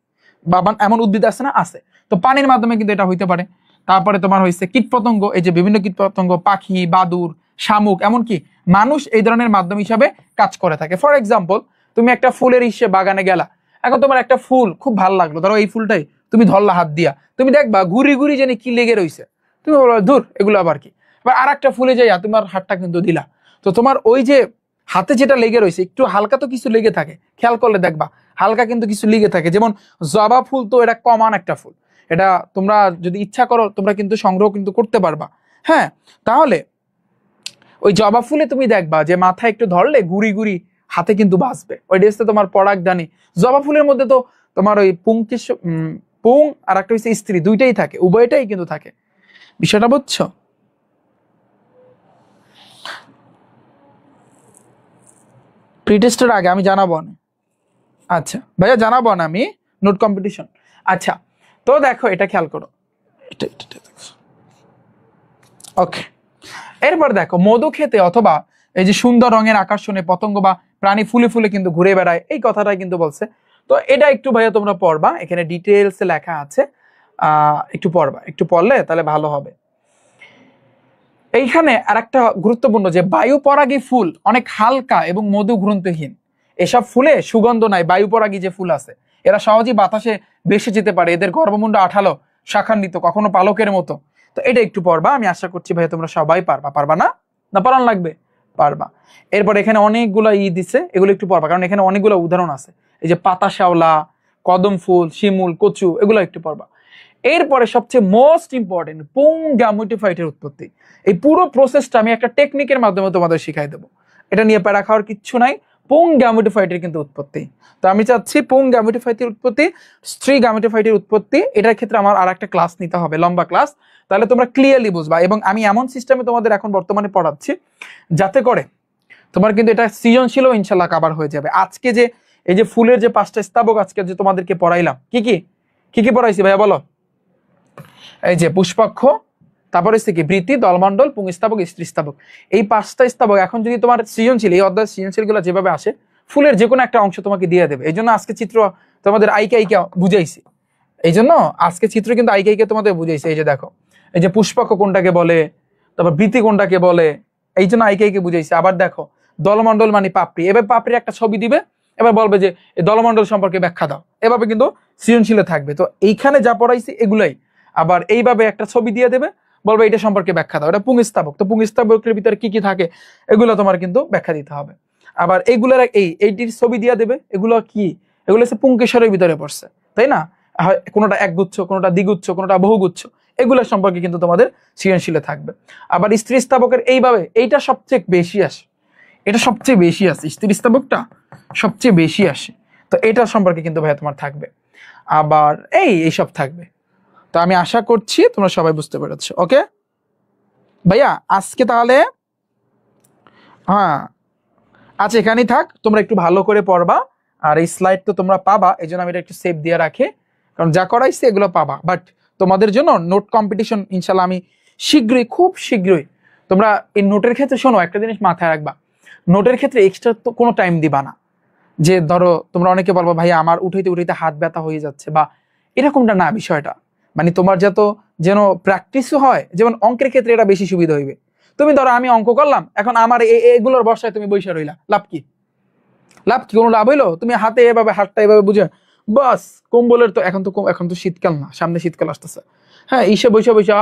বা এমন উদ্ভিদ আছে না, আছে, তো পানির মাধ্যমে কিন্তু এটা হইতে পারে। তারপরে তোমার হয়েছে কীটপতঙ্গ, এই যে বিভিন্ন কীটপতঙ্গ, পাখি, বাদুর, শামুক, এমনকি মানুষ এই ধরনের মাধ্যম হিসাবে কাজ করে থাকে। ফর এক্সাম্পল, তুমি একটা ফুলের বাগানে গেলা, এখন তোমার একটা ফুল খুব ভালো লাগলো, ধরো এই ফুলটাই তুমি ধরলা হাত দিয়া, তুমি দেখবা ঘুরি ঘুরি জানি কি লেগে রয়েছে, তুমি বলো ধুর এগুলো আবার কি, এবার আর একটা ফুলে যাইয়া তোমার হাতটা কিন্তু দিলা, তো তোমার ওই যে হাতে যেটা লেগে রয়েছে একটু হালকা তো কিছু লেগে থাকে, খেয়াল করলে দেখবা হালকা কিন্তু কিছু লেগে থাকে। যেমন জবা ফুল, তো এটা কমন একটা ফুল, এটা তোমরা যদি ইচ্ছা করো তোমরা কিন্তু সংগ্রহ কিন্তু করতে পারবা। হ্যাঁ, তাহলে ওই জবা ফুলে তুমি দেখবা যে মাথায় একটু ধরলে গুড়ি গুড়ি হাতে কিন্তু বাঁচবে, ওইটা হচ্ছে তোমার পরাগধানী। জবা ফুলের মধ্যে তো তোমার ওই পুং আর একটা হচ্ছে স্ত্রী, দুইটাই থাকে, উভয়টাই কিন্তু থাকে। বিষয়টা বুঝছো? প্রিটেস্টের আগে আমি জানাবো না। আচ্ছা ভাইয়া, জানাবো না আমি, নোট কম্পিটিশন। আচ্ছা, তো দেখো এটা খেয়াল করো, ওকে। এরপর দেখো মধু খেতে অথবা এই যে সুন্দর রঙের আকর্ষণে পতঙ্গ বা প্রাণী ফুলে ফুলে কিন্তু ঘুরে বেড়ায়, এই কথাটাই কিন্তু বলছে। তো এটা একটু ভাইয়া তোমরা পড়বা, এখানে ডিটেলস লেখা আছে, একটু পড়বা, একটু পড়লে তাহলে ভালো হবে। এইখানে আরেকটা গুরুত্বপূর্ণ যে বায়ু পরাগী ফুল অনেক হালকা এবং মধু ঘ্রাণহীন। এসব ফুলে সুগন্ধ নাই। বায়ু পরাগী যে ফুল আছে এরা সহজেই বাতাসে ভেসে যেতে পারে, এদের গর্ভমুণ্ড আঠালো, শাখান্বিত, কখনো পালকের মতো। তো এটা একটু পড়বা, আমি আশা করছি ভাই তোমরা সবাই পারবা। পারবা না? না পড়ান লাগবে? পারবা। এরপর এখানে অনেকগুলো দিছে, এগুলো একটু পড়বা, কারণ এখানে অনেকগুলো উদাহরণ আছে। এই যে পাতা শ্যাওলা, কদম ফুল, শিমুল, কচু, এগুলো একটু পড়বা। এরপরে সবচেয়ে মোস্ট ইম্পর্টেন্ট, পুং গ্যামেটোফাইটের উৎপত্তি। এই পুরো প্রসেসটা আমি একটা টেকনিকের মাধ্যমে তোমাদের শিখাই দেবো, এটা নিয়ে প্যারা খাওয়ার কিচ্ছু নাই। পুং গ্যামেটোফাইটের কিন্তু উৎপত্তি, তো আমি চাচ্ছি পুং গ্যামেটোফাইটের উৎপত্তি, স্ত্রী গ্যামেটোফাইটের উৎপত্তি, এটার ক্ষেত্রে আমার আর একটা ক্লাস নিতে হবে, লম্বা ক্লাস, তাহলে তোমরা ক্লিয়ারলি বুঝবা। এবং আমি এমন সিস্টেমে তোমাদের এখন বর্তমানে পড়াচ্ছি যাতে করে তোমার কিন্তু এটা সৃজনশীল ইনশাল্লাহ কাভার হয়ে যাবে। আজকে যে এই যে ফুলের যে 5টা স্তাবক আজকে যে তোমাদেরকে পড়াইলাম, কি কি কি কি পড়াইছি ভাইয়া বলো? এই যে পুষ্পাক্ষ, তারপরে হচ্ছে কি বৃত্তি, দলমণ্ডল, পুংস্তাবক, স্ত্রীস্তাবক, এই 5টা স্তাবক। এখন যদি তোমার সৃজনশীল, এই অধ্যায় সৃজনশীল গুলো যেভাবে আসে ফুলের যে কোনো একটা অংশ তোমাকে দিয়ে দেবে। এই জন্য আজকে চিত্র তোমাদের আইকে আইকে বুঝাইছি, এই জন্য আজকে চিত্র কিন্তু আইকে আইকে তোমাদের বুঝাইছি। এই যে দেখো, এই যে পুষ্পাক্ষ কোনটাকে বলে, তারপর বৃত্তি কোনটাকে বলে, এই জন্য আইকে আইকে বুঝাইছি। আবার দেখো দলমণ্ডল মানে পাপড়ি, এবার পাপড়ির একটা ছবি দিবে, এবার বলবে যে এই দলমণ্ডল সম্পর্কে ব্যাখ্যা দাও, এভাবে কিন্তু সৃজনশীলে থাকবে। তো এইখানে যা পড়াইছি এগুলাই আবার এইভাবে একটা ছবি দিয়ে দেবে, বলবে এটা সম্পর্কে ব্যাখ্যা দাও, এটা পুংস্তাবক। তো পুংস্তাবকের ভিতরে কি কি থাকে এগুলো তোমার কিন্তু ব্যাখ্যা দিতে হবে। আবার এইগুলোর এইটির ছবি দিয়ে দেবে, এগুলো কি, এগুলো হচ্ছে পুংকেশরের ভিতরে পড়ছে, তাই না? কোনোটা একগুচ্ছ, কোনোটা দ্বিগুচ্ছ, কোনোটা বহুগুচ্ছ, এগুলো সম্পর্কে কিন্তু তোমাদের সৃজনশীলে থাকবে। আবার স্ত্রী স্তাবকের এইভাবে, এইটা সবচেয়ে বেশি আসে, এটা সবচেয়ে বেশি আসে, স্ত্রী স্তাবকটা সবচেয়ে বেশি আসে, তো এটা সম্পর্কে কিন্তু ভাইয়া তোমার থাকবে। আবার এইসব থাকবে। তো আমি আশা করছি তোমরা সবাই বুঝতে পেরেছো। ওকে ভাইয়া, আজকে তাহলে হ্যাঁ আচ্ছা এখানেই থাক, তোমরা একটু ভালো করে পড়বা। আর এই স্লাইড তো তোমরা পাবা, এই জন্য আমি এটা একটু সেভ দিয়ে রাখি, কারণ যা করাইছে এগুলো পাবা। বাট তোমাদের জন্য নোট কম্পিটিশন ইনশাল্লাহ আমি শীঘ্রই, খুব শীঘ্রই, তোমরা এই নোটের ক্ষেত্রে শোনো একটা জিনিস মাথায় রাখবা, নোটের ক্ষেত্রে এক্সট্রা তো কোনো টাইম দিবা না। যে ধরো তোমরা অনেকে বলবো ভাই আমার উঠাইতে উঠাইতে হাত ব্যথা হয়ে যাচ্ছে, বা এরকমটা না বিষয়টা, মানে তোমার যত যেন প্র্যাকটিসও হয়। যেমন অঙ্কের ক্ষেত্রে এটা বেশি সুবিধা হইবে। তুমি ধরো আমি অঙ্ক করলাম, এখন আমার এগুলোর বর্ষায় তুমি বৈশা রইলা, লাভ কি? লাভ কি? কোনো লাভ হইলো? তুমি হাতে এভাবে, হাতটা এভাবে বুঝে বাস, কম্বলের তো এখন তো শীতকাল না, সামনে শীতকাল আসতেছে, হ্যাঁ ইসে বৈশা বৈশা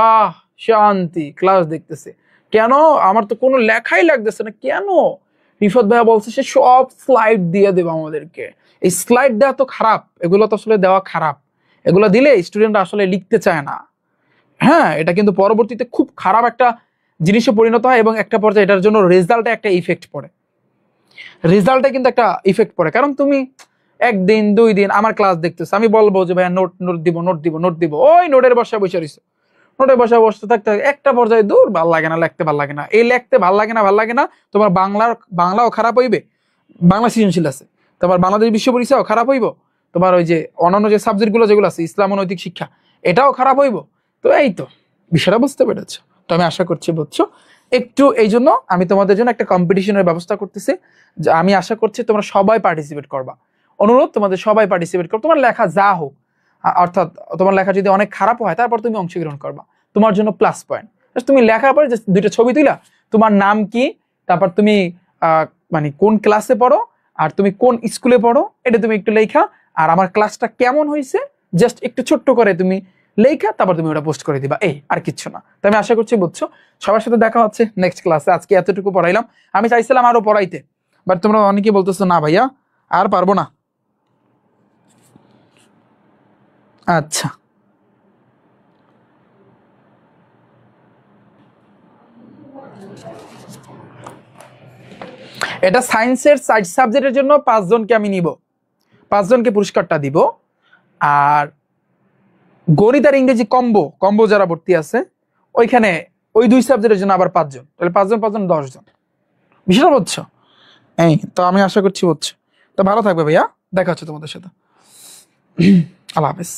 শান্তি ক্লাস দেখতেছে। কেন? আমার তো কোনো লেখাই লাগতেছে না। কেন? রিফাত ভাইয়া বলছে সে সব স্লাইড দিয়ে দেবে আমাদেরকে। এই স্লাইড দেওয়া তো খারাপ, এগুলো তো আসলে দেওয়া খারাপ, এগুলো দিলে স্টুডেন্টরা আসলে লিখতে চায় না। হ্যাঁ, এটা কিন্তু পরবর্তীতে খুব খারাপ একটা জিনিসে পরিণত হয়, এবং একটা পর্যায়ে এটার জন্য রেজাল্টে একটা ইফেক্ট পড়ে, রেজাল্টে কিন্তু একটা ইফেক্ট পড়ে। কারণ তুমি একদিন 2 দিন আমার ক্লাস দেখতেছো, আমি বলবো যে ভাইয়া নোট দিব, ওই নোটের বর্ষায় বসে রয়েছে, নোটে বসে বসতে থাকতে একটা পর্যায়ে দূর ভাল লাগে না, লিখতে ভাল লাগে না, এই লিখতে ভাল লাগে না, তোমার বাংলাও খারাপ হইবে, বাংলা সৃজনশীল আছে, তোমার বাংলাদেশ বিশ্ব পরীক্ষাও খারাপ হইব, তোমার ওই যে অন্যান্য যে সাবজেক্ট গুলো যেগুলো আছে ইসলাম ও নৈতিক শিক্ষা এটাও খারাপ হইব। তো এই তো বিষয়টা বুঝতে পেরেছো। তো আমি আশা করছি বুঝছো। একটু এই জন্য আমি তোমাদের জন্য একটা কম্পিটিশনের ব্যবস্থা করতেছি, যে আমি আশা করছি তোমরা সবাই পার্টিসিপেট করবা। অনুরোধ তোমাদের সবাই পার্টিসিপেট করো, তোমার লেখা যা হোক, অর্থাৎ তোমার লেখা যদি অনেক খারাপ হয় তারপর তুমি অংশগ্রহণ করবা, তোমার জন্য প্লাস পয়েন্ট। তুমি লেখার পরে just দুইটা ছবি তুলা, তোমার নাম কি, তারপর তুমি মানে কোন ক্লাসে পড়ো আর তুমি কোন স্কুলে পড়ো এটা তুমি একটু লেখা, আর আমার ক্লাসটা কেমন হয়েছে জাস্ট একটু ছোট্ট করে তুমি লেখা, তারপর তুমি ওটা পোস্ট করে দিবা, এই আর কিচ্ছু না। তো আমি আশা করছি বুঝছো। সবার সাথে দেখা হচ্ছে নেক্সট ক্লাসে। আজকে এতটুকু পড়াইলাম, আমি চাইছিলাম আরো পড়াইতে, বাট তোমরা অনেকেই বলতেছো না ভাইয়া আর পারবো না। আচ্ছা, এটা সায়েন্সের সাবজেক্টের জন্য 5 জনকে আমি নিব, 5 জনকে পুরস্কারটা দিব। আর গণিত আর ইংরেজি কম্বো কম্বো যারা ভর্তি আছে ওইখানে ওই 2 সাবজেক্টের জন্য আবার 5 জন, তাহলে 5 জন 5 জন 10 জন। বিষয়টা বুঝছো? এই তো আমি আশা করছি বুঝছো। তো ভালো থাকবে ভাইয়া, দেখা হচ্ছে তোমাদের সাথে। আল্লাহ হাফেজ।